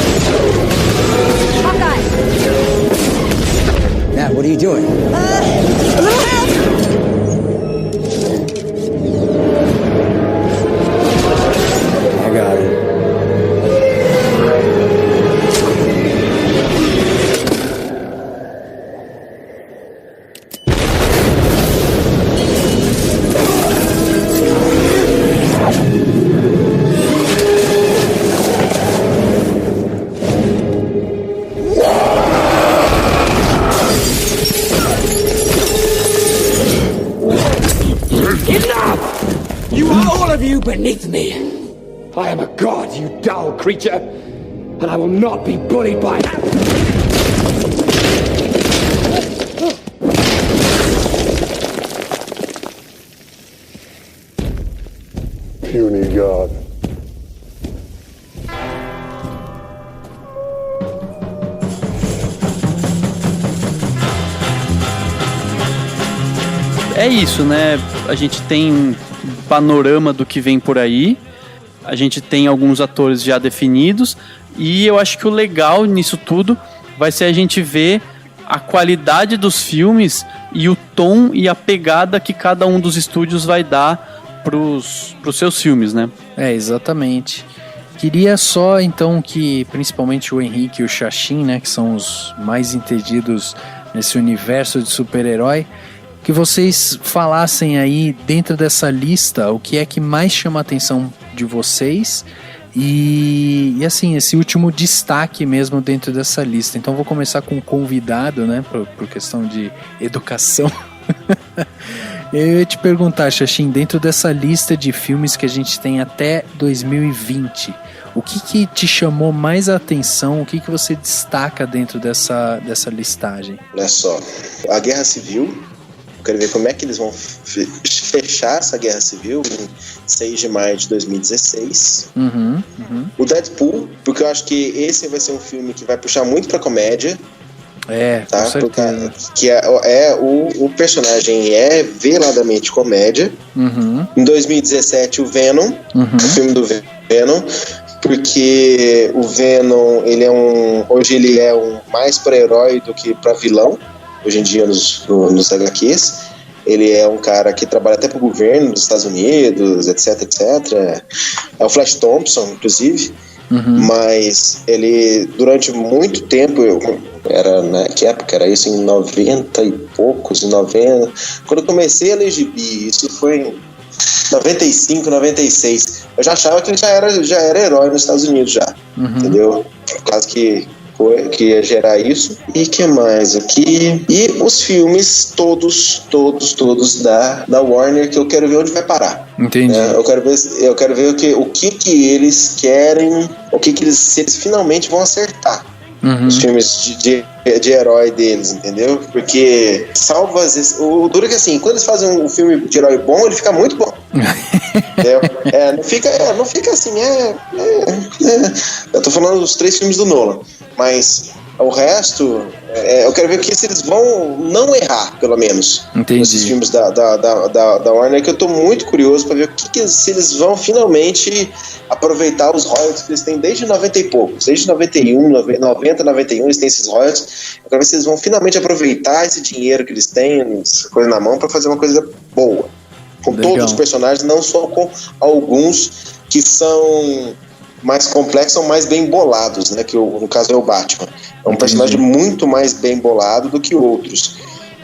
Matt, what are you doing? I got it.
Beneath me. I am a god, you dull creature, and I will not be bullied by that.
Puny god.
É isso, né? A gente tem panorama do que vem por aí, a gente tem alguns atores já definidos, e eu acho que o legal nisso tudo vai ser a gente ver a qualidade dos filmes e o tom e a pegada que cada um dos estúdios vai dar pros seus filmes, né?
Exatamente. Queria só então que principalmente o Henrique e o Xaxim, né, que são os mais entendidos nesse universo de super-herói, que vocês falassem aí dentro dessa lista o que é que mais chama a atenção de vocês e assim, esse último destaque mesmo dentro dessa lista. Então vou começar com o convidado, né, por questão de educação. Eu ia te perguntar, Xaxim, dentro dessa lista de filmes que a gente tem até 2020, o que te chamou mais a atenção, o que você destaca dentro dessa listagem?
Olha só, a Guerra Civil. Eu quero ver como é que eles vão fechar essa Guerra Civil em 6 de maio de 2016. O Deadpool, porque eu acho que esse vai ser um filme que vai puxar muito pra comédia.
Tá? Com certeza.
Que o personagem é veladamente comédia. Em 2017, o Venom, o filme do Venom, porque o Venom, hoje ele é mais pra herói do que pra vilão. Hoje em dia nos HQs, ele é um cara que trabalha até pro governo dos Estados Unidos, etc, etc. É o Flash Thompson, inclusive. Mas ele, durante muito tempo, que época era isso? Em 90 e poucos, em 90. Quando eu comecei a ler gibi, isso foi em 95, 96. Eu já achava que ele já era herói nos Estados Unidos já, entendeu? Por causa que ia gerar isso. E que mais aqui? E os filmes todos da Warner, que eu quero ver onde vai parar.
Entendi.
Eu quero ver o que eles querem, se eles finalmente vão acertar os filmes de herói deles, entendeu? Porque salva às vezes. O duro é que assim, quando eles fazem um filme de herói bom, ele fica muito bom. Entendeu? Não fica assim. Eu tô falando dos 3 filmes do Nolan. Mas O resto, eu quero ver o que se eles vão não errar, pelo menos.
Entendi.
Nesses filmes da Warner, que eu tô muito curioso pra ver se eles vão finalmente aproveitar os royalties que eles têm desde 90 e poucos. Desde 91, 90, 91, eles têm esses royalties. Eu quero ver se eles vão finalmente aproveitar esse dinheiro que eles têm, essa coisa na mão, pra fazer uma coisa boa. Com todos os personagens, não só com alguns que são mais complexos, são mais bem bolados, né? Que no caso é o Batman. É um personagem muito mais bem bolado do que outros,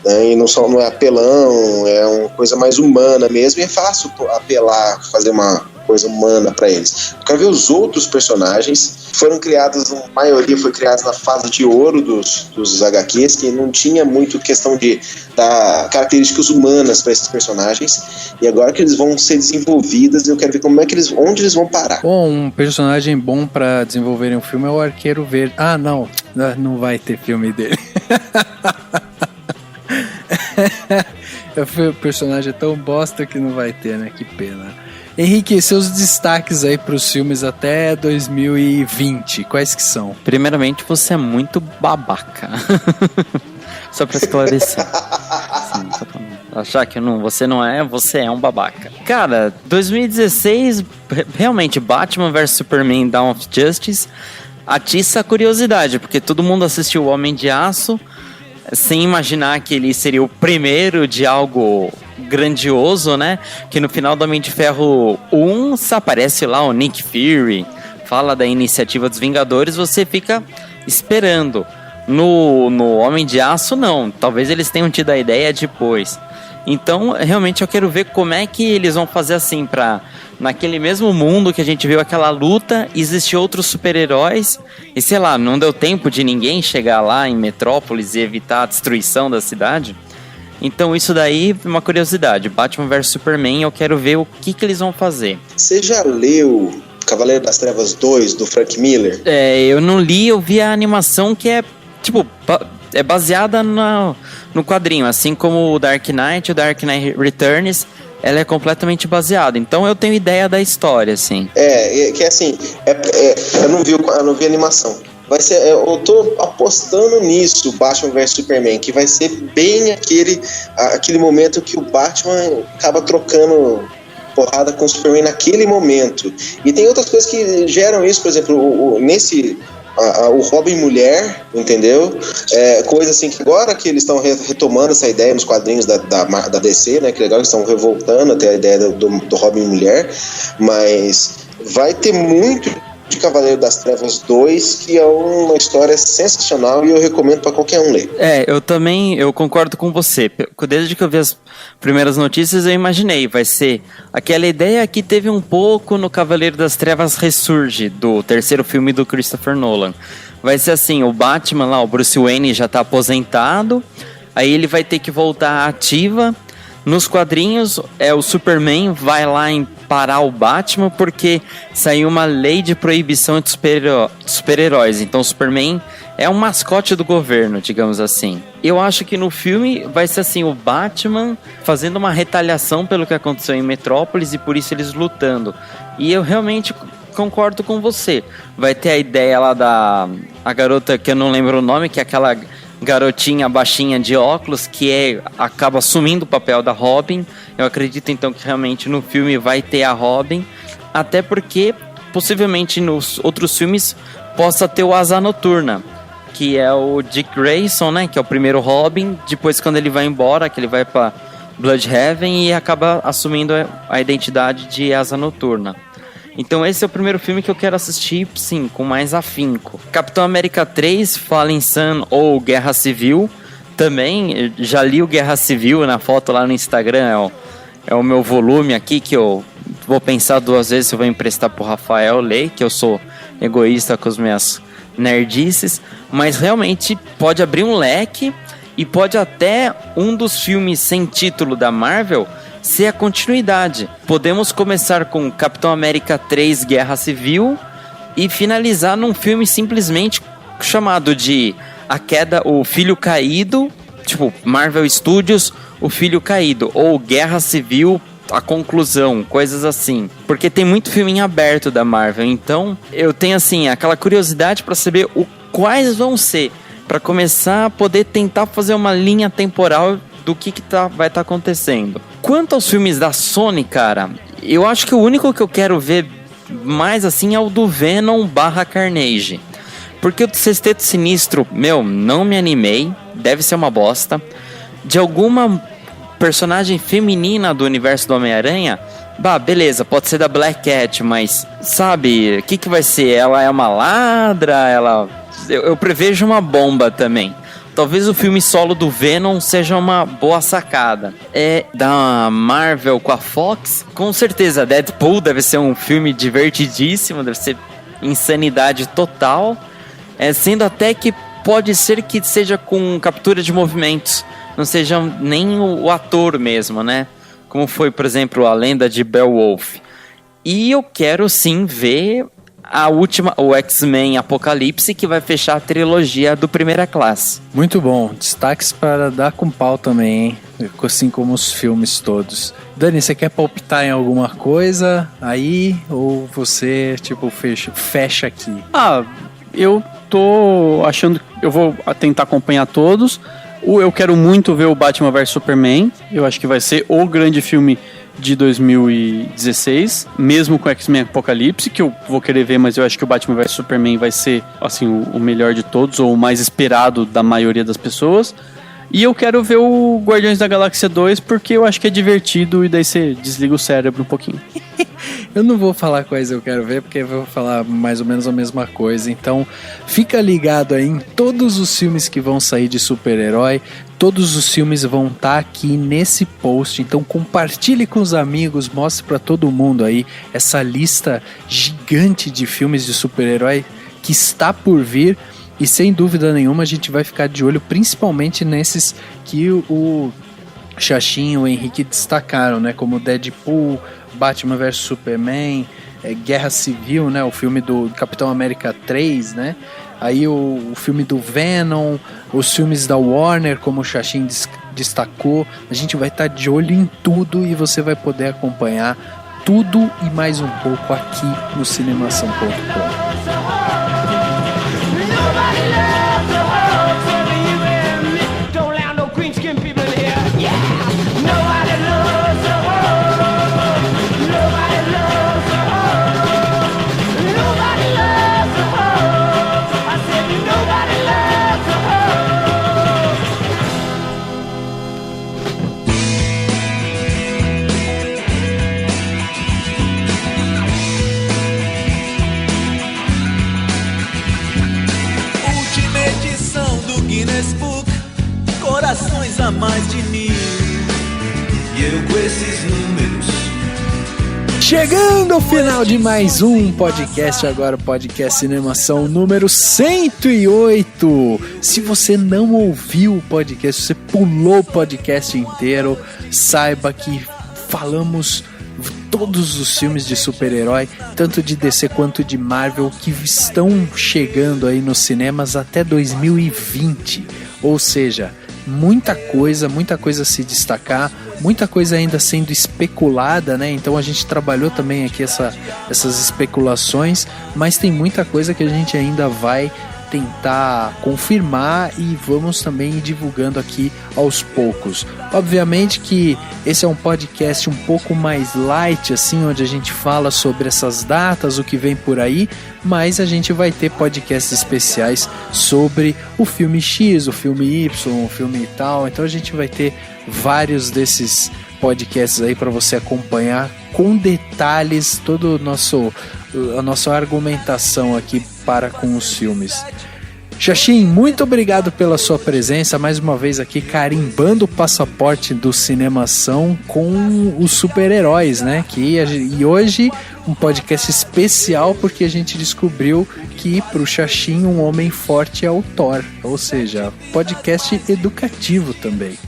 né? E não é apelão, é uma coisa mais humana mesmo, e é fácil apelar, fazer uma coisa humana pra eles. Eu quero ver os outros personagens. Foram criados, a maioria foi criada na fase de ouro dos HQs, que não tinha muito questão de dar características humanas para esses personagens, e agora que eles vão ser desenvolvidas, eu quero ver onde eles vão parar.
Bom, um personagem bom pra desenvolverem um filme é o Arqueiro Verde. Ah, não vai ter filme dele. O personagem é tão bosta que não vai ter, né? Que pena. Henrique, seus destaques aí pros filmes até 2020, quais que são?
Primeiramente, você é muito babaca. Só pra esclarecer. Sim, só pra achar que você não é, você é um babaca. Cara, 2016, realmente, Batman vs Superman Dawn of Justice atiça a curiosidade, porque todo mundo assistiu o Homem de Aço sem imaginar que ele seria o primeiro de algo grandioso, né? Que no final do Homem de Ferro 1 aparece lá o Nick Fury, fala da iniciativa dos Vingadores, você fica esperando. No Homem de Aço, não. Talvez eles tenham tido a ideia depois. Então, realmente, eu quero ver como é que eles vão fazer assim pra... Naquele mesmo mundo que a gente viu aquela luta, existem outros super-heróis e, sei lá, não deu tempo de ninguém chegar lá em Metrópolis e evitar a destruição da cidade. Então isso daí é uma curiosidade. Batman vs Superman, eu quero ver o que eles vão fazer.
Você já leu Cavaleiro das Trevas 2, do Frank Miller?
Eu não li, eu vi a animação que é, tipo, é baseada no quadrinho, assim como o Dark Knight, o Dark Knight Returns, ela é completamente baseada. Então eu tenho ideia da história, assim.
Que é assim, eu não vi a animação. Vai ser, eu tô apostando nisso, Batman vs Superman, que vai ser bem aquele momento que o Batman acaba trocando porrada com o Superman naquele momento. E tem outras coisas que geram isso, por exemplo, o Robin Mulher, entendeu? Coisa assim que agora que eles estão retomando essa ideia nos quadrinhos da DC, né? Que legal, eles estão revoltando até a ideia do Robin Mulher, mas vai ter muito de Cavaleiro das Trevas 2, que é uma história sensacional e eu recomendo pra qualquer um ler.
Eu concordo com você. Desde que eu vi as primeiras notícias, eu imaginei, vai ser aquela ideia que teve um pouco no Cavaleiro das Trevas Ressurge, do terceiro filme do Christopher Nolan. Vai ser assim, o Batman lá, o Bruce Wayne já tá aposentado, aí ele vai ter que voltar à ativa. Nos quadrinhos, o Superman vai lá parar o Batman porque saiu uma lei de proibição de super-heróis. Então o Superman é um mascote do governo, digamos assim. Eu acho que no filme vai ser assim, o Batman fazendo uma retaliação pelo que aconteceu em Metrópolis e por isso eles lutando. E eu realmente concordo com você. Vai ter a ideia lá a garota que eu não lembro o nome, que é aquela garotinha baixinha de óculos que acaba assumindo o papel da Robin. Eu acredito então que realmente no filme vai ter a Robin, até porque possivelmente nos outros filmes possa ter o Asa Noturna, que é o Dick Grayson, né, que é o primeiro Robin. Depois, quando ele vai embora, que ele vai para Bloodhaven e acaba assumindo a identidade de Asa Noturna. Então esse é o primeiro filme que eu quero assistir, sim, com mais afinco. Capitão América 3, Fallen Sun ou Guerra Civil, também, já li o Guerra Civil na foto lá no Instagram, é o meu volume aqui que eu vou pensar duas vezes se eu vou emprestar pro Rafael ler, que eu sou egoísta com as minhas nerdices, mas realmente pode abrir um leque e pode até um dos filmes sem título da Marvel ser a continuidade. Podemos começar com Capitão América 3 Guerra Civil e finalizar num filme simplesmente chamado de O Filho Caído, tipo Marvel Studios, O Filho Caído, ou Guerra Civil, a conclusão, coisas assim. Porque tem muito filme em aberto da Marvel, então eu tenho assim aquela curiosidade para saber quais vão ser para começar a poder tentar fazer uma linha temporal do que vai estar acontecendo. Quanto aos filmes da Sony, cara, eu acho que o único que eu quero ver mais assim é o do Venom / Carnage. Porque o Sexteto Sinistro, não me animei, deve ser uma bosta. De alguma personagem feminina do universo do Homem-Aranha, beleza, pode ser da Black Cat, mas sabe, o que vai ser? Ela é uma ladra? Eu prevejo uma bomba também. Talvez o filme solo do Venom seja uma boa sacada. É da Marvel com a Fox. Com certeza, Deadpool deve ser um filme divertidíssimo, deve ser insanidade total. Sendo até que pode ser que seja com captura de movimentos, não seja nem o ator mesmo, né? Como foi, por exemplo, a lenda de Beowulf. E eu quero sim ver o X-Men Apocalipse, que vai fechar a trilogia do Primeira Classe.
Muito bom, destaques para dar com pau também, hein? Assim como os filmes todos. Dani, você quer palpitar em alguma coisa aí? Ou você, fecha aqui?
Eu tô achando que eu vou tentar acompanhar todos. Eu quero muito ver o Batman vs Superman. Eu acho que vai ser o grande filme de 2016, mesmo com X-Men Apocalipse, que eu vou querer ver, mas eu acho que o Batman vs Superman vai ser assim, o melhor de todos, ou o mais esperado da maioria das pessoas. E eu quero ver o Guardiões da Galáxia 2, porque eu acho que é divertido e daí você desliga o cérebro um pouquinho.
Eu não vou falar quais eu quero ver, porque eu vou falar mais ou menos a mesma coisa. Então, fica ligado aí em todos os filmes que vão sair de super-herói. Todos os filmes vão estar aqui nesse post. Então, compartilhe com os amigos, mostre para todo mundo aí essa lista gigante de filmes de super-herói que está por vir. E sem dúvida nenhuma a gente vai ficar de olho principalmente nesses que o Xaxim e o Henrique destacaram, né? Como Deadpool, Batman vs Superman, Guerra Civil, né? O filme do Capitão América 3, né? Aí o filme do Venom, os filmes da Warner, como o Xaxim destacou. A gente vai estar de olho em tudo e você vai poder acompanhar tudo e mais um pouco aqui no Cinemação.com.
Corações a mais de 1000. E eu com esses números.
Chegando ao final de mais um podcast, agora o podcast Cinemação número 108. Se você não ouviu o podcast, você pulou o podcast inteiro, saiba que falamos todos os filmes de super-herói, tanto de DC quanto de Marvel, que estão chegando aí nos cinemas até 2020. Ou seja, muita coisa a se destacar, muita coisa ainda sendo especulada, né? Então a gente trabalhou também aqui essas especulações, mas tem muita coisa que a gente ainda vai tentar confirmar e vamos também ir divulgando aqui aos poucos. Obviamente que esse é um podcast um pouco mais light, assim, onde a gente fala sobre essas datas, o que vem por aí, mas a gente vai ter podcasts especiais sobre o filme X, o filme Y, o filme e tal. Então a gente vai ter vários desses podcasts aí para você acompanhar com detalhes todo a nossa argumentação aqui para com os filmes. Xaxim, muito obrigado pela sua presença, mais uma vez aqui carimbando o passaporte do Cinemação com os super-heróis, né? E hoje um podcast especial porque a gente descobriu que pro Xaxim um homem forte é o Thor, ou seja, podcast educativo também.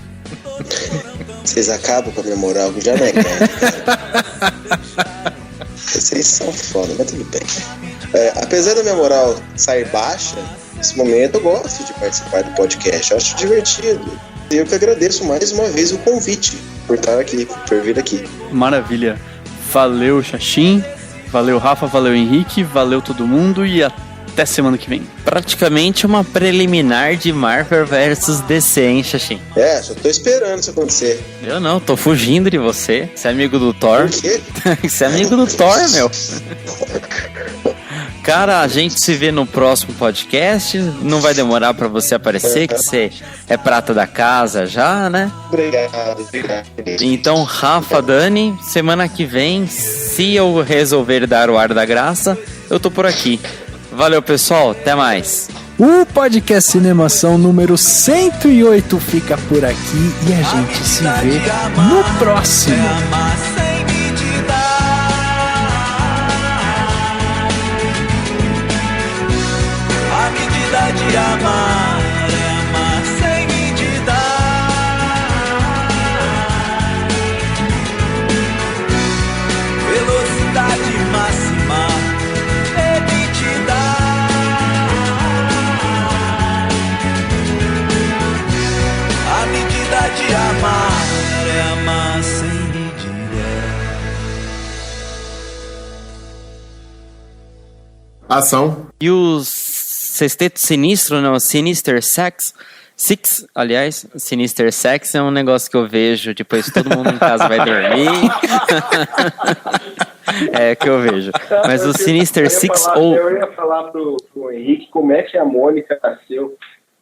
Vocês acabam com a minha moral, já não é, cara. Vocês são foda, mas tudo bem. Apesar da minha moral sair baixa, nesse momento eu gosto de participar do podcast, eu acho divertido. E eu que agradeço mais uma vez o convite por estar aqui, por vir aqui.
Maravilha. Valeu, Xaxim. Valeu, Rafa. Valeu, Henrique. Valeu todo mundo e até Até semana que vem.
Praticamente uma preliminar de Marvel vs DC, hein, Xaxim?
Só tô esperando isso acontecer.
Eu não, tô fugindo de você. Você é amigo do Thor.
Por quê?
Você é amigo do Thor, meu. Cara, a gente se vê no próximo podcast. Não vai demorar pra você aparecer, que você é prata da casa já, né?
Obrigado.
Então, Rafa, Dani, semana que vem, se eu resolver dar o ar da graça, eu tô por aqui. Valeu, pessoal. Até mais.
O podcast Cinemação número 108 fica por aqui e a gente se vê no próximo.
A medida de amar é amar sem medida. Velocidade máxima permitida. A medida de amar é amar sem medida.
Ação.
E os Sexteto Sinistro, não, Sinister Six, aliás, Sinister Sex é um negócio que eu vejo depois que todo mundo em casa vai dormir. É que eu vejo. Mas o Sinister Six
Eu ia falar pro Henrique como é que a Mônica nasceu,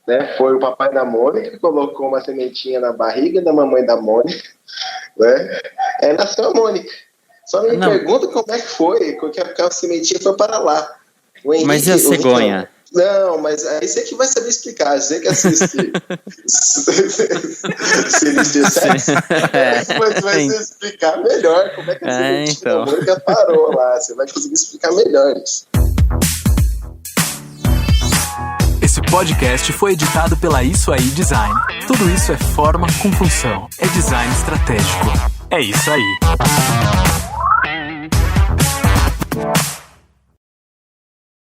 né? Foi o papai da Mônica que colocou uma sementinha na barriga da mamãe da Mônica, né? Nasceu a Mônica. Só me pergunta como é que foi, porque a sementinha foi para lá. Henrique,
mas e a cegonha?
Não, mas aí você que vai saber explicar. Você que assiste Sinister Sex, mas vai explicar melhor como é que a Mônica parou lá. Você vai conseguir explicar melhor isso.
Esse podcast foi editado pela Isso Aí Design. Tudo isso é forma com função. É design estratégico. É isso aí.